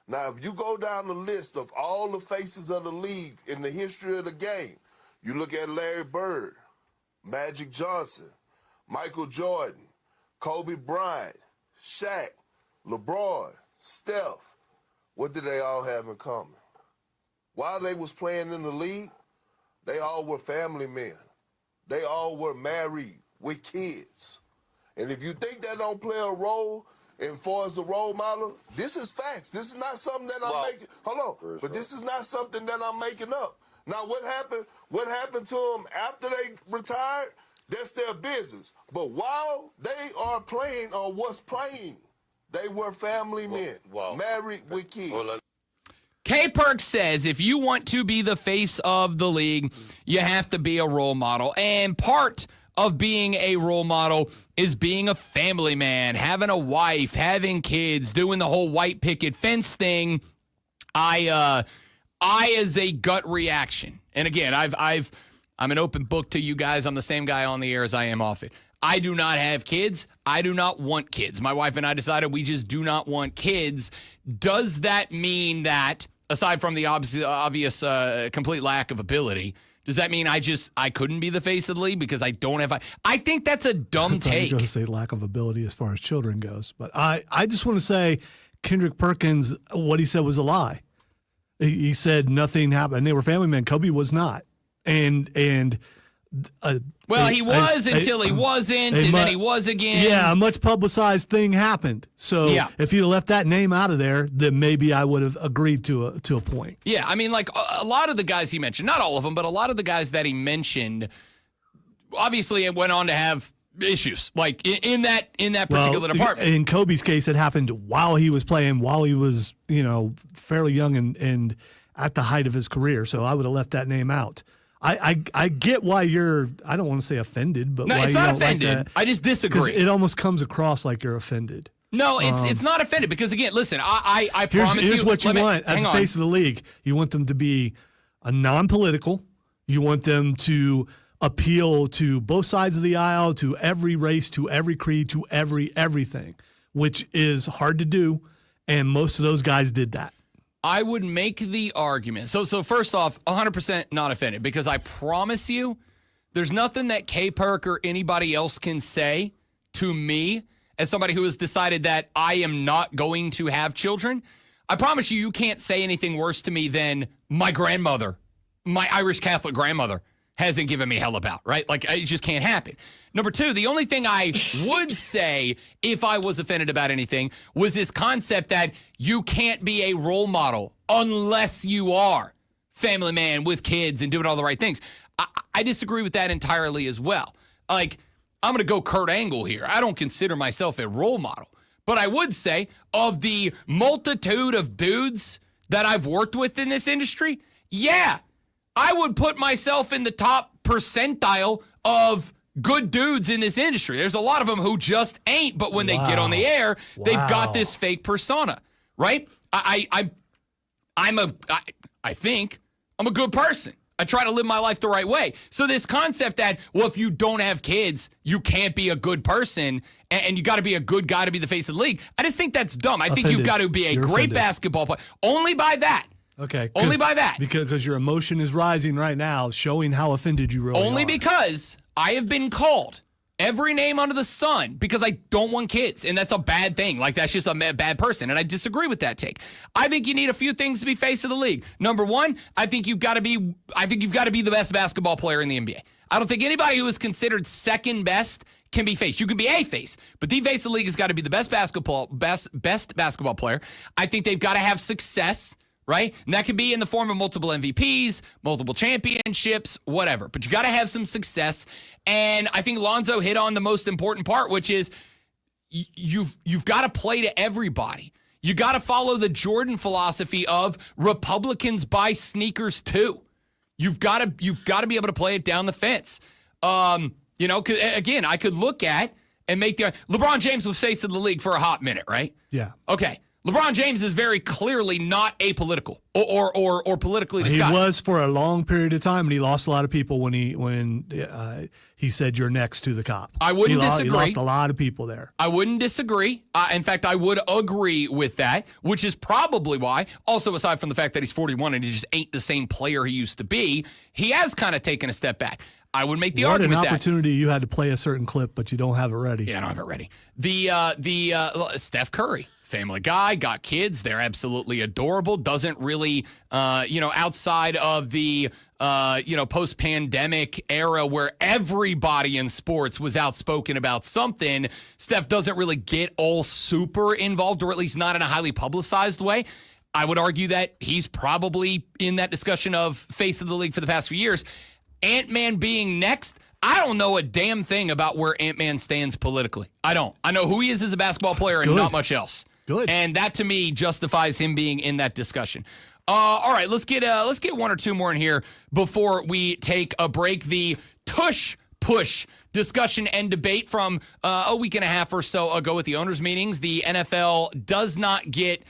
Now, if you go down the list of all the faces of the league in the history of the game, you look at Larry Bird, Magic Johnson, Michael Jordan, Kobe Bryant, Shaq, LeBron, Steph, what did they all have in common? While they was playing in the league, they all were family men. They all were married with kids. And if you think that don't play a role as far as the role model, this is facts. This is not something that I'm making. Hold on. But this is not something that I'm making up. Now, what happened to them after they retired? That's their business. But while they are playing or was playing, they were family men, married with kids. K. Perk says if you want to be the face of the league, you have to be a role model. And part of being a role model is being a family man, having a wife, having kids, doing the whole white picket fence thing. I as a gut reaction, and again, I'm an open book to you guys. I'm the same guy on the air as I am off it. I do not have kids. I do not want kids. My wife and I decided we just do not want kids. Does that mean that, aside from the obvious complete lack of ability, does that mean I couldn't be the face of the league because I don't have? I think that's a dumb take. I was going to say lack of ability as far as children goes, but I just want to say Kendrick Perkins, what he said was a lie. He said nothing happened. They were family men. Kobe was not, and well, he was until he wasn't, and then he was again. Yeah, a much publicized thing happened. So if you left that name out of there, then maybe I would have agreed to a point. Yeah, I mean, like a lot of the guys he mentioned, not all of them, but a lot of the guys that he mentioned, obviously it went on to have issues, like in that particular department. In Kobe's case, it happened while he was playing, while he was, fairly young and at the height of his career. So I would have left that name out. I get why I don't want to say offended, but no, why it's you not don't offended. Like that, I just disagree. It almost comes across like you're offended. No, it's not offended because, again, listen, I promise you. Here's what you want as the face of the league. You want them to be non-political. You want them to appeal to both sides of the aisle, to every race, to every creed, to everything, which is hard to do, and most of those guys did that. I would make the argument. So first off, 100% not offended because I promise you there's nothing that K-Perk or anybody else can say to me as somebody who has decided that I am not going to have children. I promise you can't say anything worse to me than my grandmother, my Irish Catholic grandmother, hasn't given me hell about, right? Like, it just can't happen. Number two, the only thing I would say if I was offended about anything was this concept that you can't be a role model unless you are family man with kids and doing all the right things. I disagree with that entirely as well. Like, I'm going to go Kurt Angle here. I don't consider myself a role model. But I would say of the multitude of dudes that I've worked with in this industry, yeah, I would put myself in the top percentile of good dudes in this industry. There's a lot of them who just ain't, but when they get on the air, they've got this fake persona, right? I think I'm a good person. I try to live my life the right way. So this concept that, well, if you don't have kids, you can't be a good person and you got to be a good guy to be the face of the league, I just think that's dumb. I think you've got to be a great basketball player. Only by that. Okay. Only by that. Because your emotion is rising right now, showing how offended you really are. Only because I have been called every name under the sun because I don't want kids, and that's a bad thing. Like, that's just a bad person, and I disagree with that take. I think you need a few things to be face of the league. Number one, I think you've got to be the best basketball player in the NBA. I don't think anybody who is considered second best can be face. You can be a face, but the face of the league has got to be the best basketball player. I think they've got to have success. Right? And that could be in the form of multiple MVPs, multiple championships, whatever. But you got to have some success. And I think Lonzo hit on the most important part, which is you've got to play to everybody. You got to follow the Jordan philosophy of Republicans buy sneakers too. You've got to be able to play it down the fence. Again, I could look at and make the LeBron James was face of the league for a hot minute, right? Yeah. Okay. LeBron James is very clearly not apolitical or politically disguised. He was for a long period of time, and he lost a lot of people when he said you're next to the cop. I wouldn't disagree. He lost a lot of people there. I wouldn't disagree. In fact, I would agree with that, which is probably why, also aside from the fact that he's 41 and he just ain't the same player he used to be, he has kind of taken a step back. I would make the argument that. What an opportunity you had to play a certain clip, but you don't have it ready. Yeah, I don't have it ready. The Steph Curry. Family guy, got kids. They're absolutely adorable. Doesn't really, outside of the, post-pandemic era where everybody in sports was outspoken about something, Steph doesn't really get all super involved, or at least not in a highly publicized way. I would argue that he's probably in that discussion of face of the league for the past few years. Ant-Man being next, I don't know a damn thing about where Ant-Man stands politically. I don't. I know who he is as a basketball player and not much else. Good. And that, to me, justifies him being in that discussion. All right, let's get one or two more in here before we take a break. The tush push discussion and debate from a week and a half or so ago with the owners' meetings. The NFL does not get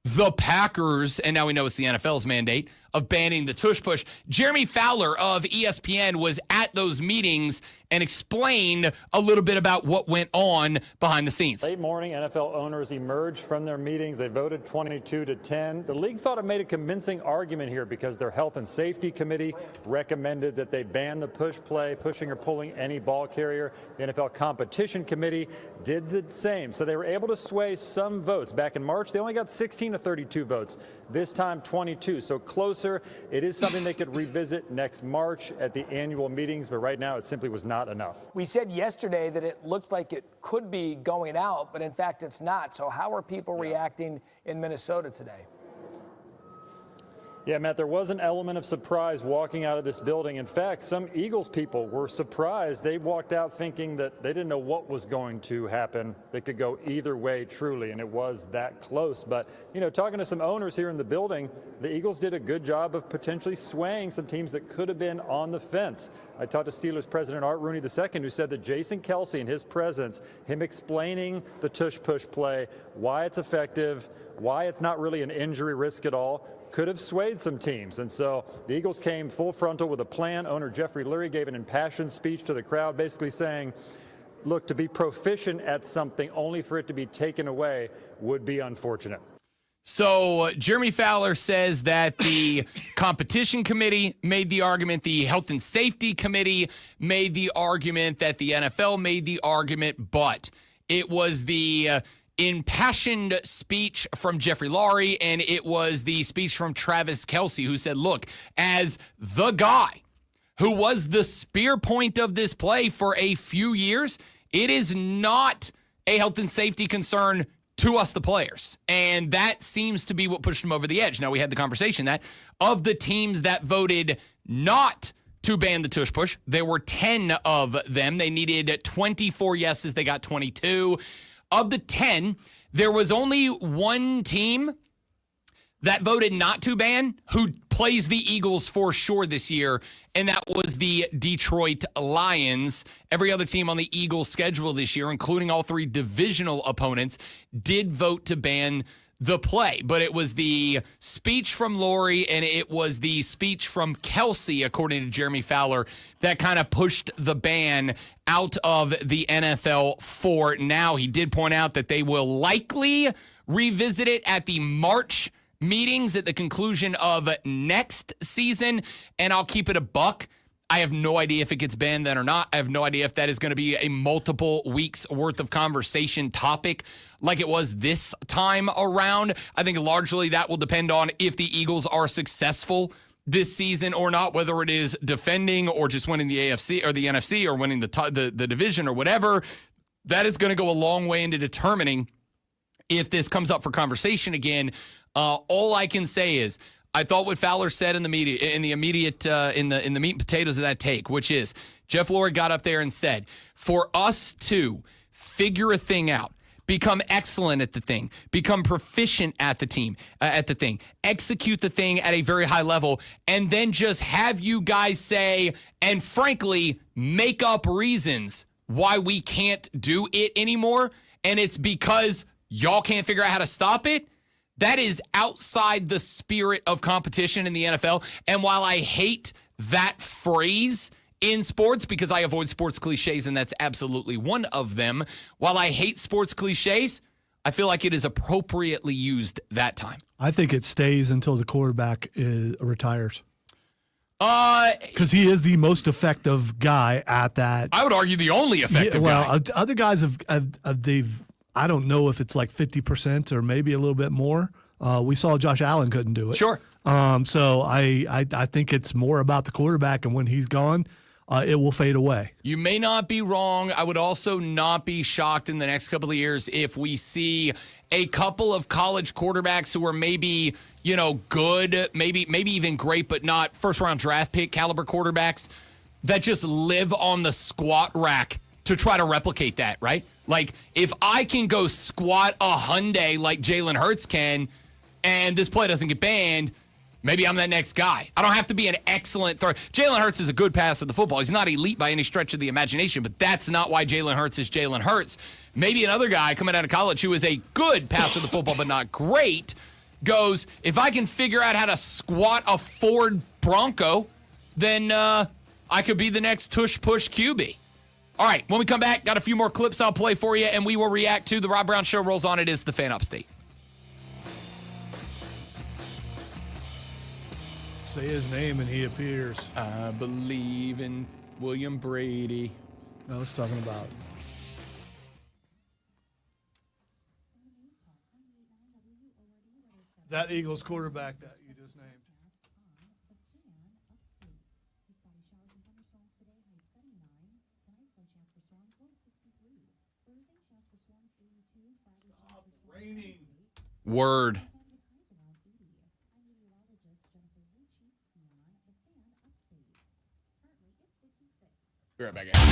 the Packers, and now we know it's the NFL's mandate, of banning the tush push. Jeremy Fowler of ESPN was at those meetings and explained a little bit about what went on behind the scenes. Late morning, NFL owners emerged from their meetings. They voted 22-10. The league thought it made a convincing argument here because their health and safety committee recommended that they ban the push play, pushing or pulling any ball carrier. The NFL competition committee did the same. So they were able to sway some votes. Back in March, they only got 16 to 32 votes. This time, 22. So closer. It is something they could revisit next March at the annual meetings, but right now it simply was not enough. We said yesterday that it looks like it could be going out, but in fact it's not. So how are people reacting in Minnesota today? Yeah, Matt, there was an element of surprise walking out of this building. In fact, some Eagles people were surprised. They walked out thinking that they didn't know what was going to happen. They could go either way, truly, and it was that close. But, you know, talking to some owners here in the building, the Eagles did a good job of potentially swaying some teams that could have been on the fence. I talked to Steelers president Art Rooney II, who said that Jason Kelce and his presence, him explaining the tush-push play, why it's effective, why it's not really an injury risk at all, could have swayed some teams. And so the Eagles came full frontal with a plan. Owner Jeffrey Lurie gave an impassioned speech to the crowd, basically saying, look, to be proficient at something only for it to be taken away would be unfortunate. So Jeremy Fowler says that the competition committee made the argument, the health and safety committee made the argument, that the NFL made the argument, but it was the impassioned speech from Jeffrey Lurie, and it was the speech from Travis Kelce, who said, look, as the guy who was the spear point of this play for a few years, it is not a health and safety concern to us, the players. And that seems to be what pushed him over the edge. Now, we had the conversation that of the teams that voted not to ban the tush push, there were 10 of them. They needed 24 yeses. They got 22. Of the 10, there was only one team that voted not to ban who plays the Eagles for sure this year, and that was the Detroit Lions. Every other team on the Eagles schedule this year, including all three divisional opponents, did vote to ban the play. But it was the speech from Lurie and it was the speech from Kelce, according to Jeremy Fowler, that kind of pushed the ban out of the NFL for now. He did point out that they will likely revisit it at the March meetings at the conclusion of next season, and I'll keep it a buck. I have no idea if it gets banned then or not. I have no idea if that is going to be a multiple weeks worth of conversation topic like it was this time around. I think largely that will depend on if the Eagles are successful this season or not, whether it is defending or just winning the AFC or the NFC or winning the division or whatever. That is going to go a long way into determining if this comes up for conversation again. All I can say is I thought what Fowler said in the media, in the meat and potatoes of that take, which is Jeff Lurie got up there and said, for us to figure a thing out, become excellent at the thing, become proficient at the thing, execute the thing at a very high level, and then just have you guys say, and frankly, make up reasons why we can't do it anymore, and it's because y'all can't figure out how to stop it. That is outside the spirit of competition in the NFL. And while I hate that phrase in sports, because I avoid sports cliches, and that's absolutely one of them, while I hate sports cliches, I feel like it is appropriately used that time. I think it stays until the quarterback retires. Because he is the most effective guy at that. I would argue the only effective guy. Other guys they've I don't know if it's like 50% or maybe a little bit more. We saw Josh Allen couldn't do it. Sure. So I think it's more about the quarterback, and when he's gone, it will fade away. You may not be wrong. I would also not be shocked in the next couple of years if we see a couple of college quarterbacks who are maybe, good, maybe even great, but not first-round draft pick caliber quarterbacks that just live on the squat rack to try to replicate that, right? Like, if I can go squat a Hyundai like Jalen Hurts can, and this play doesn't get banned, maybe I'm that next guy. I don't have to be an excellent thrower. Jalen Hurts is a good passer of the football. He's not elite by any stretch of the imagination, but that's not why Jalen Hurts is Jalen Hurts. Maybe another guy coming out of college who is a good passer of the football but not great goes, if I can figure out how to squat a Ford Bronco, then I could be the next tush-push QB. All right, when we come back, got a few more clips I'll play for you, and we will react to the Rob Brown Show rolls on. It is the Fan Upstate. Say his name and he appears. I believe in William Brady. No, I was talking about. That Eagles quarterback that you just named. Word. Be right back.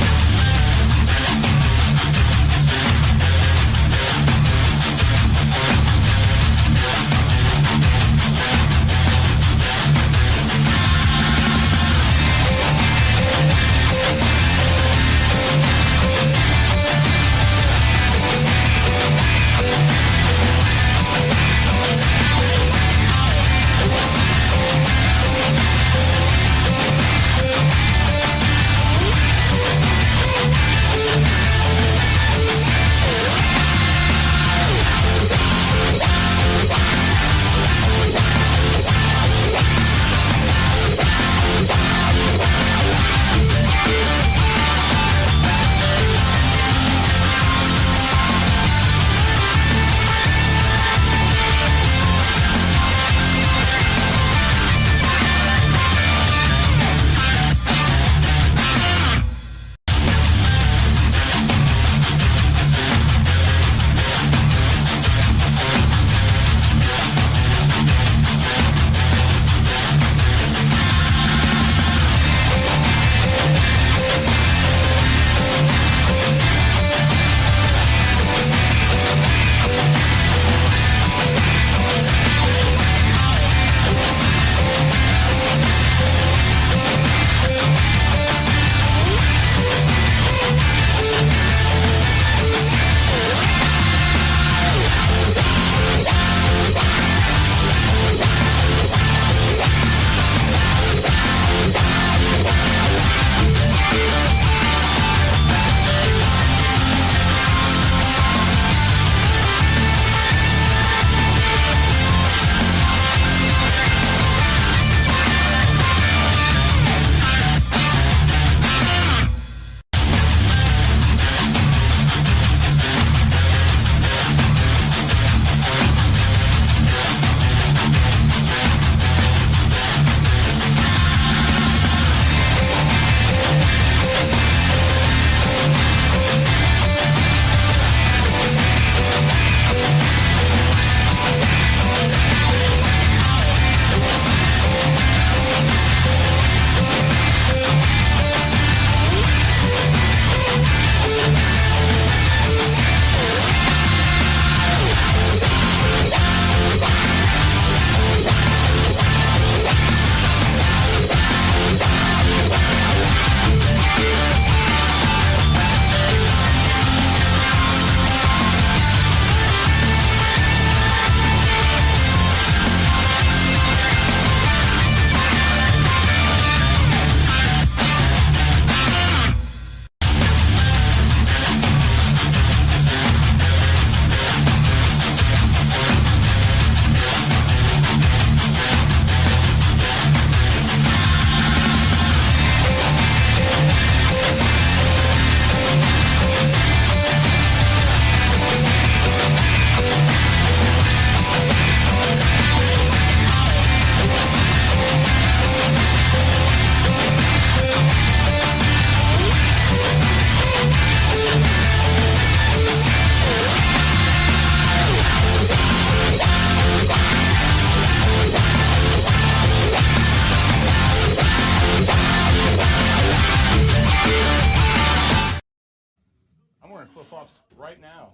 flip-flops right now.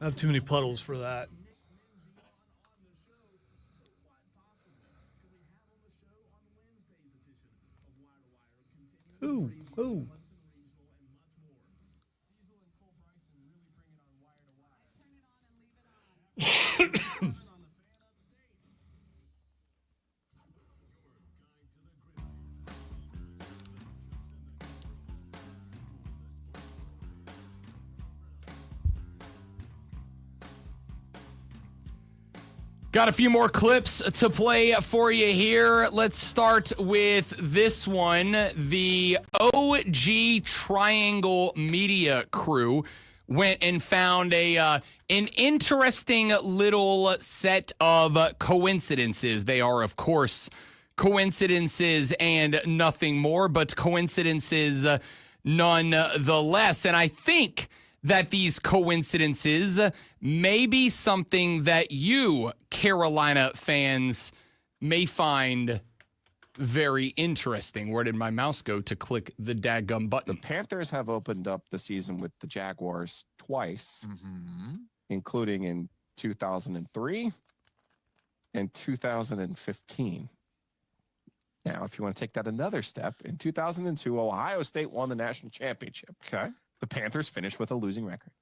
I have too many puddles for that. Ooh, ooh. Got a few more clips to play for you here. Let's start with this one. The OG Triangle Media crew went and found an interesting little set of coincidences. They are, of course, coincidences and nothing more, but coincidences nonetheless. And I think that these coincidences may be something that you, Carolina fans, may find very interesting. Where did my mouse go to click the dadgum button? The Panthers have opened up the season with the Jaguars twice, including in 2003 and 2015. Now, if you want to take that another step, in 2002, Ohio State won the national championship. Okay. The Panthers finished with a losing record.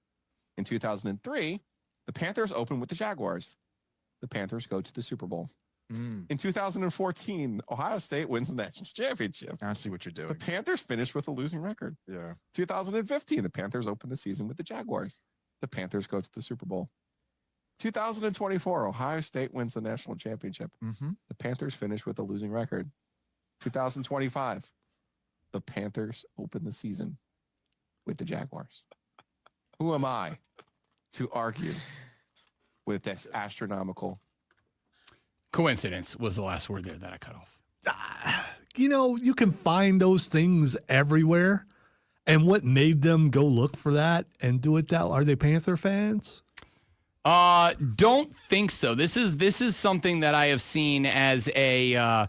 In 2003, the Panthers opened with the Jaguars. The Panthers go to the Super Bowl. In 2014, Ohio State wins the national championship. I see what you're doing. The Panthers finished with a losing record. Yeah. 2015, the Panthers opened the season with the Jaguars. The Panthers go to the Super Bowl. 2024, Ohio State wins the national championship. The Panthers finish with a losing record. 2025, the Panthers open the season with the Jaguars. Who am I to argue with this astronomical? Coincidence was the last word there that I cut off. You can find those things everywhere. And what made them go look for that and do it that? Are they Panther fans? Don't think so. This is something that I have seen as a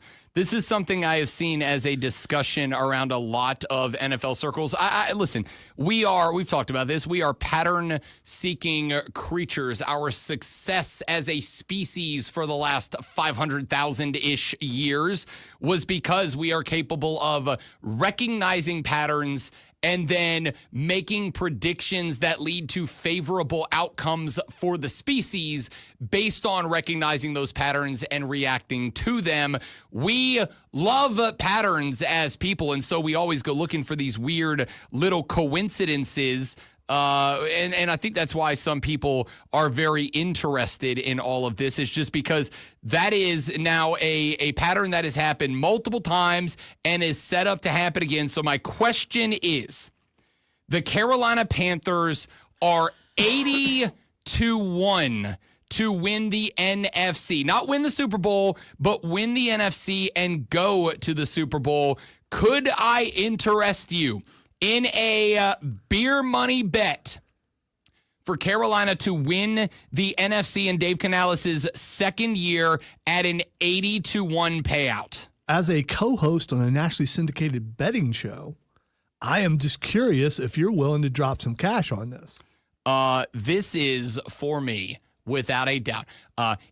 discussion around a lot of NFL circles. Listen, we've talked about this. We are pattern-seeking creatures. Our success as a species for the last 500,000-ish years was because we are capable of recognizing patterns and then making predictions that lead to favorable outcomes for the species based on recognizing those patterns and reacting to them. We love patterns as people, and so we always go looking for these weird little coincidences. And I think that's why some people are very interested in all of this. Is just because that is now a pattern that has happened multiple times and is set up to happen again. So my question is, the Carolina Panthers are 80-1 to win the NFC. Not win the Super Bowl, but win the NFC and go to the Super Bowl. Could I interest you in a beer money bet for Carolina to win the NFC in Dave Canales' second year at an 80-1 payout? As a co-host on a nationally syndicated betting show, I am just curious if you're willing to drop some cash on this. This is, for me, without a doubt,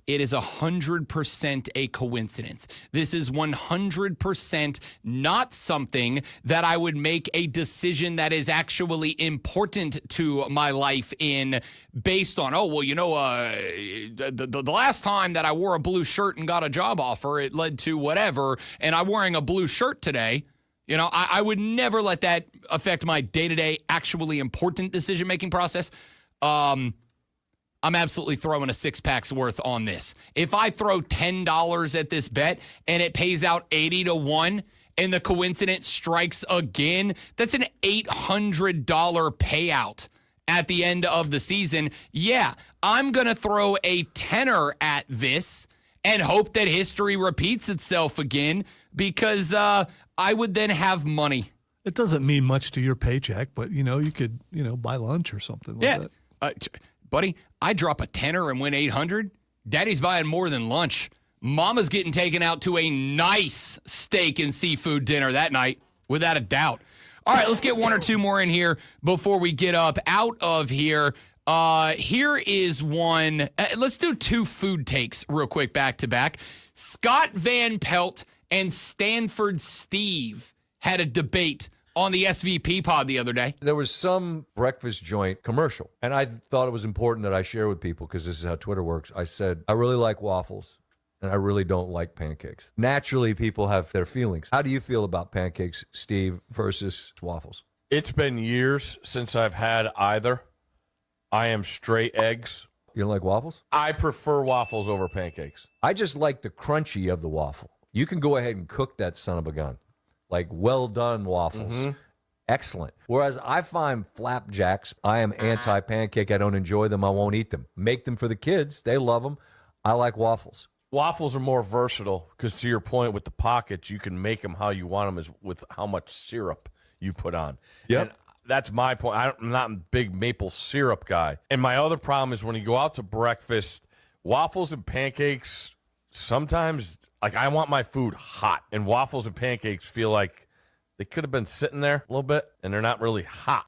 it is 100% a coincidence. This is 100% not something that I would make a decision that is actually important to my life in based on, the last time that I wore a blue shirt and got a job offer, it led to whatever, and I'm wearing a blue shirt today. I would never let that affect my day-to-day, actually important decision-making process. I'm absolutely throwing a six-pack's worth on this. If I throw $10 at this bet and it pays out 80-1 and the coincidence strikes again, that's an $800 payout at the end of the season. Yeah, I'm going to throw a tenner at this and hope that history repeats itself again because I would then have money. It doesn't mean much to your paycheck, but, you could, buy lunch or something with it. Buddy, I drop a tenner and win 800. Daddy's buying more than lunch. Mama's getting taken out to a nice steak and seafood dinner that night, without a doubt. All right, let's get one or two more in here before we get up out of here. Here is one. Let's do two food takes real quick, back to back. Scott Van Pelt and Stanford Steve had a debate on the SVP pod the other day. There was some breakfast joint commercial, and I thought it was important that I share with people because this is how Twitter works. I said, I really like waffles, and I really don't like pancakes. Naturally, people have their feelings. How do you feel about pancakes, Steve, versus waffles? It's been years since I've had either. I am straight eggs. You don't like waffles? I prefer waffles over pancakes. I just like the crunchy of the waffle. You can go ahead and cook that son of a gun. Like well-done waffles. Excellent. Whereas I find flapjacks, I am anti-pancake. I don't enjoy them. I won't eat them. Make them for the kids. They love them. I like waffles. Waffles are more versatile because, to your point, with the pockets, you can make them how you want them is with how much syrup you put on. Yep. And that's my point. I'm not a big maple syrup guy. And my other problem is when you go out to breakfast, waffles and pancakes sometimes, like, I want my food hot, and waffles and pancakes feel like they could have been sitting there a little bit, and they're not really hot.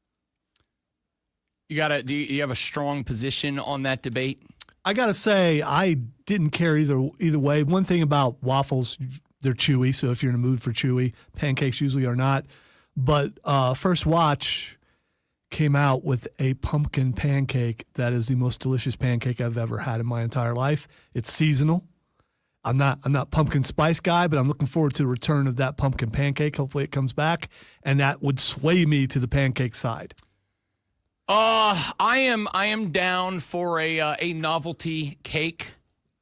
Do you have a strong position on that debate? I gotta say, I didn't care either way. One thing about waffles, they're chewy, so if you're in a mood for chewy, pancakes usually are not. But First Watch came out with a pumpkin pancake that is the most delicious pancake I've ever had in my entire life. It's seasonal. I'm not pumpkin spice guy, but I'm looking forward to the return of that pumpkin pancake. Hopefully it comes back, and that would sway me to the pancake side. I am down for a novelty cake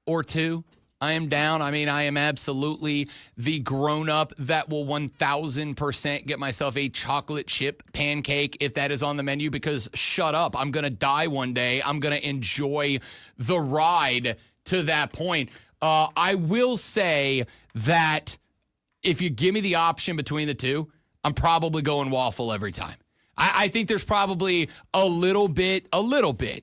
or two. I am down. I mean, I am absolutely the grown-up that will 1,000% get myself a chocolate chip pancake if that is on the menu, because shut up, I'm going to die one day. I'm going to enjoy the ride to that point. I will say that if you give me the option between the two, I'm probably going waffle every time. I think there's probably a little bit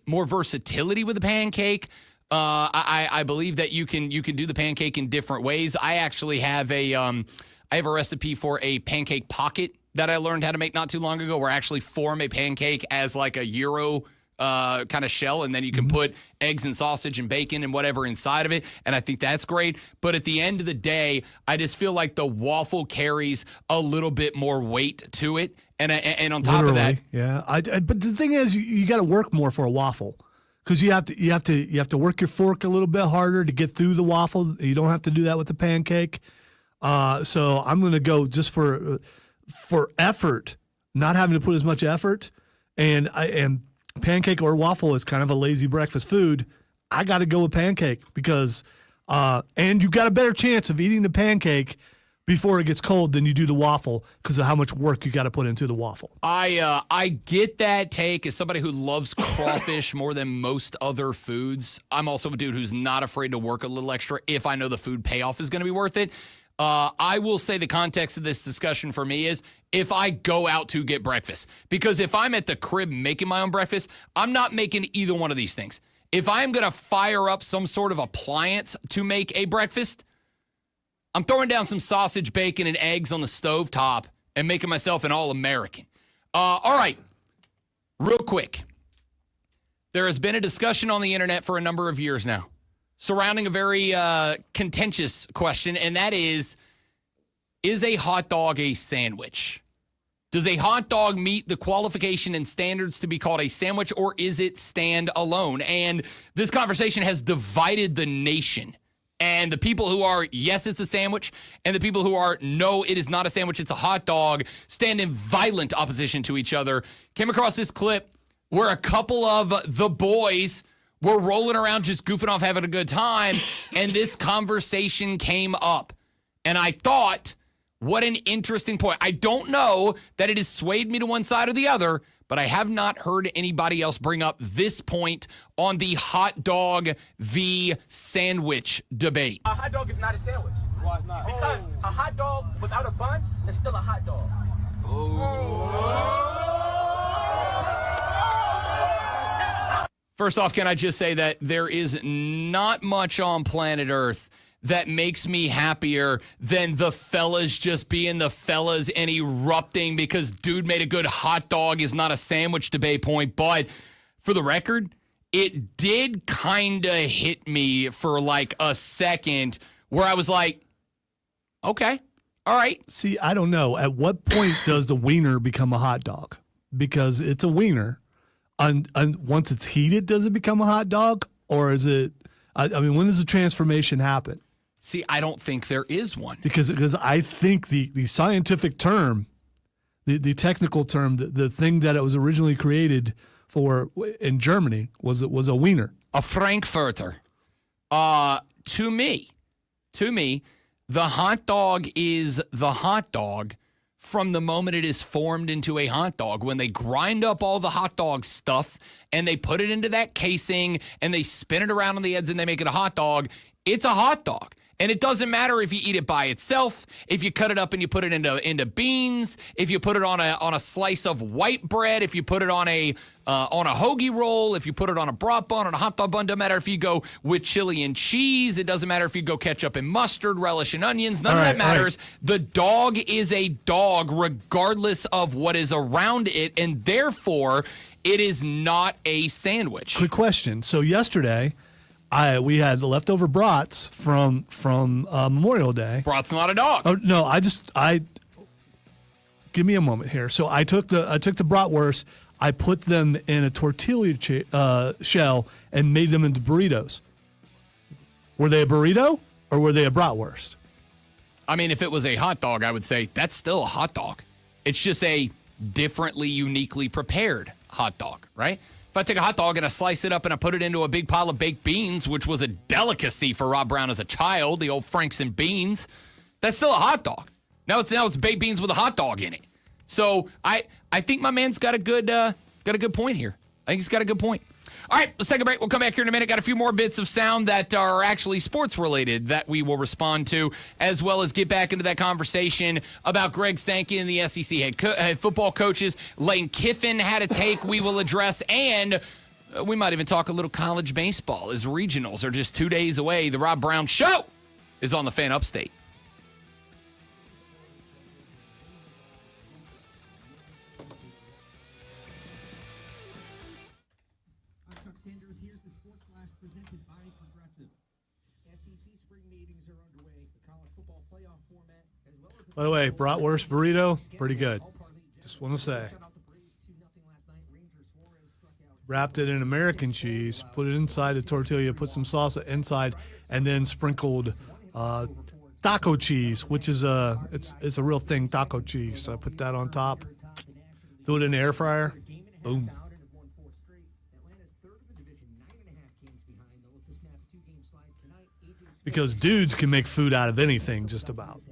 more versatility with the pancake. I believe that you can do the pancake in different ways. I actually have a recipe for a pancake pocket that I learned how to make not too long ago, where I actually form a pancake as like a Euro kind of shell, and then you can put eggs and sausage and bacon and whatever inside of it, and I think that's great. But at the end of the day, I just feel like the waffle carries a little bit more weight to it, and on top of that, yeah. But the thing is, you got to work more for a waffle, because you have to work your fork a little bit harder to get through the waffle. You don't have to do that with the pancake. So I'm going to go just for effort, not having to put as much effort, and pancake or waffle is kind of a lazy breakfast food. I got to go with pancake because, and you got a better chance of eating the pancake before it gets cold than you do the waffle because of how much work you got to put into the waffle. I get that take as somebody who loves crawfish more than most other foods. I'm also a dude who's not afraid to work a little extra if I know the food payoff is going to be worth it. I will say the context of this discussion for me is if I go out to get breakfast. Because if I'm at the crib making my own breakfast, I'm not making either one of these things. If I'm going to fire up some sort of appliance to make a breakfast, I'm throwing down some sausage, bacon, and eggs on the stovetop and making myself an all-American. All right, real quick. There has been a discussion on the internet for a number of years now surrounding a very contentious question, and that is a hot dog a sandwich? Does a hot dog meet the qualification and standards to be called a sandwich, or is it stand alone? And this conversation has divided the nation. And the people who are, yes, it's a sandwich, and the people who are, no, it is not a sandwich, it's a hot dog, stand in violent opposition to each other. Came across this clip where a couple of the boys were rolling around just goofing off, having a good time, and this conversation came up. And I thought, what an interesting point. I don't know that it has swayed me to one side or the other, but I have not heard anybody else bring up this point on the hot dog v. sandwich debate. A hot dog is not a sandwich. Why not? Because a hot dog without a bun is still a hot dog. First off, can I just say that there is not much on planet Earth that makes me happier than the fellas just being the fellas and erupting because dude made a good hot dog is not a sandwich debate point. But for the record, it did kind of hit me for like a second where I was like, okay, all right. See, I don't know. At what point does the wiener become a hot dog? Because it's a wiener. And once it's heated, does it become a hot dog? Or is it, I mean, when does the transformation happen? See, I don't think there is one. Because I think the scientific term, the technical term, the thing that it was originally created for in Germany was a wiener. A Frankfurter. To me, the hot dog is the hot dog from the moment it is formed into a hot dog. When they grind up all the hot dog stuff and they put it into that casing and they spin it around on the ends and they make it a hot dog, it's a hot dog. And it doesn't matter if you eat it by itself, if you cut it up and you put it into beans, if you put it on a slice of white bread, if you put it on a hoagie roll, if you put it on a brat bun, on a hot dog bun. Doesn't matter if you go with chili and cheese. It doesn't matter if you go ketchup and mustard, relish and onions. None of that matters. The dog is a dog regardless of what is around it, and therefore it is not a sandwich. Quick question. So yesterday, we had leftover brats from Memorial Day. Brat's not a dog. Oh no, give me a moment here. So I took the bratwurst, I put them in a tortilla shell and made them into burritos. Were they a burrito or were they a bratwurst? I mean, if it was a hot dog, I would say that's still a hot dog. It's just a differently, uniquely prepared hot dog, right? If I take a hot dog and I slice it up and I put it into a big pile of baked beans, which was a delicacy for Rob Brown as a child, the old Franks and beans, that's still a hot dog. Now it's baked beans with a hot dog in it. So I think my man's got a good point here. I think he's got a good point. All right, let's take a break. We'll come back here in a minute. Got a few more bits of sound that are actually sports related that we will respond to, as well as get back into that conversation about Greg Sankey and the SEC head football coaches. Lane Kiffin had a take we will address, and we might even talk a little college baseball as regionals are just 2 days away. The Rob Brown Show is on the Fan Upstate. By the way, bratwurst burrito, pretty good. Just want to say. Wrapped it in American cheese, put it inside a tortilla, put some salsa inside, and then sprinkled taco cheese, which is it's a real thing, taco cheese. So I put that on top, threw it in the air fryer, boom. Because dudes can make food out of anything, just about.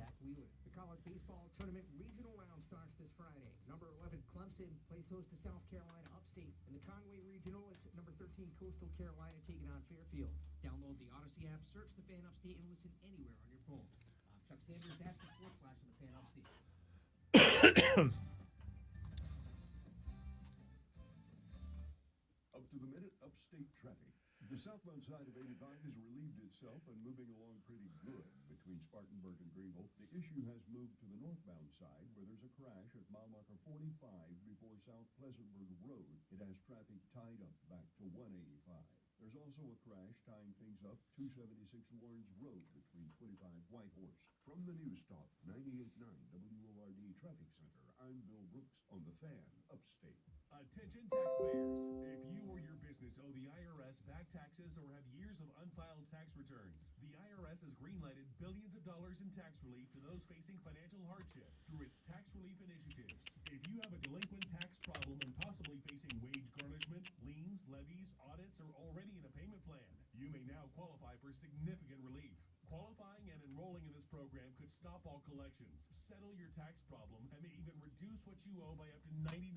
Up to the minute, upstate traffic. The southbound side of 85 has relieved itself and moving along pretty good between Spartanburg and Greenville. The issue has moved to the northbound side where there's a crash at mile marker 45 before South Pleasantburg Road. It has traffic tied up back to 185. There's also a crash tying things up 276 Lawrence Road between 25 Whitehorse. From the News Talk 98.9 WORD Traffic Center, I'm Bill Brooks on the Fan Upstate. Attention taxpayers. If you or your business owe the IRS back taxes or have years of unfiled tax returns, the IRS has greenlighted billions of dollars in tax relief to those facing financial hardship through its tax relief initiatives. If you have a delinquent tax problem and possibly facing wage garnishment, liens, levies, audits, or already in a payment plan, you may now qualify for significant relief. Qualifying and enrolling in this program could stop all collections, settle your tax problem, and may even reduce what you owe by up to 99%.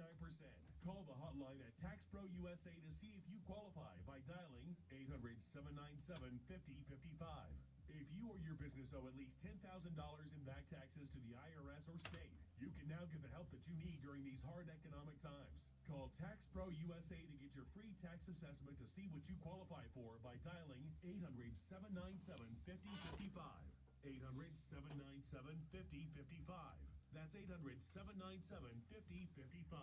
Call the hotline at TaxPro USA to see if you qualify by dialing 800-797-5055. If you or your business owe at least $10,000 in back taxes to the IRS or state, you can now get the help that you need during these hard economic times. Call TaxPro USA to get your free tax assessment to see what you qualify for by dialing 800-797-5055. 800-797-5055. That's 800-797-5055.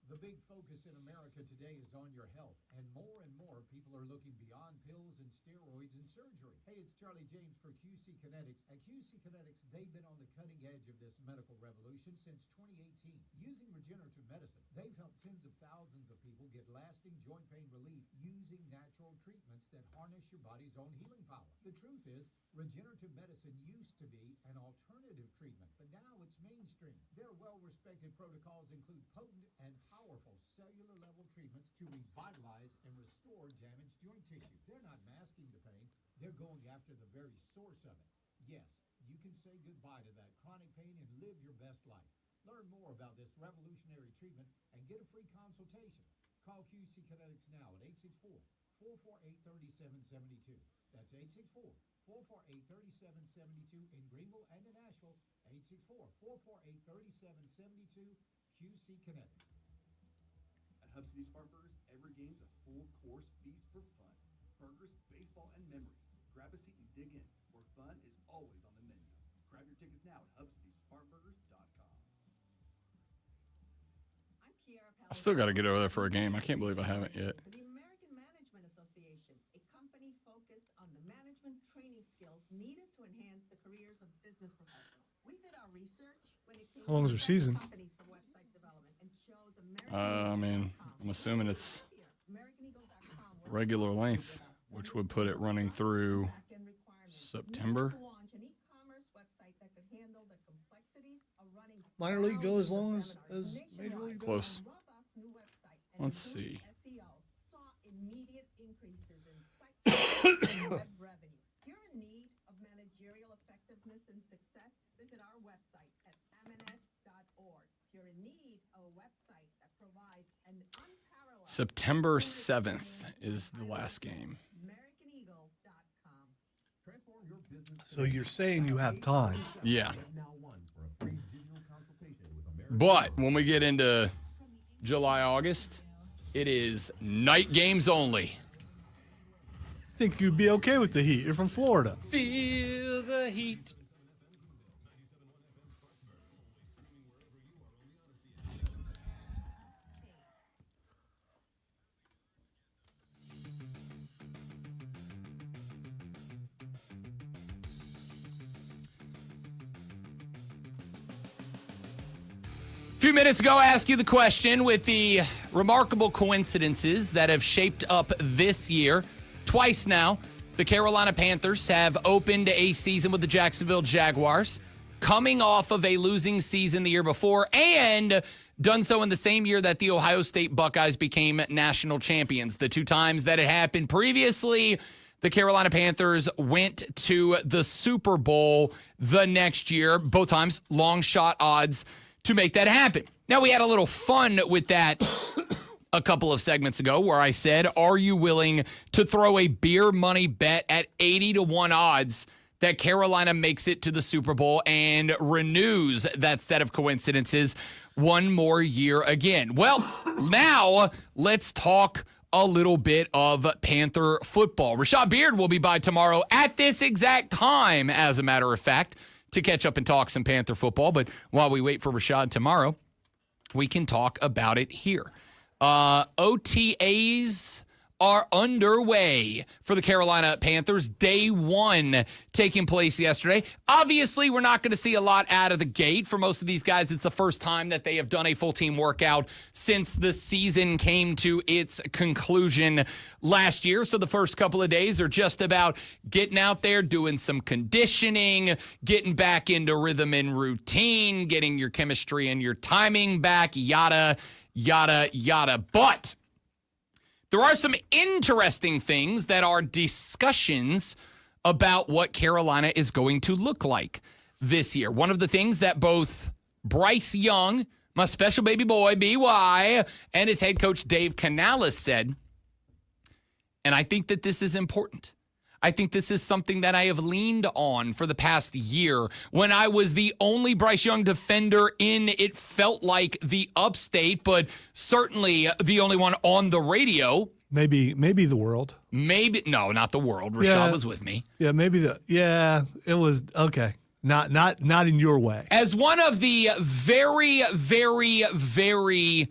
The big focus in America today is on your health, and more people are looking beyond pills and steroids and surgery. Hey, it's Charlie James for QC Kinetics. At QC Kinetics, they've been on the cutting edge of this medical revolution since 2018. Using regenerative medicine, they've helped tens of thousands of people get lasting joint pain relief using natural treatments that harness your body's own healing power. The truth is, regenerative medicine used to be an alternative treatment, but now it's mainstream. Their well-respected protocols include potent and powerful cellular-level treatments to revitalize and restore damaged joint tissue. They're not masking the pain. They're going after the very source of it. Yes, you can say goodbye to that chronic pain and live your best life. Learn more about this revolutionary treatment and get a free consultation. Call QC Kinetics now at 864-448-3772. That's 864-448-3772 in Greenville and in Nashville. 864-448-3772 QC Kinetics. At Hub City Spark Burgers, every game's a full-course feast for fun. Burgers, baseball, and memories. Grab a seat and dig in, where fun is always on the menu. Grab your tickets now at HubCitySparkBurgers.com. I still got to get over there for a game. I can't believe I haven't yet. The American Management Association, a company focused on the management training skills needed to enhance the careers of business professionals. We did our research when it came How long is their season? companies for website development and chose American I mean, I'm assuming it's regular length, which would put it running through September. Minor league go as long as major league? Close. Let's see. Immediate increases in site and web revenue. If you're in need of managerial effectiveness and success, visit our website at mns.org. If you're in need of a website that provides an unparalleled September 7th is the last game. So you're saying you have time? Yeah. But when we get into July, August, it is night games only. I think you'd be okay with the heat. You're from Florida. Feel the heat. A few minutes ago, I asked you the question with the remarkable coincidences that have shaped up this year. Twice now, the Carolina Panthers have opened a season with the Jacksonville Jaguars, coming off of a losing season the year before, and done so in the same year that the Ohio State Buckeyes became national champions. The two times that it happened previously, the Carolina Panthers went to the Super Bowl the next year. Both times, long shot odds to make that happen. Now, we had a little fun with that a couple of segments ago where I said, are you willing to throw a beer money bet at 80-1 odds that Carolina makes it to the Super Bowl and renews that set of coincidences one more year again? Well, now let's talk a little bit of Panther football. Rashad Beard will be by tomorrow at this exact time, as a matter of fact, to catch up and talk some Panther football. But while we wait for Rashad tomorrow, we can talk about it here. OTAs are underway for the Carolina Panthers. Day one taking place yesterday. Obviously, we're not going to see a lot out of the gate. For most of these guys, it's the first time that they have done a full team workout since the season came to its conclusion last year. So the first couple of days are just about getting out there, doing some conditioning, getting back into rhythm and routine, getting your chemistry and your timing back, yada, yada, yada. But there are some interesting things that are discussions about what Carolina is going to look like this year. One of the things that both Bryce Young, my special baby boy, BY, and his head coach, Dave Canales, said, and I think that this is important. I think this is something that I have leaned on for the past year. When I was the only Bryce Young defender in, it felt like, the upstate, but certainly the only one on the radio. Maybe the world. Maybe, no, not the world. Rashad was with me. Yeah, it was, okay. Not in your way. As one of the very, very, very,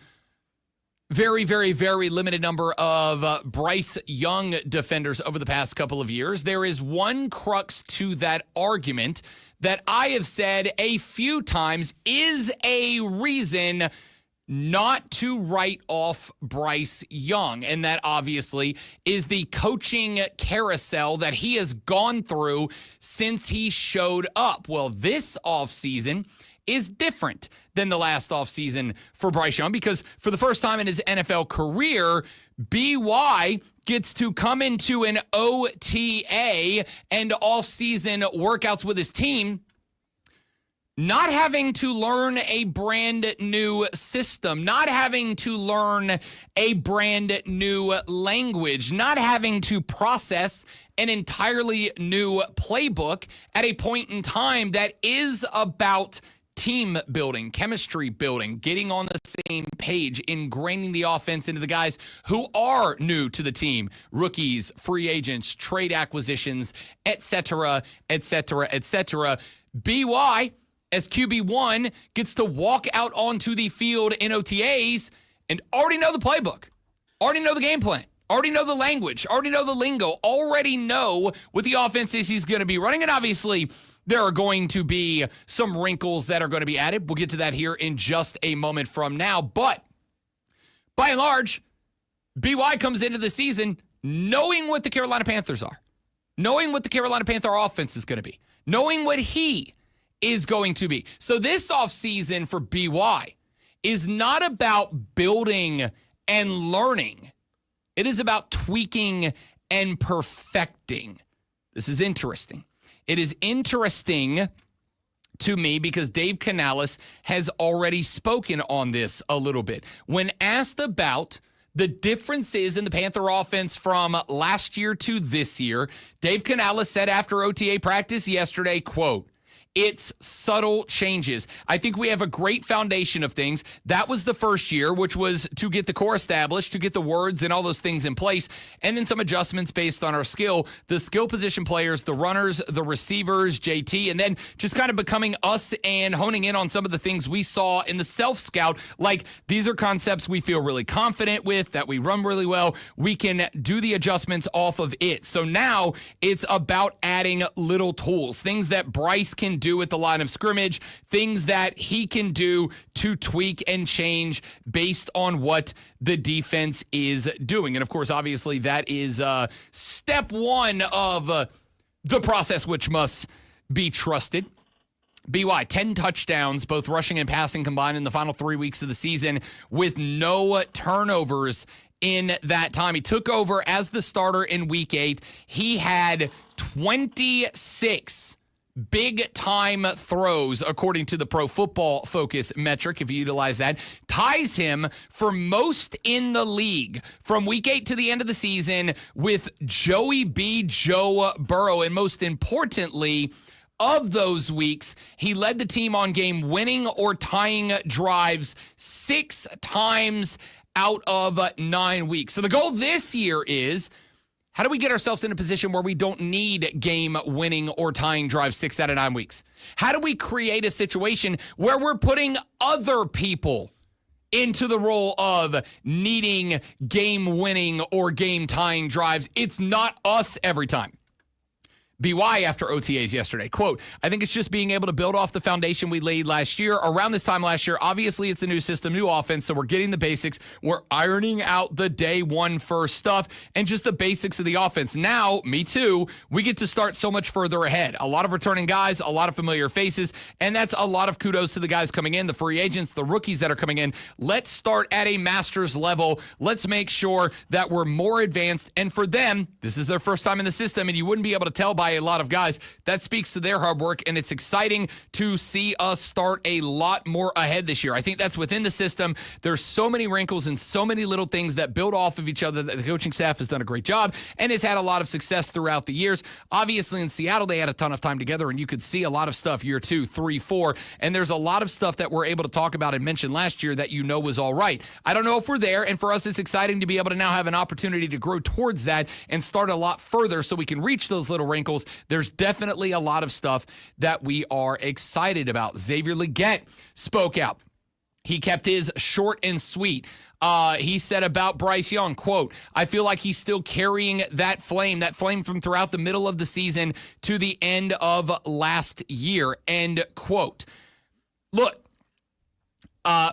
very, very, very limited number of Bryce Young defenders over the past couple of years, there is one crux to that argument that I have said a few times is a reason not to write off Bryce Young. And that obviously is the coaching carousel that he has gone through since he showed up. Well, this offseason is different than the last offseason for Bryce Young, because for the first time in his NFL career, BY gets to come into an OTA and offseason workouts with his team not having to learn a brand new system, not having to learn a brand new language, not having to process an entirely new playbook at a point in time that is about team building, chemistry building, getting on the same page, ingraining the offense into the guys who are new to the team, rookies, free agents, trade acquisitions, etc., etc., etc. BY, as QB1, gets to walk out onto the field in OTAs and already know the playbook, already know the game plan, already know the language, already know the lingo, already know what the offense is he's going to be running. And obviously, there are going to be some wrinkles that are going to be added. We'll get to that here in just a moment from now. But by and large, BY comes into the season knowing what the Carolina Panthers are, knowing what the Carolina Panther offense is going to be, knowing what he is going to be. So this offseason for BY is not about building and learning. It is about tweaking and perfecting. This is interesting. It is interesting to me because Dave Canales has already spoken on this a little bit. When asked about the differences in the Panther offense from last year to this year, Dave Canales said after OTA practice yesterday, quote, "It's subtle changes. I think we have a great foundation of things. That was the first year, which was to get the core established, to get the words and all those things in place, and then some adjustments based on our skill, the skill position players, the runners, the receivers, JT, and then just kind of becoming us and honing in on some of the things we saw in the self-scout. Like, these are concepts we feel really confident with, that we run really well. We can do the adjustments off of it. So now it's about adding little tools, things that Bryce can do at the line of scrimmage, things that he can do to tweak and change based on what the defense is doing." And of course, obviously, that is step one of the process, which must be trusted. BY, 10 touchdowns, both rushing and passing combined in the final 3 weeks of the season with no turnovers in that time. He took over as the starter in week 8. He had 26 big-time throws, according to the Pro Football Focus metric, if you utilize that, ties him for most in the league from week 8 to the end of the season with Joey B. Joe Burrow. And most importantly, of those weeks, he led the team on game-winning or tying drives 6 times out of 9 weeks. So the goal this year is, how do we get ourselves in a position where we don't need game-winning or tying drives 6 out of 9 weeks? How do we create a situation where we're putting other people into the role of needing game-winning or game-tying drives? It's not us every time. BY after OTAs yesterday, quote, "I think it's just being able to build off the foundation we laid last year. Around this time last year, obviously it's a new system, new offense, so we're getting the basics. We're ironing out the day one first stuff and just the basics of the offense. Now, me too, we get to start so much further ahead. A lot of returning guys, a lot of familiar faces, and that's a lot of kudos to the guys coming in, the free agents, the rookies that are coming in. Let's start at a master's level. Let's make sure that we're more advanced. And for them, this is their first time in the system, and you wouldn't be able to tell by a lot of guys. That speaks to their hard work, and it's exciting to see us start a lot more ahead this year. I think that's within the system. There's so many wrinkles and so many little things that build off of each other that the coaching staff has done a great job and has had a lot of success throughout the years. Obviously, in Seattle, they had a ton of time together, and you could see a lot of stuff year 2, 3, 4, and there's a lot of stuff that we're able to talk about and mention last year that was all right. I don't know if we're there, and for us, it's exciting to be able to now have an opportunity to grow towards that and start a lot further so we can reach those little wrinkles. There's definitely a lot of stuff that we are excited about. Xavier Legette spoke out. He kept his short and sweet. He said about Bryce Young, quote, "I feel like he's still carrying that flame from throughout the middle of the season to the end of last year," end quote. Look,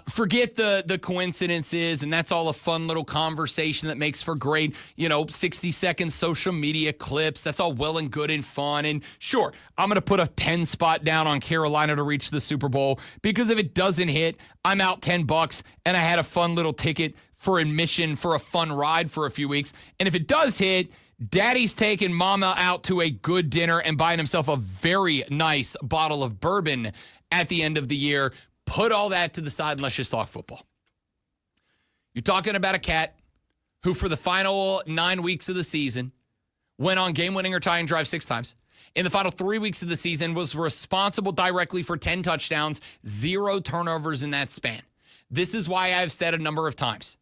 forget the coincidences, and that's all a fun little conversation that makes for great, 60-second social media clips. That's all well and good and fun. And sure, I'm going to put a 10 spot down on Carolina to reach the Super Bowl, because if it doesn't hit, I'm out $10 and I had a fun little ticket for admission for a fun ride for a few weeks. And if it does hit, Daddy's taking mama out to a good dinner and buying himself a very nice bottle of bourbon at the end of the year. Put all that to the side and let's just talk football. You're talking about a cat who for the final 9 weeks of the season went on game-winning or tying drive 6 times. In the final 3 weeks of the season was responsible directly for 10 touchdowns, 0 turnovers in that span. This is why I've said a number of times,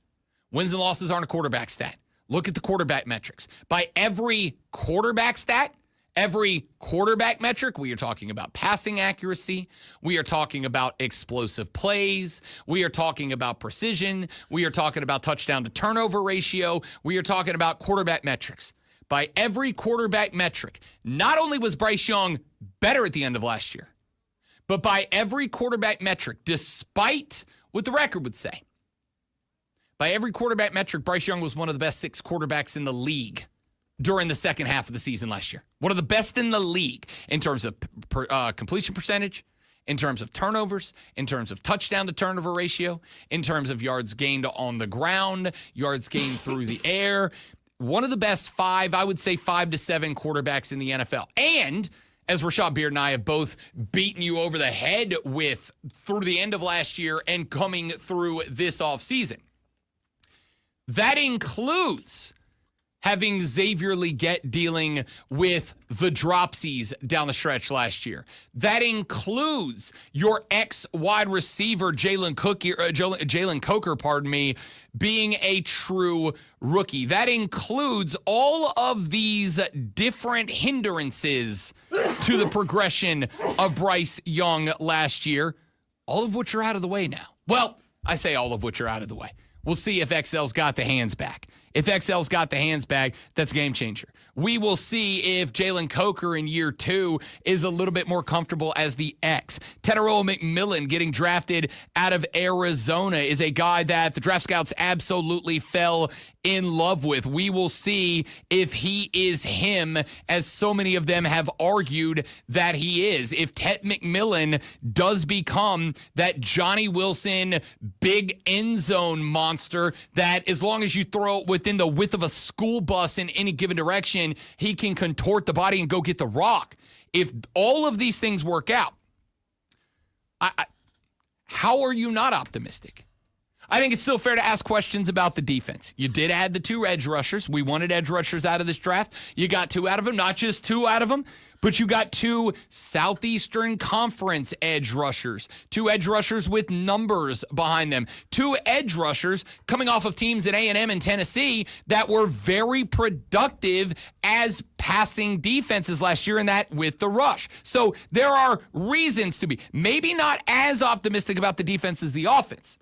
wins and losses aren't a quarterback stat. Look at the quarterback metrics. By every quarterback stat, every quarterback metric, we are talking about passing accuracy. We are talking about explosive plays. We are talking about precision. We are talking about touchdown to turnover ratio. We are talking about quarterback metrics. By every quarterback metric, not only was Bryce Young better at the end of last year, but by every quarterback metric, despite what the record would say, by every quarterback metric, Bryce Young was one of the best 6 quarterbacks in the league during the second half of the season last year. One of the best in the league in terms of completion percentage, in terms of turnovers, in terms of touchdown to turnover ratio, in terms of yards gained on the ground, yards gained through the air. One of the best 5, I would say 5 to 7 quarterbacks in the NFL. And as Rashad Beard and I have both beaten you over the head with through the end of last year and coming through this offseason. That includes having Xavier Legette dealing with the dropsies down the stretch last year. That includes your ex-wide receiver, Jalen Coker, being a true rookie. That includes all of these different hindrances to the progression of Bryce Young last year, all of which are out of the way now. Well, I say all of which are out of the way. We'll see if XL's got the hands back. If XL's got the hands back, that's a game changer. We will see if Jalen Coker in year 2 is a little bit more comfortable as the X. Tetairoa McMillan getting drafted out of Arizona is a guy that the draft scouts absolutely fell in love with. We will see if he is him, as so many of them have argued that he is. If Tet McMillan does become that Johnny Wilson big end zone monster that as long as you throw it within the width of a school bus in any given direction, he can contort the body and go get the rock. If all of these things work out, how are you not optimistic? I think it's still fair to ask questions about the defense. You did add the 2 edge rushers. We wanted edge rushers out of this draft. You got 2 out of them, not just 2 out of them, but you got 2 Southeastern Conference edge rushers, 2 edge rushers with numbers behind them, 2 edge rushers coming off of teams at A&M and Tennessee that were very productive as passing defenses last year, and that with the rush. So there are reasons to be maybe not as optimistic about the defense as the offense,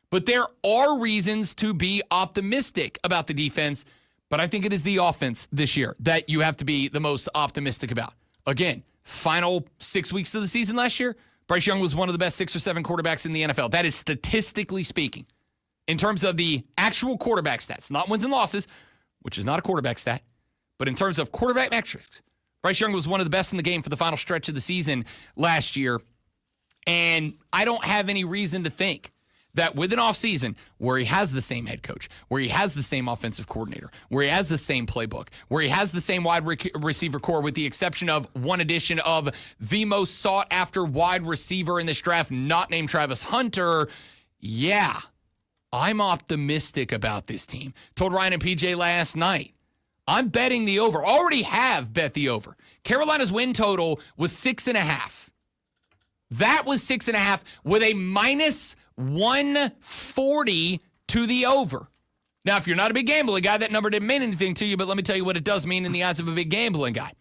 but there are reasons to be optimistic about the defense. But I think it is the offense this year that you have to be the most optimistic about. Again, final 6 weeks of the season last year, Bryce Young was one of the best 6 or 7 quarterbacks in the NFL. That is statistically speaking. In terms of the actual quarterback stats, not wins and losses, which is not a quarterback stat, but in terms of quarterback metrics, Bryce Young was one of the best in the game for the final stretch of the season last year. And I don't have any reason to think that with an offseason where he has the same head coach, where he has the same offensive coordinator, where he has the same playbook, where he has the same wide receiver core, with the exception of one addition of the most sought-after wide receiver in this draft, not named Travis Hunter, yeah, I'm optimistic about this team. Told Ryan and PJ last night, I'm betting the over. Already have bet the over. Carolina's win total was 6.5. That was 6.5 with a minus 140 to the over. Now, if you're not a big gambling guy, that number didn't mean anything to you, but let me tell you what it does mean in the eyes of a big gambling guy.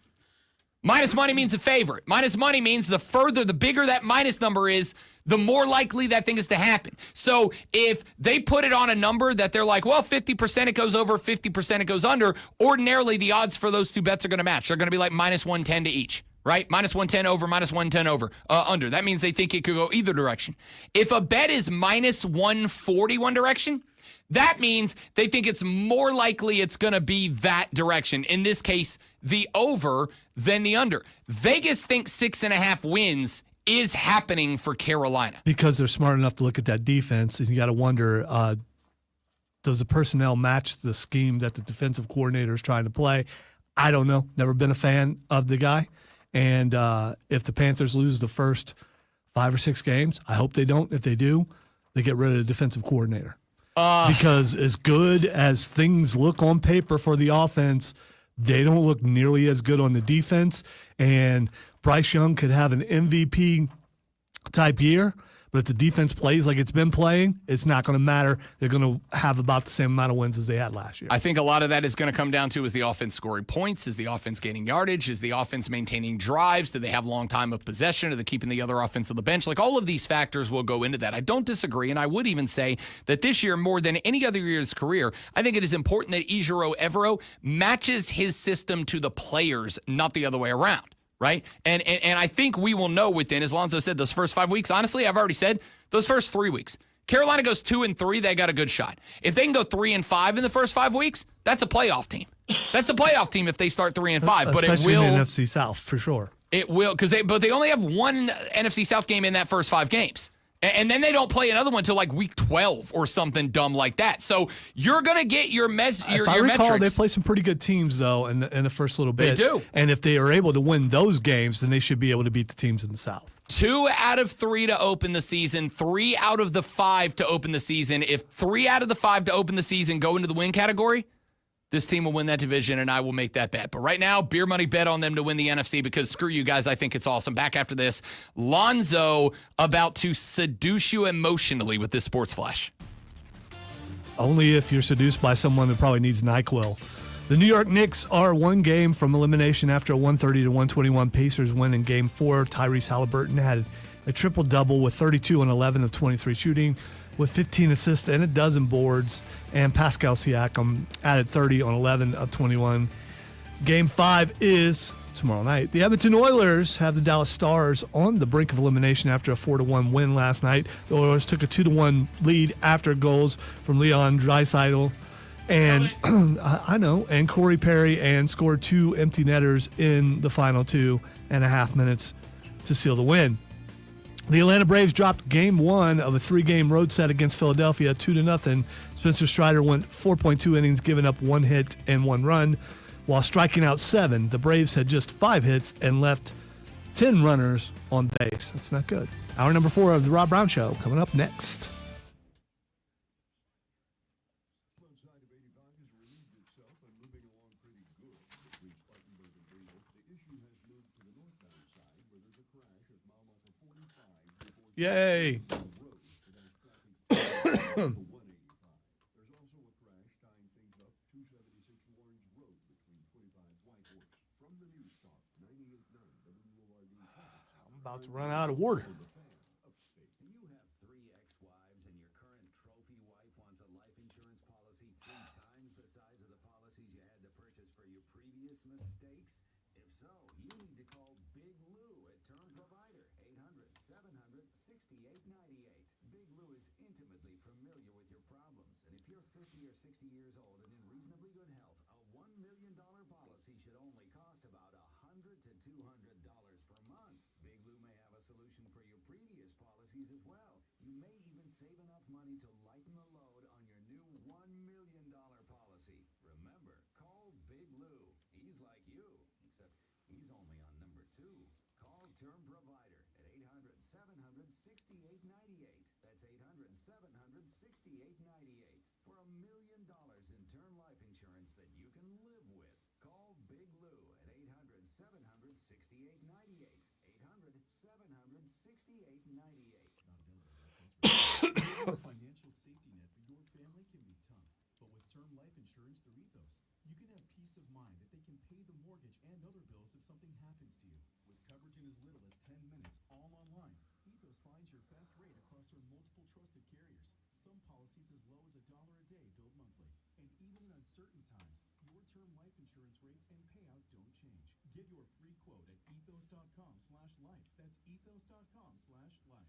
Minus money means a favorite. Minus money means the bigger that minus number is, the more likely that thing is to happen. So if they put it on a number that they're like, well, 50% it goes over, 50% it goes under, ordinarily the odds for those 2 bets are going to match. They're going to be like minus 110 to each. Right? Minus 110 over, minus 110 over, under. That means they think it could go either direction. If a bet is minus 140 one direction, that means they think it's more likely it's going to be that direction. In this case, the over than the under. Vegas thinks 6.5 wins is happening for Carolina. Because they're smart enough to look at that defense, and you got to wonder, does the personnel match the scheme that the defensive coordinator is trying to play? I don't know. Never been a fan of the guy. And if the Panthers lose the first 5 or 6 games, I hope they don't. If they do, they get rid of the defensive coordinator. Because as good as things look on paper for the offense, they don't look nearly as good on the defense. And Bryce Young could have an MVP type year, but if the defense plays like it's been playing, it's not going to matter. They're going to have about the same amount of wins as they had last year. I think a lot of that is going to come down to, is the offense scoring points? Is the offense gaining yardage? Is the offense maintaining drives? Do they have long time of possession? Are they keeping the other offense on the bench? Like, all of these factors will go into that. I don't disagree, and I would even say that this year, more than any other year of his career, I think it is important that Ejiro Evero matches his system to the players, not the other way around. Right? And I think we will know within, as Lonzo said, those first 5 weeks. Honestly, I've already said those first 3 weeks. Carolina goes 2-3, they got a good shot. If they can go 3-5 in the first 5 weeks, that's a playoff team. That's a playoff team if they start 3-5. But especially it will in the NFC South for sure. It will, but they only have one NFC South game in that first 5 games. And then they don't play another one until like week 12 or something dumb like that. So you're going to get your If I recall, metrics. they play some pretty good teams, though, in the first little bit. They do. And if they are able to win those games, then they should be able to beat the teams in the South. 2 out of 3 to open the season, 3 out of the 5 to open the season. If 3 out of the 5 to open the season go into the win category, this team will win that division, and I will make that bet. But right now, beer money bet on them to win the NFC, because screw you guys, I think it's awesome. Back after this, Lonzo about to seduce you emotionally with this sports flash. Only if you're seduced by someone that probably needs NyQuil. The New York Knicks are 1 game from elimination after a 130-121 Pacers win in Game 4. Tyrese Halliburton had a triple-double with 32 and 11 of 23 shooting, with 15 assists and a dozen boards, and Pascal Siakam added 30 on 11 of 21. Game 5 is tomorrow night. The Edmonton Oilers have the Dallas Stars on the brink of elimination after a 4-1 win last night. The Oilers took a 2-1 lead after goals from Leon Draisaitl and I know, and Corey Perry, and scored 2 empty netters in the final 2.5 minutes to seal the win. The Atlanta Braves dropped Game 1 of a 3-game road set against Philadelphia 2-0. Spencer Strider went 4.2 innings, giving up 1 hit and 1 run, while striking out 7. The Braves had just 5 hits and left 10 runners on base. That's not good. Hour number 4 of the Rob Brown Show coming up next. Yay. I'm about to run out of water. You have 3 ex-wives and your current trophy wife wants a life insurance policy 3 times the size of the policies you had to purchase for your previous mistakes? If so, you need to call Big Lou at Term Provider, 800-700-6898. Big Lou is intimately familiar with your problems, and if you're 50 or 60 years old and in reasonably good health, a $1 million policy should only cost about $100 to $200 per month. Big Lou may have a solution for your previous policies as well. You may even save enough money to lighten the load on your new $1 million policy. Remember, call Big Lou. He's like you, except he's only on number 2. Call Term Provider at 800-700-6898. That's 800-700-6898 for $1 million in term life insurance that you can live with. Call Big Lou at 800-700-6898. 800-700-6898. Financial safety net for your family can be tough, but with term life insurance through Ethos, you can have peace of mind that they can pay the mortgage and other bills if something happens to you. With coverage in as little as 10 minutes, all online, Ethos finds your best rate across their multiple trusted carriers. Some policies as low as $1 a day billed monthly. And even in uncertain times, your term life insurance rates and payout don't change. Get your free quote at ethos.com/life. That's ethos.com/life.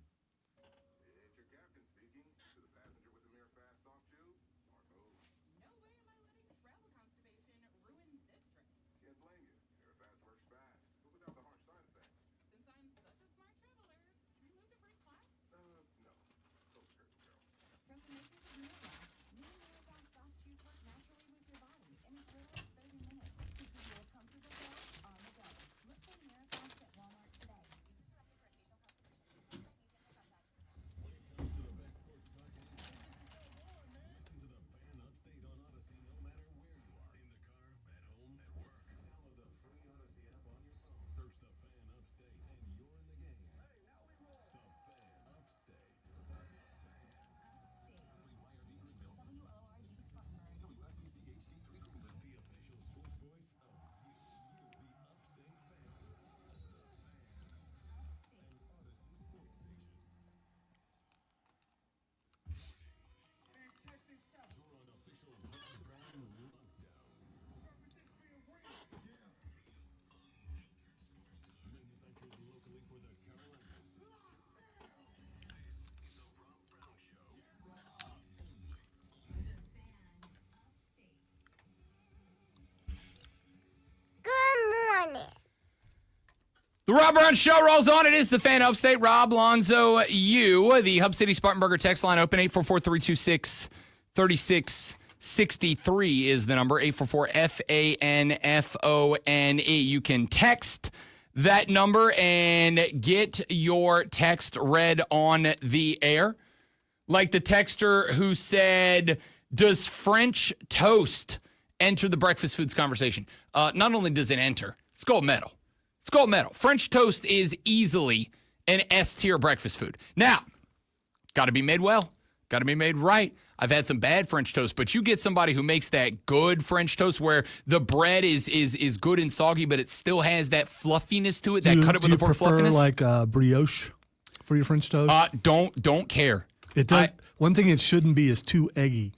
It's your captain speaking. To the passenger with the mirror fast soft shoe, smart move. No way am I letting travel constipation ruin this trip. Can't blame you. Mirror fast works fast, but without the harsh side effects. Since I'm such a smart traveler, can I move to first class? No. Go skirt, girl. Transformations of Mirror New Mirror soft chews work naturally with your body in as little as 30 minutes to give you a The Rob Brown Show rolls on. It is the Fan Upstate. Rob, Lonzo, you. The Hub City Spartanburger text line open, 844-326-3663 is the number, 844-FANFONE. You can text that number and get your text read on the air. Like the texter who said, does French toast enter the breakfast foods conversation? Not only does it enter, it's gold medal. It's gold medal. French toast is easily an S-tier breakfast food. Now, got to be made well. Got to be made right. I've had some bad French toast, but you get somebody who makes that good French toast where the bread is good and soggy, but it still has that fluffiness to it, cut it with a fork fluffiness. Do you prefer like brioche for your French toast? Don't care. It does. One thing it shouldn't be is too eggy.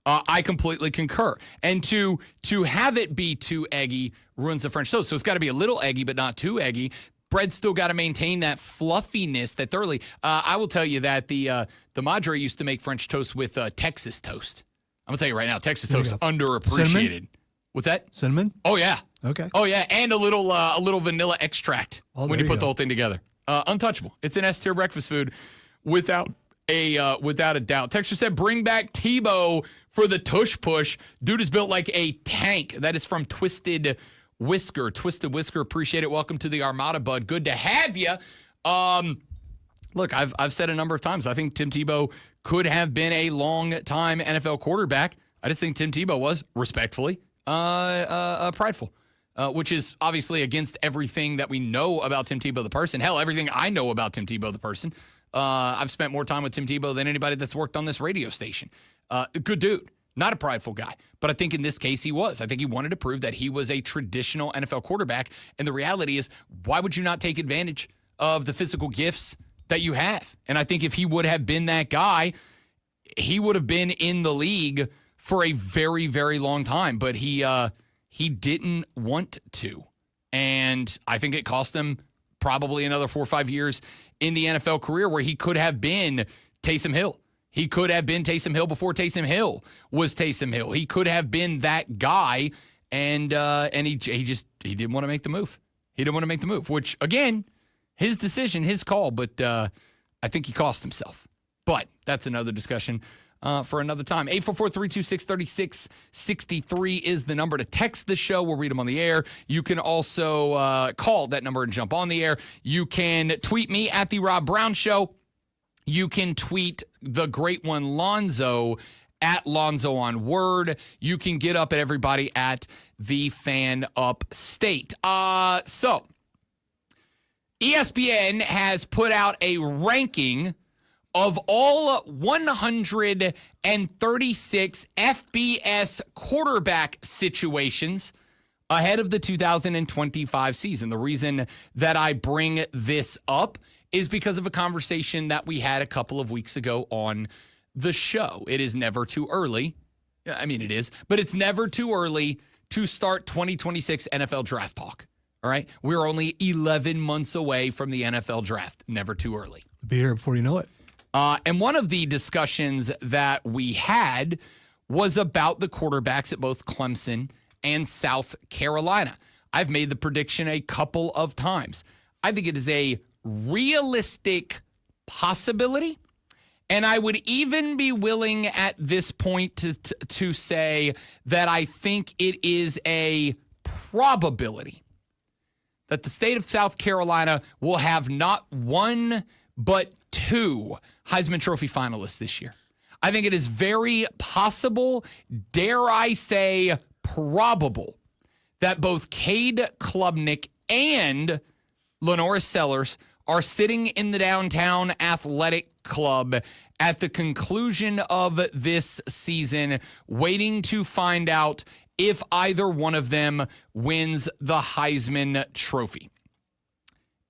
I completely concur. And to have it be too eggy ruins the French toast. So it's got to be a little eggy, but not too eggy. Bread's still got to maintain that fluffiness, that thoroughly. I will tell you that the Madre used to make French toast with Texas toast. I'm going to tell you right now, Texas toast underappreciated. Cinnamon? What's that? Cinnamon? Oh, yeah. Okay. Oh, yeah. And a little vanilla extract when you put the whole thing together. Untouchable. It's an S-tier breakfast food without a doubt. Texture said, bring back Tebow for the tush push. Dude is built like a tank. That is from Twisted Whisker. Twisted Whisker, appreciate it. Welcome to the Armada, bud. Good to have you. Look, I've said a number of times, I think Tim Tebow could have been a long-time NFL quarterback. I just think Tim Tebow was, respectfully, prideful. Which is obviously against everything that we know about Tim Tebow the person. Hell, everything I know about Tim Tebow the person. I've spent more time with Tim Tebow than anybody that's worked on this radio station. Good dude, not a prideful guy. But I think in this case he was. I think he wanted to prove that he was a traditional NFL quarterback. And the reality is, why would you not take advantage of the physical gifts that you have? And I think if he would have been that guy, he would have been in the league for a very, very long time. But he didn't want to. And I think it cost him probably another 4 or 5 years in the NFL career where he could have been Taysom Hill. He could have been Taysom Hill before Taysom Hill was Taysom Hill. He could have been that guy, and he didn't want to make the move. He didn't want to make the move, which, again, his decision, his call, but I think he cost himself. But that's another discussion for another time. 844-326-3663 is the number to text the show. We'll read them on the air. You can also call that number and jump on the air. You can tweet me at The Rob Brown Show. You can tweet the great one, Lonzo, at Lonzo on Word. You can get up at everybody at The Fan Upstate. So, ESPN has put out a ranking of all 136 FBS quarterback situations ahead of the 2025 season. The reason that I bring this up is because of a conversation that we had a couple of weeks ago on the show. It is never too early. I mean, it is, but it's never too early to start 2026 NFL draft talk. All right? We're only 11 months away from the NFL draft. Never too early. Be here before you know it. And one of the discussions that we had was about the quarterbacks at both Clemson and South Carolina. I've made the prediction a couple of times. I think it is a realistic possibility, and I would even be willing at this point to say that I think it is a probability that the state of South Carolina will have not one but 2 Heisman Trophy finalists this year. I think it is very possible, dare I say probable, that both Cade Klubnik and Lenora Sellers are sitting in the Downtown Athletic Club at the conclusion of this season, waiting to find out if either one of them wins the Heisman Trophy.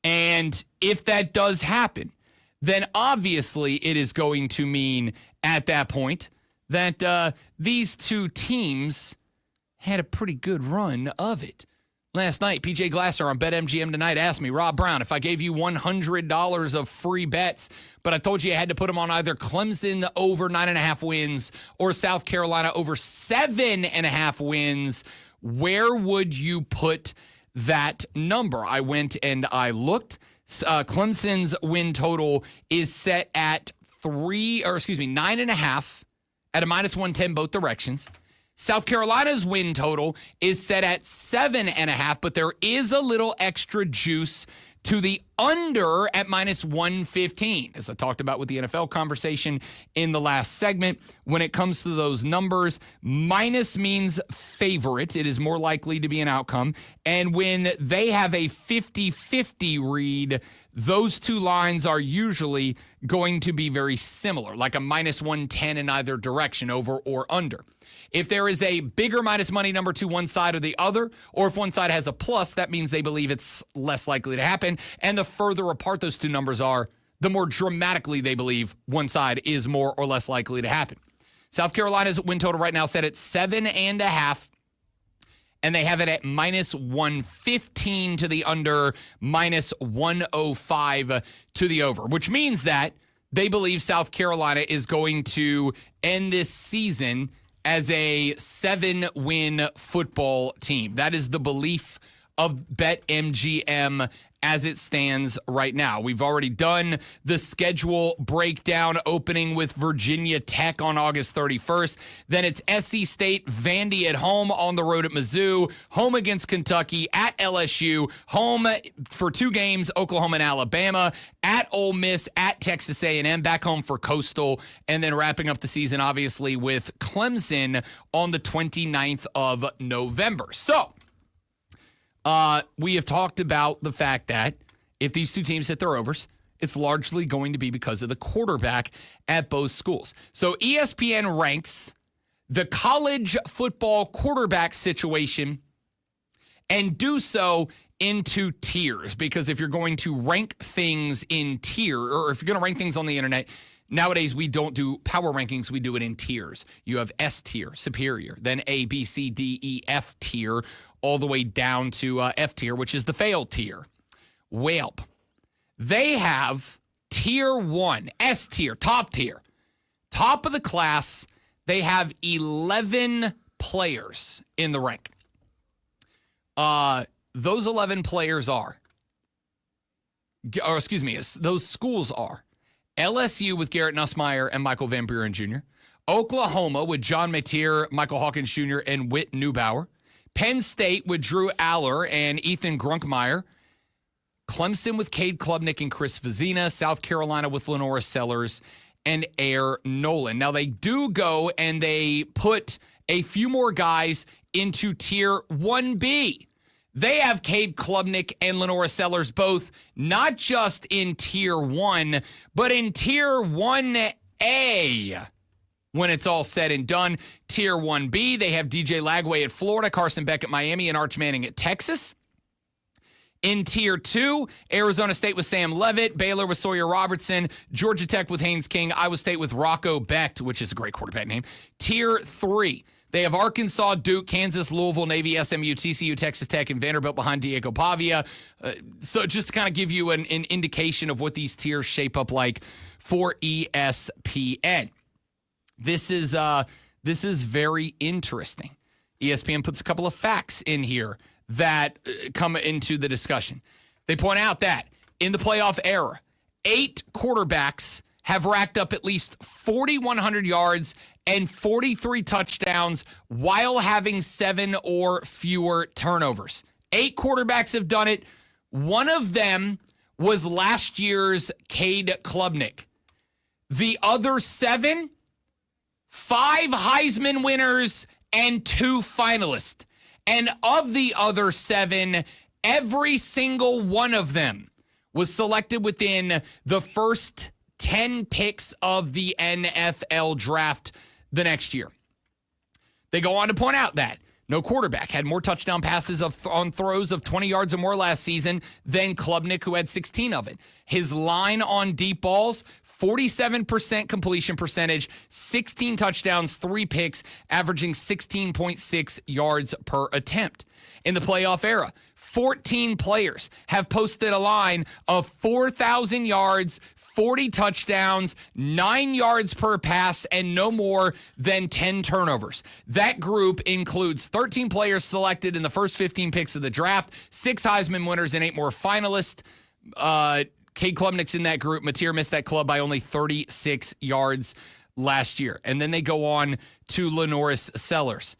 And if that does happen, then obviously it is going to mean at that point that these two teams had a pretty good run of it. Last night, PJ Glasser on BetMGM Tonight asked me, Rob Brown, if I gave you $100 of free bets, but I told you I had to put them on either Clemson over 9.5 wins or South Carolina over 7.5 wins, where would you put that number. I went and I looked. Clemson's win total is set at 9.5 at a -110 both directions. South Carolina's win total is set at 7.5, but there is a little extra juice to the under at -115. As I talked about with the NFL conversation in the last segment, when it comes to those numbers, minus means favorite. It is more likely to be an outcome. And when they have a 50-50 read, those two lines are usually going to be very similar, like a -110 in either direction, over or under. If there is a bigger minus money number to one side or the other, or if one side has a plus, that means they believe it's less likely to happen. And the further apart those two numbers are, the more dramatically they believe one side is more or less likely to happen. South Carolina's win total right now set at 7.5, and they have it at -115 to the under, -105 to the over, which means that they believe South Carolina is going to end this season as a 7-win football team. That is the belief of BetMGM as it stands right now. We've already done the schedule breakdown, opening with Virginia Tech on August 31st. Then it's SC State, Vandy at home, on the road at Mizzou, home against Kentucky, at LSU, home for 2 games, Oklahoma and Alabama, at Ole Miss, at Texas A&M, back home for Coastal, and then wrapping up the season, obviously, with Clemson on the 29th of November. So, we have talked about the fact that if these two teams hit their overs, it's largely going to be because of the quarterback at both schools. So ESPN ranks the college football quarterback situation and do so into tiers, because if you're going to rank things in tier, or if you're going to rank things on the internet, nowadays we don't do power rankings, we do it in tiers. You have S tier, superior, then A, B, C, D, E, F tier, all the way down to F tier, which is the failed tier. Well, they have tier 1, S tier, top of the class. They have 11 players in the rank. Those 11 players are, those schools are LSU with Garrett Nussmeier and Michael Van Buren Jr., Oklahoma with John Mateer, Michael Hawkins Jr., and Whit Neubauer, Penn State with Drew Aller and Ethan Grunkmeyer, Clemson with Cade Klubnik and Chris Vizina, South Carolina with Lenora Sellers and Air Nolan. Now, they do go and they put a few more guys into Tier 1B. They have Cade Klubnik and Lenora Sellers both not just in Tier 1, but in Tier 1A. When it's all said and done, Tier 1B, they have DJ Lagway at Florida, Carson Beck at Miami, and Arch Manning at Texas. In Tier 2, Arizona State with Sam Leavitt, Baylor with Sawyer Robertson, Georgia Tech with Haynes King, Iowa State with Rocco Becht, which is a great quarterback name. Tier 3, they have Arkansas, Duke, Kansas, Louisville, Navy, SMU, TCU, Texas Tech, and Vanderbilt behind Diego Pavia. So just to kind of give you an indication of what these tiers shape up like for ESPN. This is very interesting. ESPN puts a couple of facts in here that come into the discussion. They point out that in the playoff era, 8 quarterbacks have racked up at least 4,100 yards and 43 touchdowns while having 7 or fewer turnovers. 8 quarterbacks have done it. One of them was last year's Cade Klubnik. The other 7, 5 Heisman winners and 2 finalists. And of the other 7, every single one of them was selected within the first 10 picks of the NFL draft the next year. They go on to point out that no quarterback had more touchdown passes on throws of 20 yards or more last season than Klubnik, who had 16 of it. His line on deep balls, 47% completion percentage, 16 touchdowns, 3 picks, averaging 16.6 yards per attempt. In the playoff era, 14 players have posted a line of 4,000 yards, 40 touchdowns, 9 yards per pass, and no more than 10 turnovers. That group includes 13 players selected in the first 15 picks of the draft, 6 Heisman winners, and 8 more finalists. Cade Klubnik's in that group. Mateer missed that club by only 36 yards last year. And then they go on to LaNorris Sellers.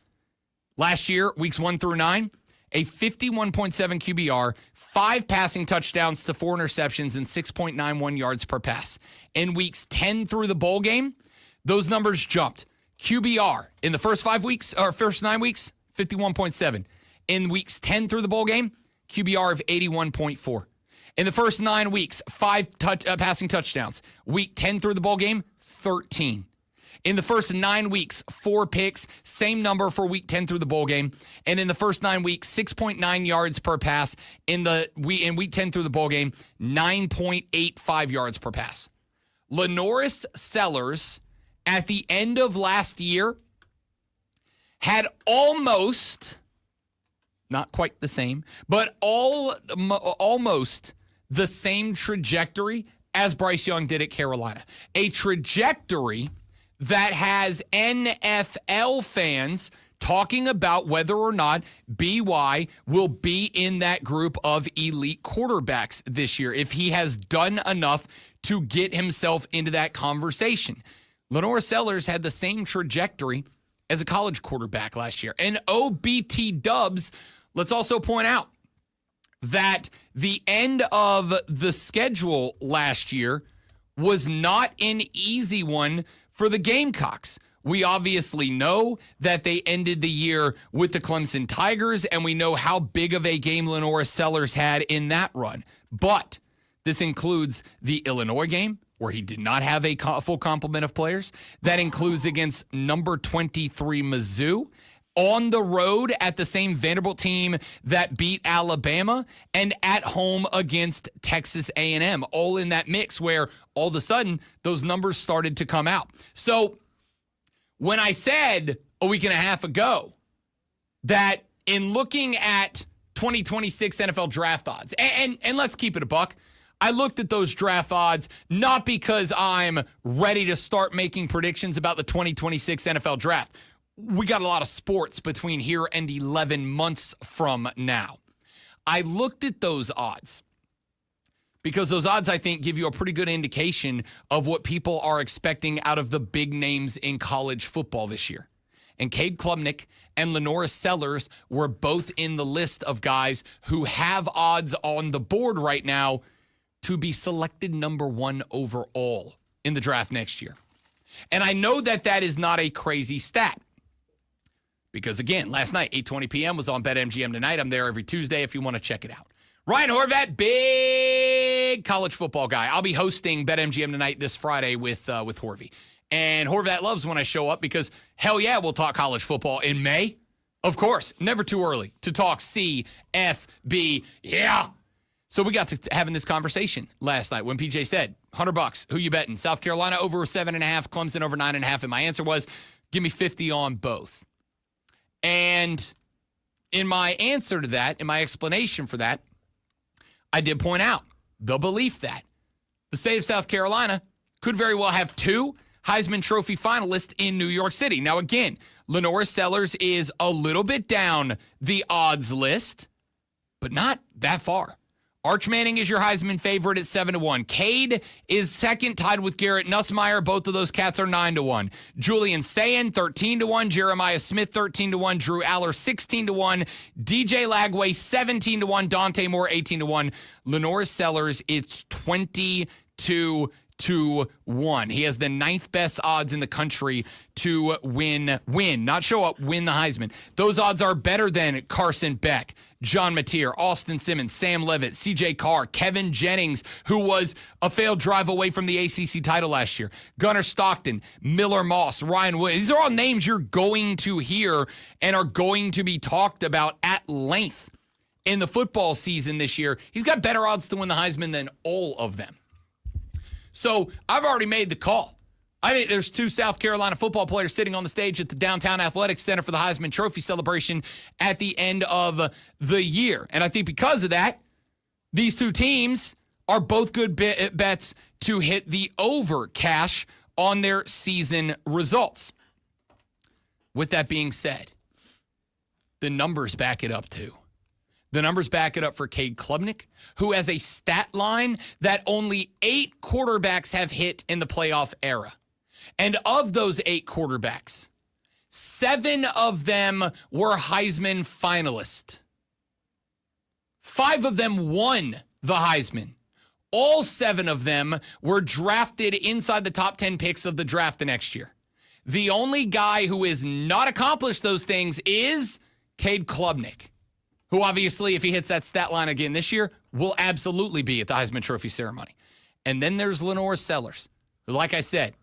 Last year, weeks 1 through 9, a 51.7 QBR, 5 passing touchdowns to 4 interceptions, and 6.91 yards per pass. In weeks 10 through the bowl game, those numbers jumped. QBR in the first 9 weeks, 51.7. In weeks 10 through the bowl game, QBR of 81.4. In the first 9 weeks, 5 passing touchdowns. Week 10 through the bowl game, 13. In the first 9 weeks, 4 picks, same number for week 10 through the bowl game. And in the first 9 weeks, 6.9 yards per pass. In week 10 through the bowl game, 9.85 yards per pass. LaNorris Sellers, at the end of last year, had almost, not quite the same, but almost the same trajectory as Bryce Young did at Carolina. A trajectory that has NFL fans talking about whether or not BY will be in that group of elite quarterbacks this year, if he has done enough to get himself into that conversation. LaNorris Sellers had the same trajectory as a college quarterback last year. And OBT Dubs, let's also point out that the end of the schedule last year was not an easy one for the Gamecocks. We obviously know that they ended the year with the Clemson Tigers, and we know how big of a game LaNorris Sellers had in that run. But this includes the Illinois game, where he did not have a full complement of players. That includes against number 23 Mizzou, on the road at the same Vanderbilt team that beat Alabama, and at home against Texas A&M, all in that mix where all of a sudden those numbers started to come out. So when I said a week and a half ago that in looking at 2026 NFL draft odds, and let's keep it a buck, I looked at those draft odds not because I'm ready to start making predictions about the 2026 NFL draft. We got a lot of sports between here and 11 months from now. I looked at those odds because those odds, I think, give you a pretty good indication of what people are expecting out of the big names in college football this year. And Cade Klubnik and LaNorris Sellers were both in the list of guys who have odds on the board right now to be selected number 1 overall in the draft next year. And I know that that is not a crazy stat. Because, again, last night, 8:20 p.m. was on BetMGM Tonight. I'm there every Tuesday if you want to check it out. Ryan Horvat, big college football guy. I'll be hosting BetMGM Tonight this Friday with Horvey. And Horvat loves when I show up because, hell yeah, we'll talk college football in May. Of course, never too early to talk CFB. Yeah. So we got to having this conversation last night when PJ said, $100, who you betting? South Carolina over 7.5, Clemson over 9.5. And my answer was, give me 50 on both. And in my answer to that, in my explanation for that, I did point out the belief that the state of South Carolina could very well have 2 Heisman Trophy finalists in New York City. Now, again, LaNorris Sellers is a little bit down the odds list, but not that far. Arch Manning is your Heisman favorite at 7-1. Cade is second, tied with Garrett Nussmeier. Both of those cats are 9-1. Julian Sayin, 13-1. Jeremiah Smith, 13-1. Drew Aller, 16-1. DJ Lagway, 17-1. Dante Moore, 18-1. LaNorris Sellers, it's 22-1. He has the 9th best odds in the country to win, not show up, win the Heisman. Those odds are better than Carson Beck, John Mateer, Austin Simmons, Sam Levitt, CJ Carr, Kevin Jennings, who was a failed drive away from the ACC title last year, Gunnar Stockton, Miller Moss, Ryan Williams. These are all names you're going to hear and are going to be talked about at length in the football season this year. He's got better odds to win the Heisman than all of them. So I've already made the call. I think there's 2 South Carolina football players sitting on the stage at the Downtown Athletics Center for the Heisman Trophy celebration at the end of the year. And I think because of that, these 2 teams are both good bets to hit the over cash on their season results. With that being said, the numbers back it up too. The numbers back it up for Cade Klubnik, who has a stat line that only 8 quarterbacks have hit in the playoff era. And of those 8 quarterbacks, 7 of them were Heisman finalists. 5 of them won the Heisman. All 7 of them were drafted inside the top 10 picks of the draft the next year. The only guy who has not accomplished those things is Cade Klubnik, who obviously, if he hits that stat line again this year, will absolutely be at the Heisman Trophy ceremony. And then there's Lenore Sellers, who, like I said,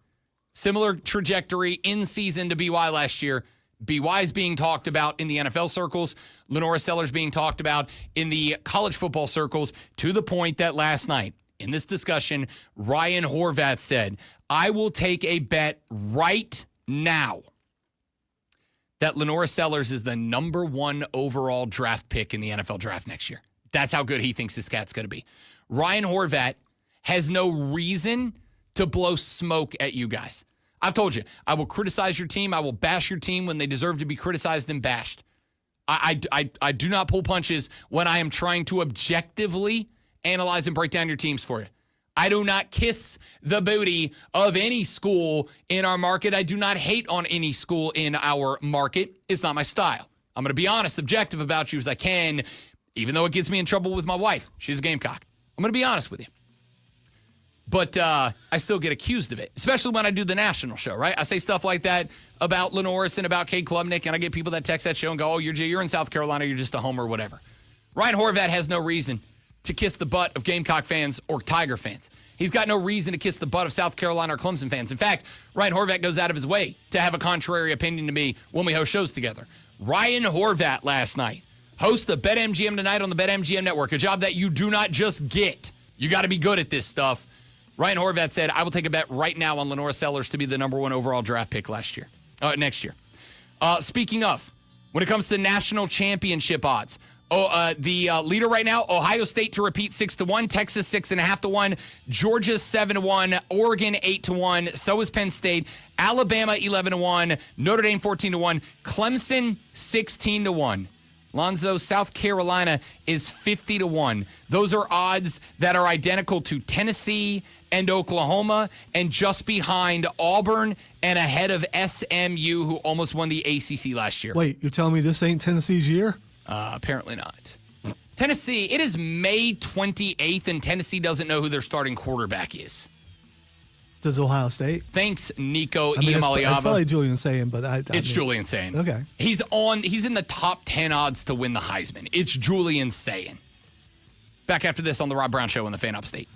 similar trajectory in season to BY last year. BY is being talked about in the NFL circles. Lenore Sellers being talked about in the college football circles, to the point that last night in this discussion, Ryan Horvath said, I will take a bet right now that Lenore Sellers is the number 1 overall draft pick in the NFL draft next year. That's how good he thinks this cat's going to be. Ryan Horvath has no reason to blow smoke at you guys. I've told you, I will criticize your team. I will bash your team when they deserve to be criticized and bashed. I do not pull punches when I am trying to objectively analyze and break down your teams for you. I do not kiss the booty of any school in our market. I do not hate on any school in our market. It's not my style. I'm going to be honest, objective about you as I can, even though it gets me in trouble with my wife. She's a Gamecock. I'm going to be honest with you. But I still get accused of it, especially when I do the national show, right? I say stuff like that about Lenoris and about Cade Klubnik, and I get people that text that show and go, oh, you're in South Carolina, you're just a homer or whatever. Ryan Horvath has no reason to kiss the butt of Gamecock fans or Tiger fans. He's got no reason to kiss the butt of South Carolina or Clemson fans. In fact, Ryan Horvath goes out of his way to have a contrary opinion to me when we host shows together. Ryan Horvath last night hosts the BetMGM tonight on the BetMGM network, a job that you do not just get. You got to be good at this stuff. Ryan Horvath said, I will take a bet right now on Lenore Sellers to be the number 1 overall draft pick next year. Speaking of, when it comes to national championship odds, the leader right now, Ohio State to repeat 6-1, Texas 6.5-1, Georgia 7-1, Oregon 8-1, so is Penn State, Alabama 11-1, Notre Dame 14-1, Clemson 16-1. Lonzo, South Carolina is 50-1. Those are odds that are identical to Tennessee and Oklahoma, and just behind Auburn and ahead of SMU, who almost won the ACC last year. Wait, you're telling me this ain't Tennessee's year? Apparently not. Tennessee, it is May 28th, and Tennessee doesn't know who their starting quarterback is. Does Ohio State? Thanks, Nico It's Iamaleava. probably Julian Saying, but it's Julian Saying. Okay. He's in the top 10 odds to win the Heisman. It's Julian Saying. Back after this on the Rob Brown Show on the Fan Upstate.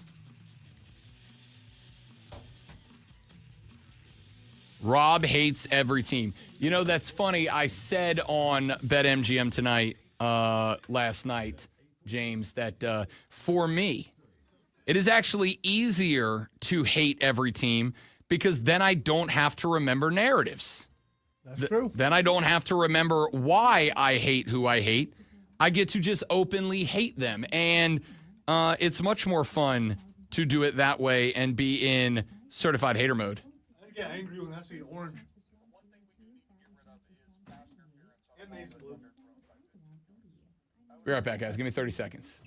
Rob hates every team. You know, that's funny. I said on BetMGM tonight, last night, James, that for me, it is actually easier to hate every team because then I don't have to remember narratives. That's true. Then I don't have to remember why I hate who I hate. I get to just openly hate them. And it's much more fun to do it that way and be in certified hater mode. I get angry when I see orange. Be right back, guys. Give me 30 seconds.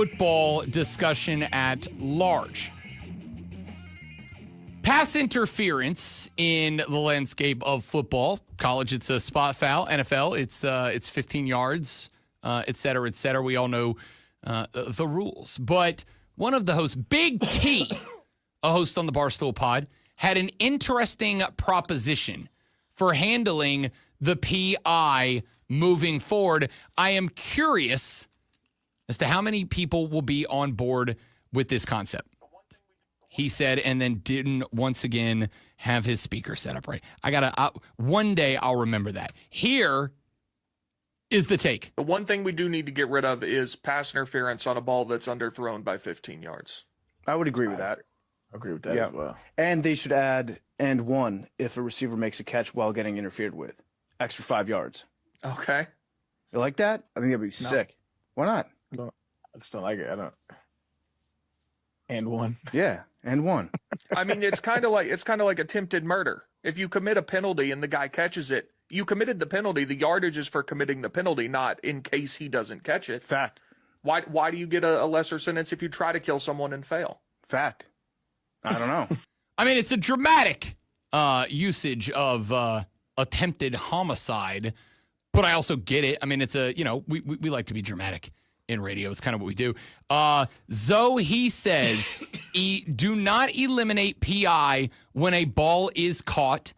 football discussion at large. Pass interference in the landscape of football. College, it's a spot foul. NFL, it's 15 yards, et cetera, et cetera. We all know the rules. But one of the hosts, Big T, a host on the Barstool Pod, had an interesting proposition for handling the PI moving forward. I am curious as to how many people will be on board with this concept. He said, and then didn't once again have his speaker set up right. One day I'll remember that. Here is the take. The one thing we do need to get rid of is pass interference on a ball that's underthrown by 15 yards. I would agree with that. I agree with that as well. And they should add and one if a receiver makes a catch while getting interfered with. Extra 5 yards. Okay. You like that? I think that'd be sick. Why not? I just don't like it. I don't. And one. Yeah, and one. I mean, it's kind of like attempted murder. If you commit a penalty and the guy catches it, you committed the penalty. The yardage is for committing the penalty, not in case he doesn't catch it. Fact. Why do you get a lesser sentence if you try to kill someone and fail? Fact. I don't know. I mean, it's a dramatic usage of attempted homicide, but I also get it. I mean, it's we like to be dramatic in radio. It's kind of what we do. Zoe, he says, do not eliminate PI when a ball is caught.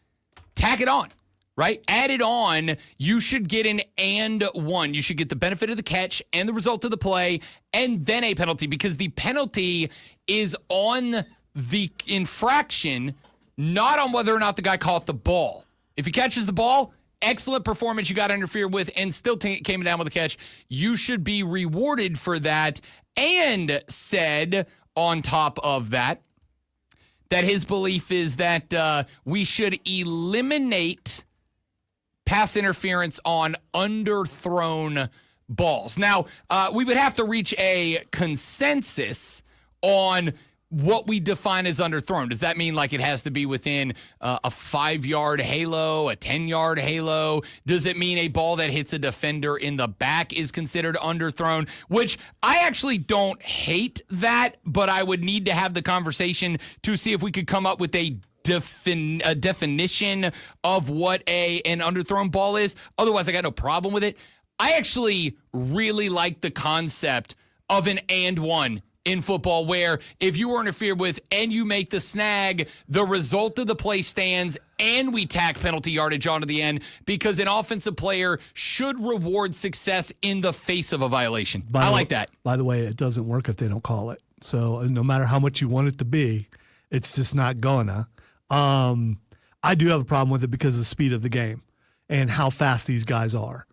Tack it on, right? Add it on. You should get an and one. You should get the benefit of the catch and the result of the play and then a penalty, because the penalty is on the infraction, not on whether or not the guy caught the ball. If he catches the ball, excellent performance, you got interfered with and still came down with a catch. You should be rewarded for that. And said on top of that his belief is that we should eliminate pass interference on underthrown balls. Now, we would have to reach a consensus on what we define as underthrown. Does that mean like it has to be within a 5-yard halo, a 10-yard halo? Does it mean a ball that hits a defender in the back is considered underthrown? Which I actually don't hate that, but I would need to have the conversation to see if we could come up with a definition of what an underthrown ball is. Otherwise, I got no problem with it. I actually really like the concept of an and one in football, where if you were interfered with and you make the snag, the result of the play stands and we tack penalty yardage onto the end, because an offensive player should reward success in the face of a violation. I like that. By the way, it doesn't work if they don't call it. So no matter how much you want it to be, it's just not gonna. I do have a problem with it because of the speed of the game and how fast these guys are.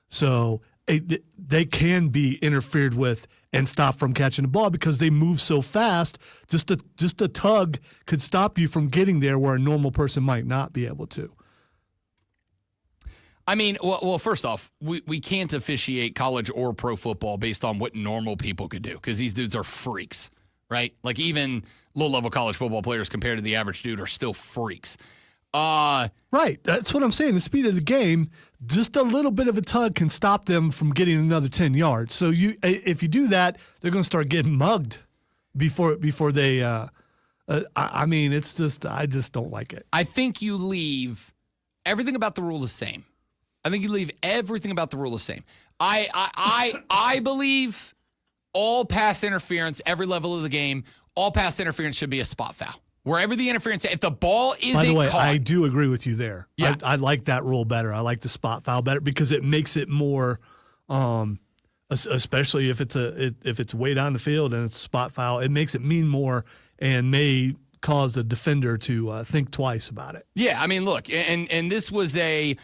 So they can be interfered with and stop from catching the ball because they move so fast. Just a tug could stop you from getting there where a normal person might not be able to. I mean, well, first off, we can't officiate college or pro football based on what normal people could do, because these dudes are freaks, right? Like even low-level college football players compared to the average dude are still freaks. Right. That's what I'm saying. The speed of the game, just a little bit of a tug can stop them from getting another 10 yards. So if you do that, they're going to start getting mugged before they I mean, it's just, I just don't like it. I think you leave everything about the rule the same. I I believe all pass interference, every level of the game, all pass interference should be a spot foul. Wherever the interference, if the ball isn't By the way, caught. I do agree with you there. Yeah. I like that rule better. I like the spot foul better because it makes it more, especially if it's way down the field and it's a spot foul, it makes it mean more and may cause the defender to think twice about it. Yeah, I mean, look, and this was a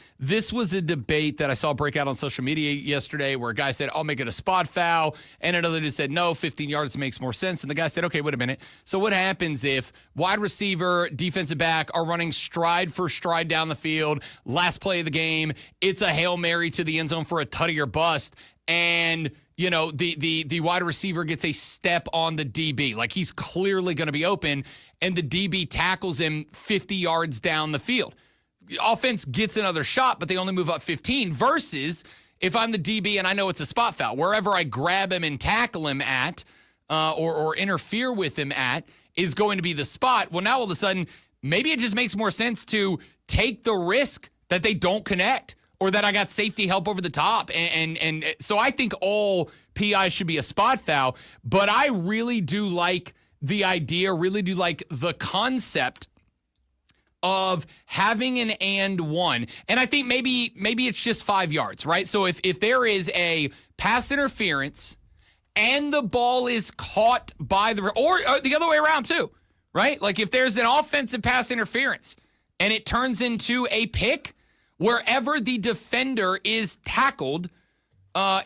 debate that I saw break out on social media yesterday where a guy said, I'll make it a spot foul, and another dude said, no, 15 yards makes more sense. And the guy said, okay, wait a minute. So what happens if wide receiver, defensive back are running stride for stride down the field, last play of the game, it's a Hail Mary to the end zone for a tutty or bust, and the wide receiver gets a step on the DB. Like he's clearly going to be open, and the DB tackles him 50 yards down the field. The offense gets another shot, but they only move up 15 versus if I'm the DB and I know it's a spot foul, wherever I grab him and tackle him at or interfere with him at is going to be the spot. Well, now all of a sudden, maybe it just makes more sense to take the risk that they don't connect or that I got safety help over the top. And so I think all PI should be a spot foul, but I really do like the idea, really do like the concept of having an and one. And I think maybe it's just 5 yards, right? So if there is a pass interference and the ball is caught by or the other way around too, right? Like if there's an offensive pass interference and it turns into a pick, wherever the defender is tackled,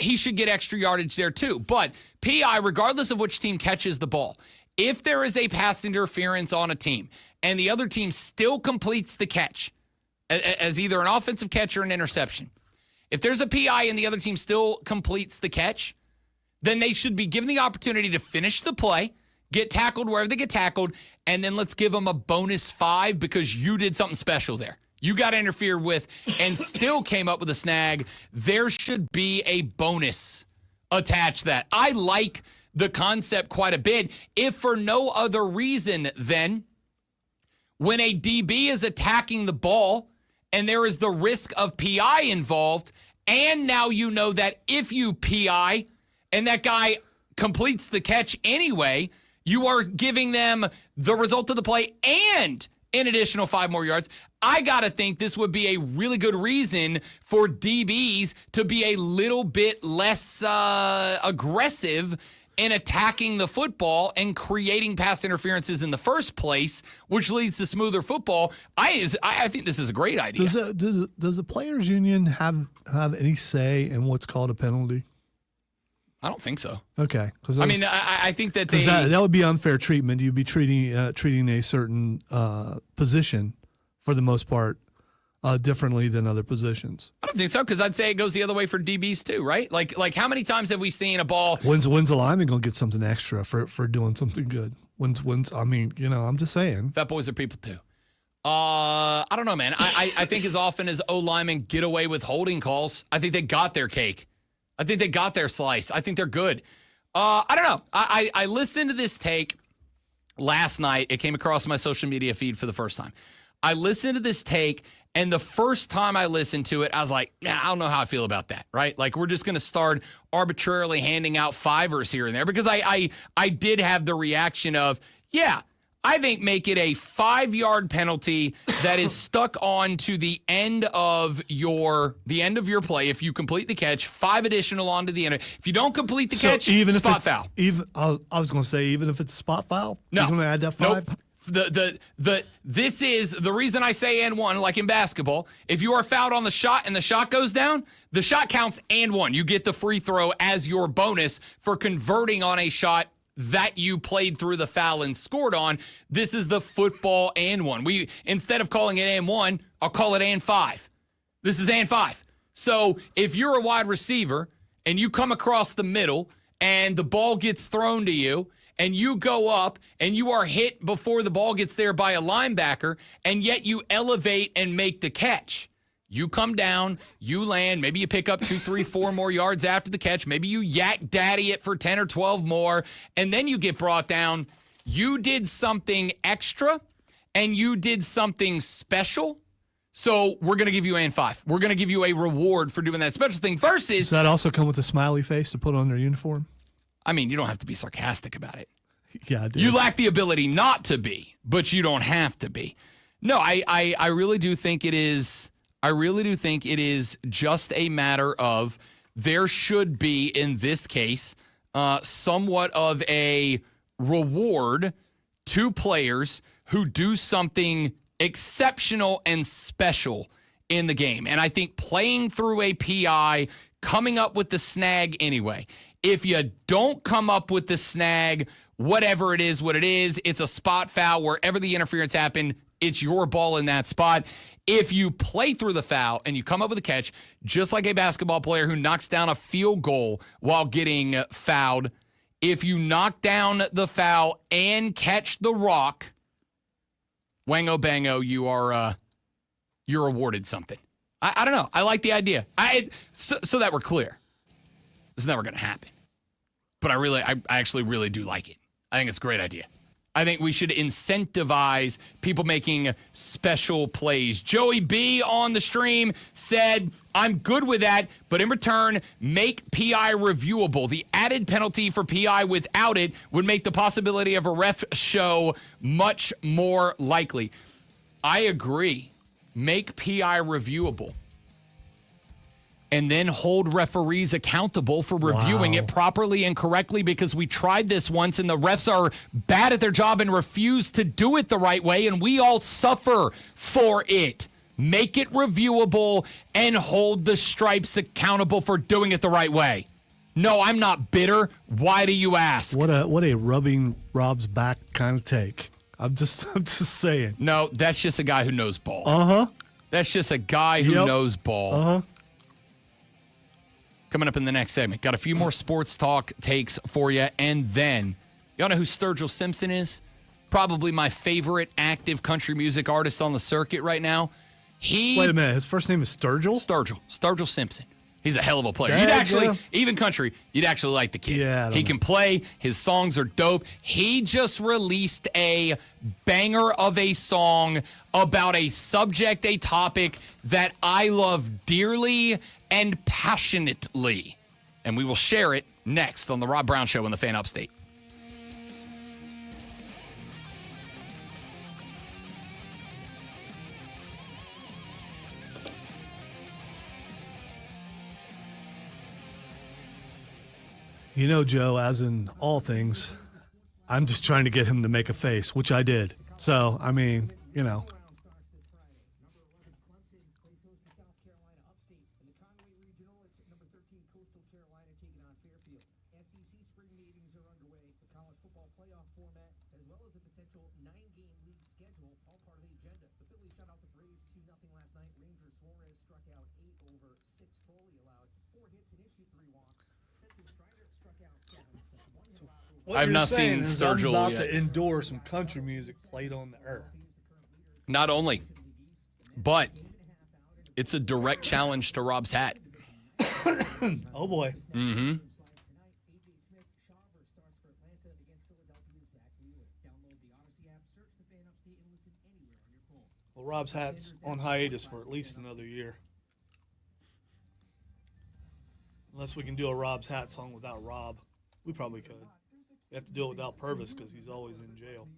he should get extra yardage there too. But PI, regardless of which team catches the ball, if there is a pass interference on a team and the other team still completes the catch as either an offensive catch or an interception, if there's a PI and the other team still completes the catch, then they should be given the opportunity to finish the play, get tackled wherever they get tackled, and then let's give them a bonus 5 because you did something special there. You got interfered with and still came up with a snag. There should be a bonus attached to that. I like the concept quite a bit. If for no other reason, then when a DB is attacking the ball and there is the risk of PI involved, and now you know that if you PI and that guy completes the catch anyway, you are giving them the result of the play and an additional 5 more yards. I got to think this would be a really good reason for DBs to be a little bit less aggressive in attacking the football and creating pass interferences in the first place, which leads to smoother football. I think this is a great idea. Does the players' union have any say in what's called a penalty? I don't think so. Okay, I think that that would be unfair treatment. You'd be treating a certain position for the most part differently than other positions. I don't think so, because I'd say it goes the other way for DBs too, right? Like how many times have we seen a ball? When's a lineman gonna get something extra for doing something good? When's I mean, I'm just saying. Fat boys are people too. I don't know, man. I think as often as O linemen get away with holding calls, I think they got their cake. I think they got their slice. I think they're good. I don't know. I listened to this take last night. It came across my social media feed for the first time. I listened to this take, and the first time I listened to it, I was like, I don't know how I feel about that, right? Like, we're just going to start arbitrarily handing out 5ers here and there, because I did have the reaction of, yeah, I think make it a 5-yard penalty that is stuck on to the end of your play. If you complete the catch, 5 additional onto the end. If you don't complete the catch, even spot if foul. I was going to say, even if it's a spot foul, no, you're going to add that 5? Nope. This is the reason I say and one, like in basketball. If you are fouled on the shot and the shot goes down, the shot counts and one. You get the free throw as your bonus for converting on a shot that you played through the foul and scored on. This is the football and one. We, instead of calling it and one, I'll call it and 5. This is and 5. So if you're a wide receiver and you come across the middle and the ball gets thrown to you and you go up and you are hit before the ball gets there by a linebacker, and yet you elevate and make the catch. You come down, you land, maybe you pick up 2, 3, 4 more yards after the catch. Maybe you yak daddy it for 10 or 12 more, and then you get brought down. You did something extra, and you did something special. So we're going to give you and 5. We're going to give you a reward for doing that special thing versus... Does that also come with a smiley face to put on their uniform? I mean, you don't have to be sarcastic about it. Yeah, I do. You lack the ability not to be, but you don't have to be. No, I really do think it is... I really do think it is just a matter of there should be, in this case, somewhat of a reward to players who do something exceptional and special in the game. And I think playing through a PI, coming up with the snag anyway. If you don't come up with the snag, whatever it is, what it is, it's a spot foul. Wherever the interference happened, it's your ball in that spot. If you play through the foul and you come up with a catch, just like a basketball player who knocks down a field goal while getting fouled, if you knock down the foul and catch the rock, wango bango, you're awarded something. I don't know. I like the idea. So that we're clear. It's never going to happen. But I actually really do like it. I think it's a great idea. I think we should incentivize people making special plays. Joey B on the stream said, I'm good with that, but in return, make PI reviewable. The added penalty for PI without it would make the possibility of a ref show much more likely. I agree. Make PI reviewable. And then hold referees accountable for reviewing it properly and correctly, because we tried this once and the refs are bad at their job and refuse to do it the right way, and we all suffer for it. Make it reviewable and hold the stripes accountable for doing it the right way. No, I'm not bitter. Why do you ask? What a rubbing Rob's back kind of take. I'm just saying. No, that's just a guy who knows ball. Uh-huh. That's just a guy who knows ball. Uh-huh. Coming up in the next segment, got a few more sports talk takes for you. And then, y'all know who Sturgill Simpson is? Probably my favorite active country music artist on the circuit right now. Wait a minute. His first name is Sturgill? Sturgill Simpson. He's a hell of a player. There You'd you actually, go. even country, you'd actually like the kid. Yeah, he can play. His songs are dope. He just released a banger of a song about a subject, a topic that I love dearly and passionately. And we will share it next on The Rob Brown Show on the Fan Upstate. You know, Joe, as in all things, I'm just trying to get him to make a face, which I did. So, I mean, you know. What I've you're not saying seen is Sturgill I'm about yet. to endure some country music played on the air. Not only, but it's a direct challenge to Rob's hat. Oh, boy. Mm-hmm. Well, Rob's hat's on hiatus for at least another year. Unless we can do a Rob's hat song without Rob. We probably could. We have to do it without Purvis because he's always in jail.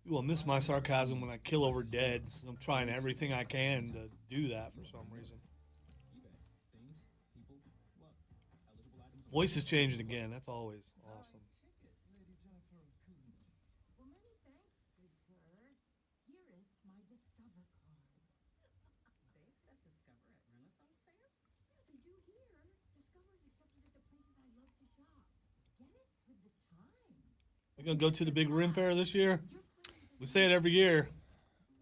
You will miss my sarcasm when I kill over dead. So I'm trying everything I can to do that for some reason. Voice is changing again. That's always awesome. We're going to go to the big Rim Fair this year? We say it every year.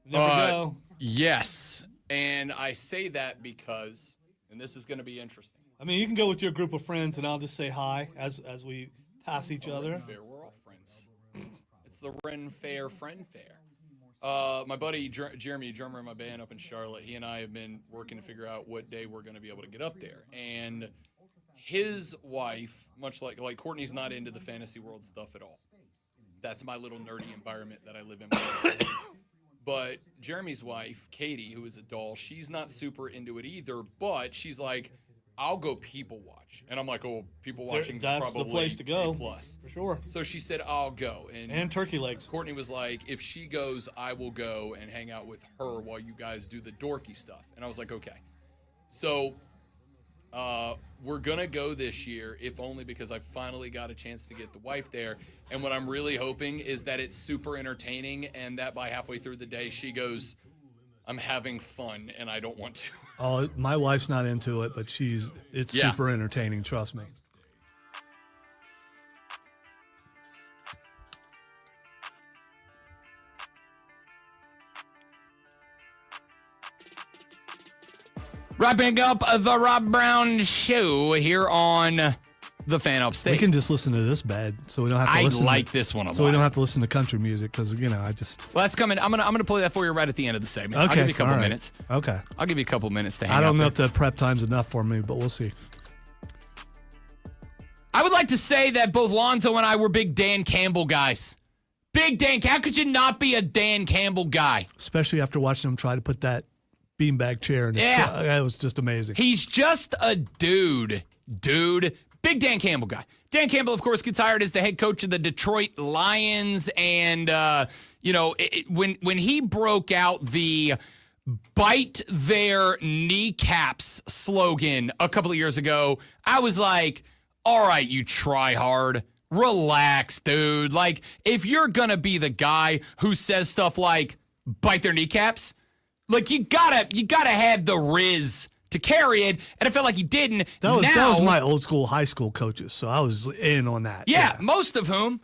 We never go. Yes. And I say that because, and this is going to be interesting. I mean, you can go with your group of friends, and I'll just say hi as we pass each other. Fair, we're all friends. It's the Ren Fair Friend Fair. My buddy Jeremy, drummer in my band up in Charlotte, he and I have been working to figure out what day we're going to be able to get up there. And his wife, much like Courtney's not into the fantasy world stuff at all. That's my little nerdy environment that I live in. But Jeremy's wife, Katie, who is a doll, she's not super into it either, but she's like, I'll go people watch. And I'm like, oh, people watching is That's probably the place to go. A+. For sure. So she said, I'll go. And turkey legs. Courtney was like, if she goes, I will go and hang out with her while you guys do the dorky stuff. And I was like, okay. So we're going to go this year, if only because I finally got a chance to get the wife there. And what I'm really hoping is that it's super entertaining and that by halfway through the day, she goes, I'm having fun and I don't want to. Oh, my wife's not into it, but it's super entertaining, trust me. Wrapping up the Rob Brown Show here on the Fan Upstate. We can just listen to this bed, so we don't have to listen. I like this one a lot. So we don't have to listen to country music because I just. Well, that's coming. I'm gonna play that for you right at the end of the segment. Okay, I'll give you a couple all right. minutes. Okay. I'll give you a couple minutes to hang I don't know out if the prep time's enough for me, but we'll see. I would like to say that both Lonzo and I were big Dan Campbell guys. Big Dan. How could you not be a Dan Campbell guy? Especially after watching him try to put that beanbag chair in the truck. That was just amazing. He's just a dude. Big Dan Campbell guy. Dan Campbell, of course, gets hired as the head coach of the Detroit Lions. And, when he broke out the bite their kneecaps slogan a couple of years ago, I was like, all right, you try hard. Relax, dude. Like, if you're going to be the guy who says stuff like bite their kneecaps, like, you gotta have the riz to carry it, and I felt like he didn't. That was my old school high school coaches, so I was in on that. Yeah, most of whom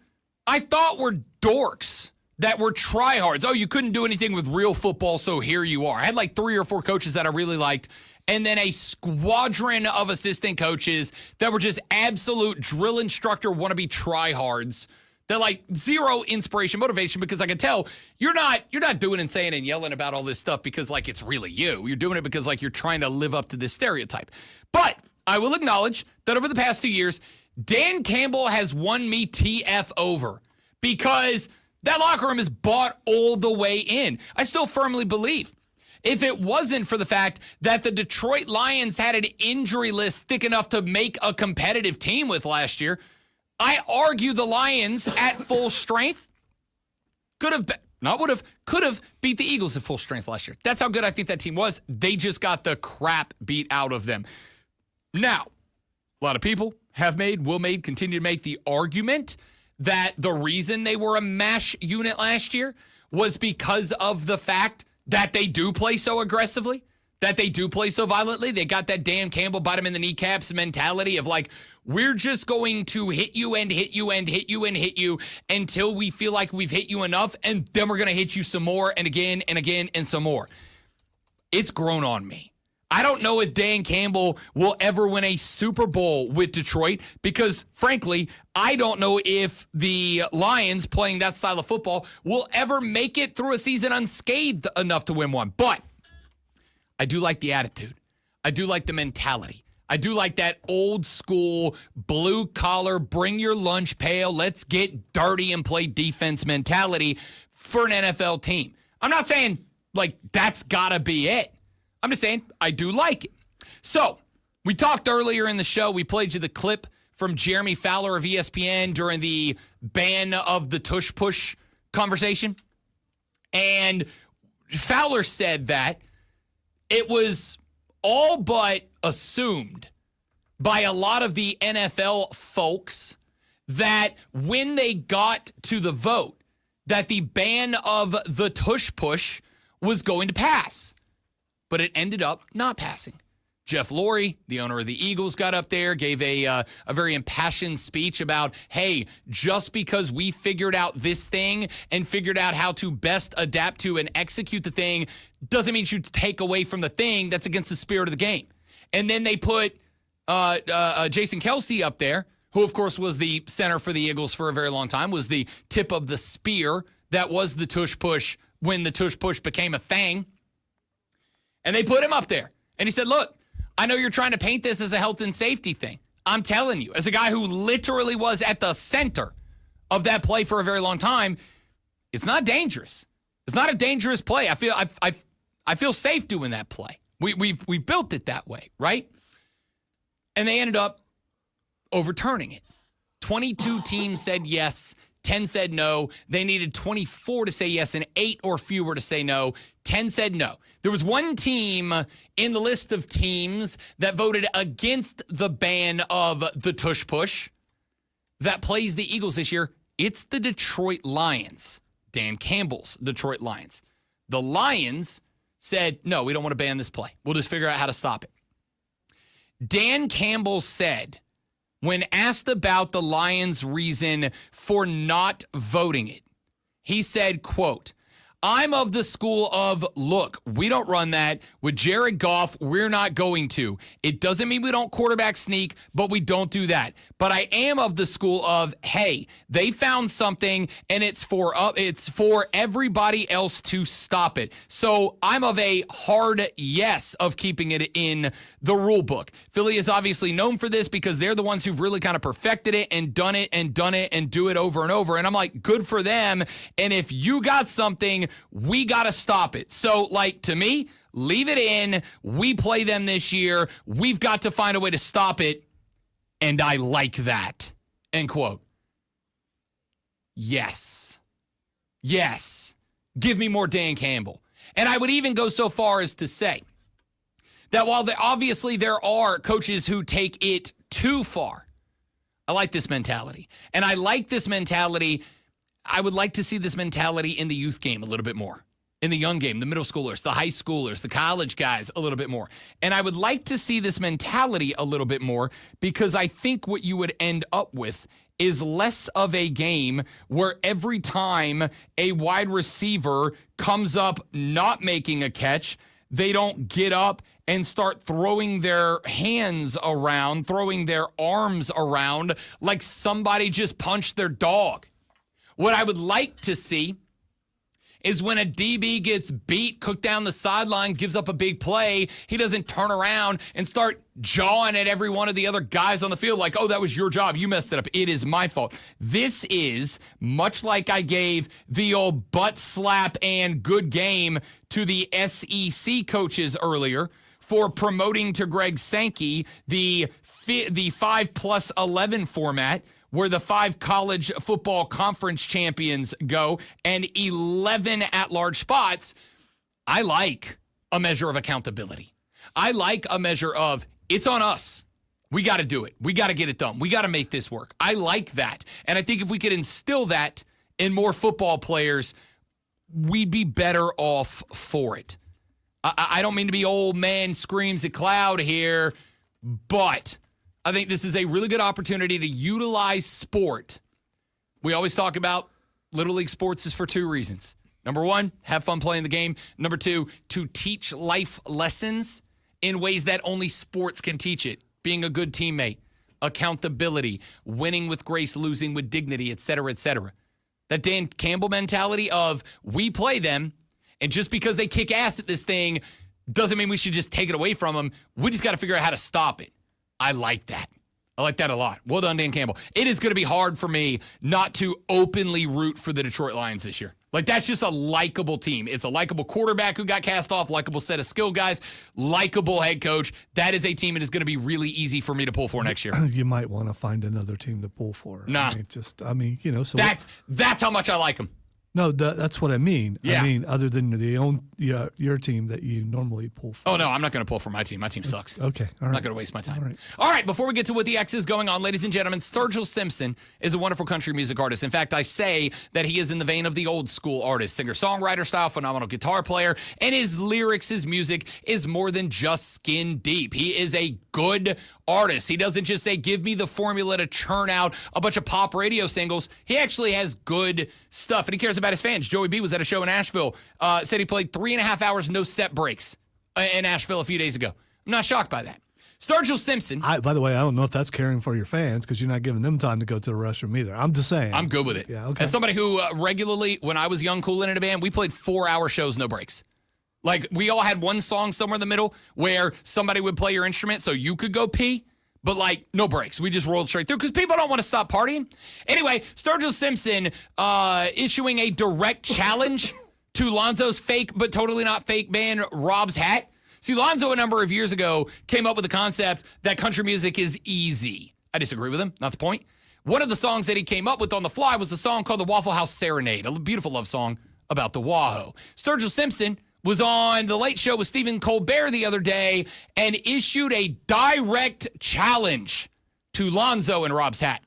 I thought were dorks that were tryhards. Oh, you couldn't do anything with real football, so here you are. I had like 3 or 4 coaches that I really liked, and then a squadron of assistant coaches that were just absolute drill instructor wannabe tryhards. They're like zero inspiration, motivation, because I can tell you're not doing and saying and yelling about all this stuff because like it's really you. You're doing it because like you're trying to live up to this stereotype. But I will acknowledge that over the past 2 years, Dan Campbell has won me TF over because that locker room is bought all the way in. I still firmly believe if it wasn't for the fact that the Detroit Lions had an injury list thick enough to make a competitive team with last year, I argue the Lions at full strength could have beat the Eagles at full strength last year. That's how good I think that team was. They just got the crap beat out of them. Now, a lot of people continue to make the argument that the reason they were a MASH unit last year was because of the fact that they do play so aggressively, that they do play so violently. They got that Dan Campbell bite him in the kneecaps mentality of like, we're just going to hit you and hit you and hit you and hit you until we feel like we've hit you enough, and then we're going to hit you some more and again and again and some more. It's grown on me. I don't know if Dan Campbell will ever win a Super Bowl with Detroit because, frankly, I don't know if the Lions playing that style of football will ever make it through a season unscathed enough to win one. But I do like the attitude. I do like the mentality. I do like that old school blue collar, bring your lunch pail, let's get dirty and play defense mentality for an NFL team. I'm not saying like that's gotta be it. I'm just saying I do like it. So we talked earlier in the show, we played you the clip from Jeremy Fowler of ESPN during the ban of the tush push conversation. And Fowler said that it was all but assumed by a lot of the NFL folks that when they got to the vote, that the ban of the tush push was going to pass. But it ended up not passing. Jeff Lurie, the owner of the Eagles, got up there, gave a very impassioned speech about, hey, just because we figured out this thing and figured out how to best adapt to and execute the thing doesn't mean you take away from the thing that's against the spirit of the game. And then they put Jason Kelce up there, who, of course, was the center for the Eagles for a very long time, was the tip of the spear that was the tush push when the tush push became a thing. And they put him up there. And he said, look, I know you're trying to paint this as a health and safety thing. I'm telling you, as a guy who literally was at the center of that play for a very long time, it's not dangerous. It's not a dangerous play. I feel safe doing that play. We built it that way, right? And they ended up overturning it. 22 teams said yes. 10 said no. They needed 24 to say yes and 8 or fewer to say no. 10 said no. There was one team in the list of teams that voted against the ban of the tush push that plays the Eagles this year. It's the Detroit Lions, Dan Campbell's Detroit Lions. The Lions said, no, we don't want to ban this play. We'll just figure out how to stop it. Dan Campbell said, when asked about the Lions' reason for not voting it, he said, quote, I'm of the school of, look, we don't run that. With Jared Goff, we're not going to. It doesn't mean we don't quarterback sneak, but we don't do that. But I am of the school of, hey, they found something, and it's for everybody else to stop it. So I'm of a hard yes of keeping it in the rule book. Philly is obviously known for this because they're the ones who've really kind of perfected it and done it and do it over and over. And I'm like, good for them. And if you got something, we got to stop it. So, like, to me, leave it in. We play them this year. We've got to find a way to stop it. And I like that. End quote. Yes. Yes. Give me more Dan Campbell. And I would even go so far as to say that while obviously there are coaches who take it too far, I like this mentality. And I like this mentality. I would like to see this mentality in the youth game a little bit more. In the young game, the middle schoolers, the high schoolers, the college guys a little bit more. And I would like to see this mentality a little bit more because I think what you would end up with is less of a game where every time a wide receiver comes up not making a catch, they don't get up and start throwing their hands around, throwing their arms around like somebody just punched their dog. What I would like to see is when a DB gets beat, cooked down the sideline, gives up a big play, he doesn't turn around and start jawing at every one of the other guys on the field like, oh, that was your job. You messed it up. It is my fault. This is much like I gave the old butt slap and good game to the SEC coaches earlier for promoting to Greg Sankey the 5+11 format, where the 5 college football conference champions go and 11 at-large spots. I like a measure of accountability. I like a measure of, it's on us. We got to do it. We got to get it done. We got to make this work. I like that. And I think if we could instill that in more football players, we'd be better off for it. I don't mean to be old man screams at cloud here, but I think this is a really good opportunity to utilize sport. We always talk about Little League sports is for 2 reasons. Number 1, have fun playing the game. Number 2, to teach life lessons in ways that only sports can teach it. Being a good teammate, accountability, winning with grace, losing with dignity, et cetera, et cetera. That Dan Campbell mentality of we play them, and just because they kick ass at this thing doesn't mean we should just take it away from them. We just got to figure out how to stop it. I like that. I like that a lot. Well done, Dan Campbell. It is going to be hard for me not to openly root for the Detroit Lions this year. Like, that's just a likable team. It's a likable quarterback who got cast off, likable set of skill guys, likable head coach. That is a team that is going to be really easy for me to pull for next year. You might want to find another team to pull for. Nah. So that's how much I like them. No, that's what I mean. Yeah. I mean, other than your team that you normally pull for. Oh, no, I'm not going to pull for my team. My team sucks. Okay, all right. I'm not going to waste my time. All right, before we get to what the X is going on, ladies and gentlemen, Sturgill Simpson is a wonderful country music artist. In fact, I say that he is in the vein of the old school artist, singer-songwriter style, phenomenal guitar player, and his lyrics, his music is more than just skin deep. He is a good artist. He doesn't just say, give me the formula to churn out a bunch of pop radio singles. He actually has good stuff, and he cares about his fans. Joey B was at a show in Asheville, said he played 3.5 hours, no set breaks in Asheville a few days ago. I'm not shocked by that. Sturgill Simpson. By the way, I don't know if that's caring for your fans because you're not giving them time to go to the restroom either. I'm just saying. I'm good with it. Yeah, okay. As somebody who regularly, when I was young, cooling in a band, we played 4-hour shows, no breaks. Like, we all had one song somewhere in the middle where somebody would play your instrument so you could go pee, but, like, no breaks. We just rolled straight through because people don't want to stop partying. Anyway, Sturgill Simpson issuing a direct challenge to Lonzo's fake but totally not fake band, Rob's Hat. See, Lonzo a number of years ago came up with the concept that country music is easy. I disagree with him. Not the point. one of the songs that he came up with on the fly was a song called the Waffle House Serenade, a beautiful love song about the Wahoo. Sturgill Simpson was on The Late Show with Stephen Colbert the other day and issued a direct challenge to Lonzo and Rob's hat.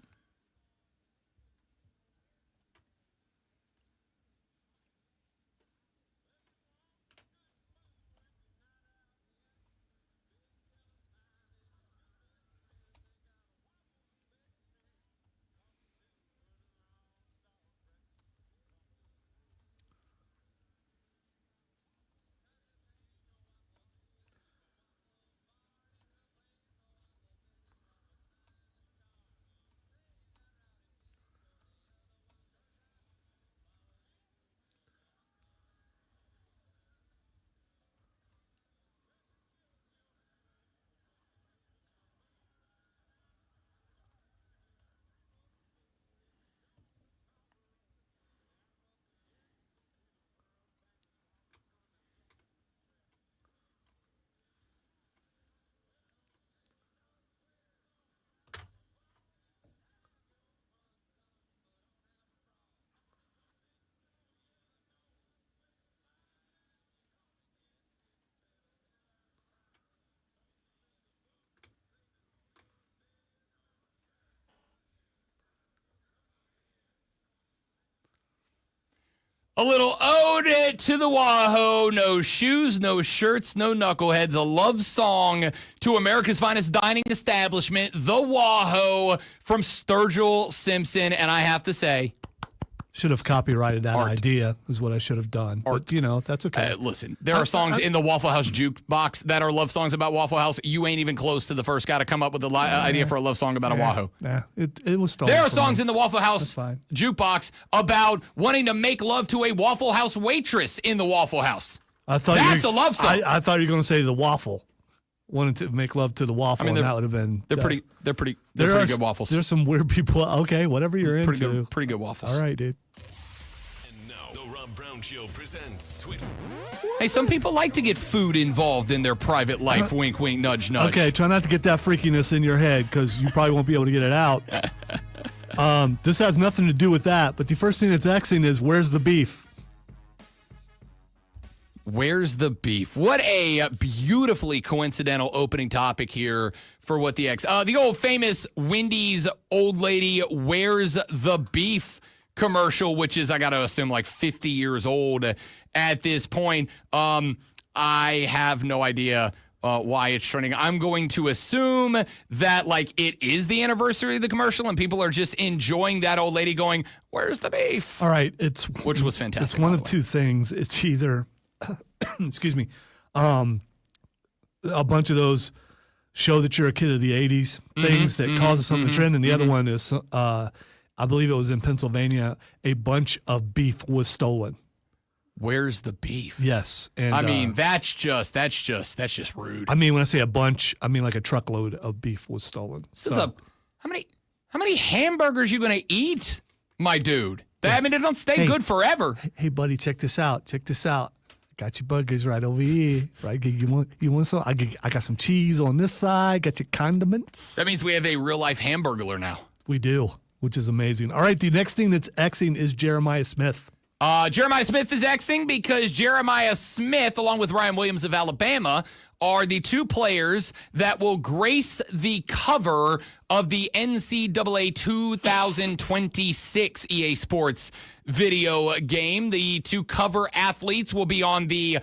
A little ode to the Wahoo. No shoes, no shirts, no knuckleheads. A love song to America's finest dining establishment, the Wahoo, from Sturgill Simpson. And I have to say, should have copyrighted that idea is what I should have done. But, you know, that's okay. Listen, there are songs in the Waffle House jukebox that are love songs about Waffle House. You ain't even close to the first guy to come up with the idea for a love song about a Wahoo. Yeah, it was stolen. There are songs in the Waffle House jukebox about wanting to make love to a Waffle House waitress in the Waffle House. That's a love song. I thought you were going to say the waffle. Wanted to make love to the waffle, and that would have been. They're pretty good waffles. There's some weird people. Okay, whatever you're into. Pretty good waffles. All right, dude. The Rob Brown Show presents Twitter. Hey, some people like to get food involved in their private life. Wink, wink, nudge, nudge. Okay, try not to get that freakiness in your head because you probably won't be able to get it out. This has nothing to do with that, but the first thing that's Xing is where's the beef? Where's the beef? What a beautifully coincidental opening topic here for What the X. The old famous Wendy's old lady, where's the beef commercial, which is, I got to assume, like 50 years old at this point. I have no idea why it's trending. I'm going to assume that like it is the anniversary of the commercial and people are just enjoying that old lady going, where's the beef? All right. Which was fantastic. It's one of two things. It's either, excuse me, a bunch of those show that you're a kid of the 80s things that causes something to trend. And the other one is, I believe it was in Pennsylvania, a bunch of beef was stolen. Where's the beef? Yes. And I mean, that's just rude. I mean, when I say a bunch, I mean like a truckload of beef was stolen. How many hamburgers you going to eat, my dude? I mean, they don't stay good forever. Hey, buddy, check this out. Check this out. Got your burgers right over here. Right? You want some? I got some cheese on this side. Got your condiments. That means we have a real life hamburglar now. We do, which is amazing. All right, the next thing that's Xing is Jeremiah Smith. Jeremiah Smith is Xing because Jeremiah Smith, along with Ryan Williams of Alabama, are the two players that will grace the cover of the NCAA 2026 EA Sports video game. The two cover athletes will be on the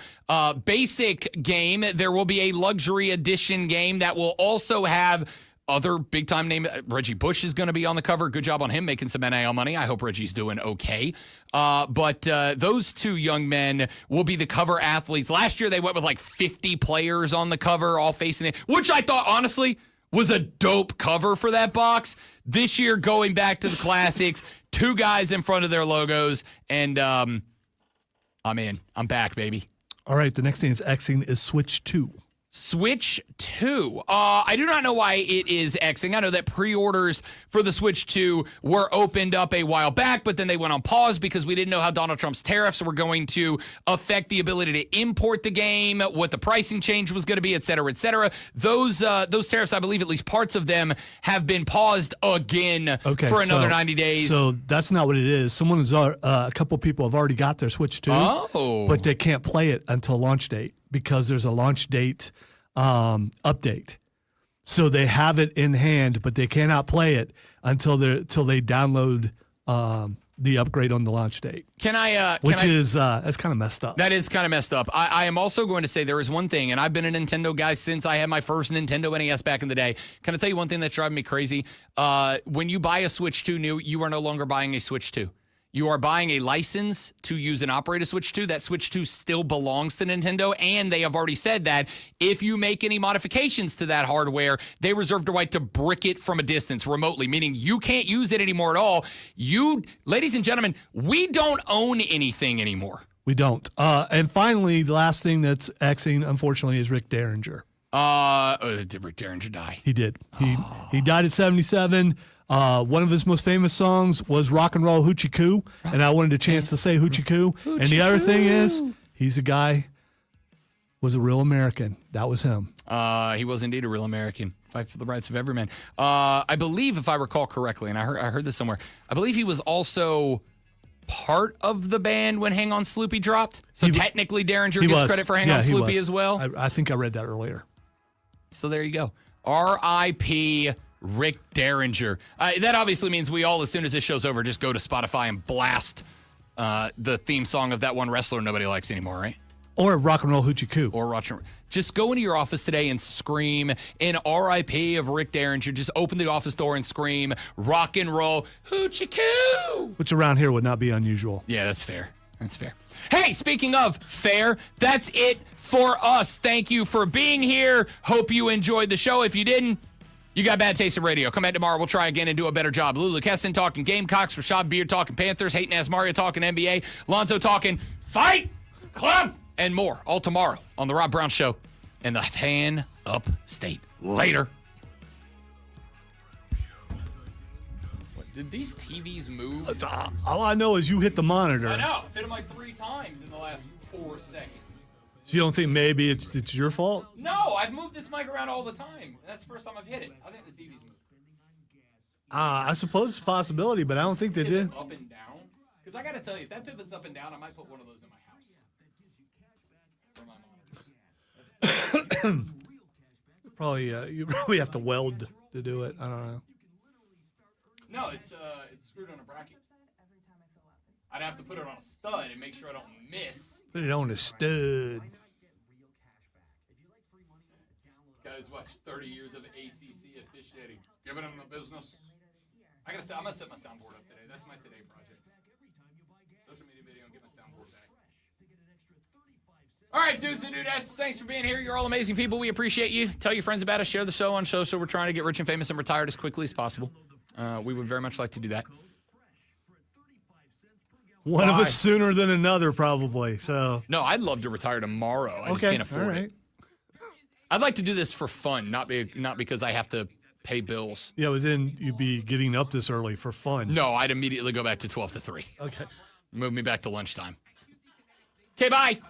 basic game. There will be a luxury edition game that will also have other big-time name. Reggie Bush is going to be on the cover. Good job on him making some NIL money. I hope Reggie's doing okay. But those two young men will be the cover athletes. Last year, they went with like 50 players on the cover, all facing it, which I thought, honestly, was a dope cover for that box. This year, going back to the classics, two guys in front of their logos, and I'm in. I'm back, baby. All right, the next thing that's Xing is Switch 2. Switch 2. I do not know why it is Xing. I know that pre-orders for the Switch 2 were opened up a while back, but then they went on pause because we didn't know how Donald Trump's tariffs were going to affect the ability to import the game, what the pricing change was going to be, et cetera, et cetera. Those tariffs, I believe at least parts of them, have been paused again for another 90 days. So that's not what it is. A couple people have already got their Switch 2, but they can't play it until launch date because there's a launch date update. So they have it in hand, but they cannot play it until they download the upgrade on the launch date. That's kind of messed up. That is kind of messed up. I am also going to say there is one thing, and I've been a Nintendo guy since I had my first Nintendo NES back in the day. Can I tell you one thing that's driving me crazy? When you buy a Switch 2 new, you are no longer buying a Switch 2. You are buying a license to use and operate a Switch 2. That Switch 2 still belongs to Nintendo, and they have already said that if you make any modifications to that hardware, they reserve the right to brick it from a distance remotely, meaning you can't use it anymore at all. Ladies and gentlemen, we don't own anything anymore. We don't. And finally, the last thing that's Xing, unfortunately, is Rick Derringer. Did Rick Derringer die? He did. He died at 77. One of his most famous songs was Rock and Roll Hoochie Coo, and I wanted a chance to say Hoochie Coo. And the other thing is, he's a guy, was a real American. That was him. He was indeed a real American. Fight for the rights of every man. I believe, if I recall correctly, and I heard this somewhere, I believe he was also part of the band when Hang On Sloopy dropped. So technically Derringer gets credit for Hang On Sloopy as well. I think I read that earlier. So there you go. R.I.P. Rick Derringer. That obviously means we all, as soon as this show's over, just go to Spotify and blast the theme song of that one wrestler nobody likes anymore, right? Or Rock and Roll Hoochie Coo. Just go into your office today and scream in R.I.P. of Rick Derringer. Just open the office door and scream Rock and Roll Hoochie Coo. Which around here would not be unusual. Yeah, that's fair. That's fair. Hey, speaking of fair, that's it for us. Thank you for being here. Hope you enjoyed the show. If you didn't, you got bad taste in radio. Come back tomorrow. We'll try again and do a better job. Lula Kessin talking Gamecocks. Rashad Beard talking Panthers. Hayden Asmaria talking NBA. Lonzo talking Fight Club and more. All tomorrow on The Rob Brown Show and the Fan Upstate. Later. What, did these TVs move? All I know is you hit the monitor. I know. I've hit them like 3 times in the last 4 seconds. So you don't think maybe it's your fault? No, I've moved this mic around all the time. That's the first time I've hit it. I think the TV's moved. I suppose it's a possibility, but I don't think they did. Up and down? Because I got to tell you, if that pivots up and down, I might put one of those in my house. For my monitors. Probably, you probably have to weld to do it. I don't know. No, it's screwed on a bracket. I'd have to put it on a stud and make sure I don't miss. Put it on a stud. Guys, watch 30 years of ACC officiating. Giving them the business. I'm going to set my soundboard up today. That's my today project. Social media video and get my soundboard back. All right, dudes and dudettes, thanks for being here. You're all amazing people. We appreciate you. Tell your friends about us. Share the show on social. We're trying to get rich and famous and retired as quickly as possible. We would very much like to do that. One of us sooner than another, probably. So no, I'd love to retire tomorrow. I just can't afford it. I'd like to do this for fun, not because I have to pay bills. Yeah, but then you'd be getting up this early for fun. No, I'd immediately go back to 12 to 3. Okay. Move me back to lunchtime. Okay, bye.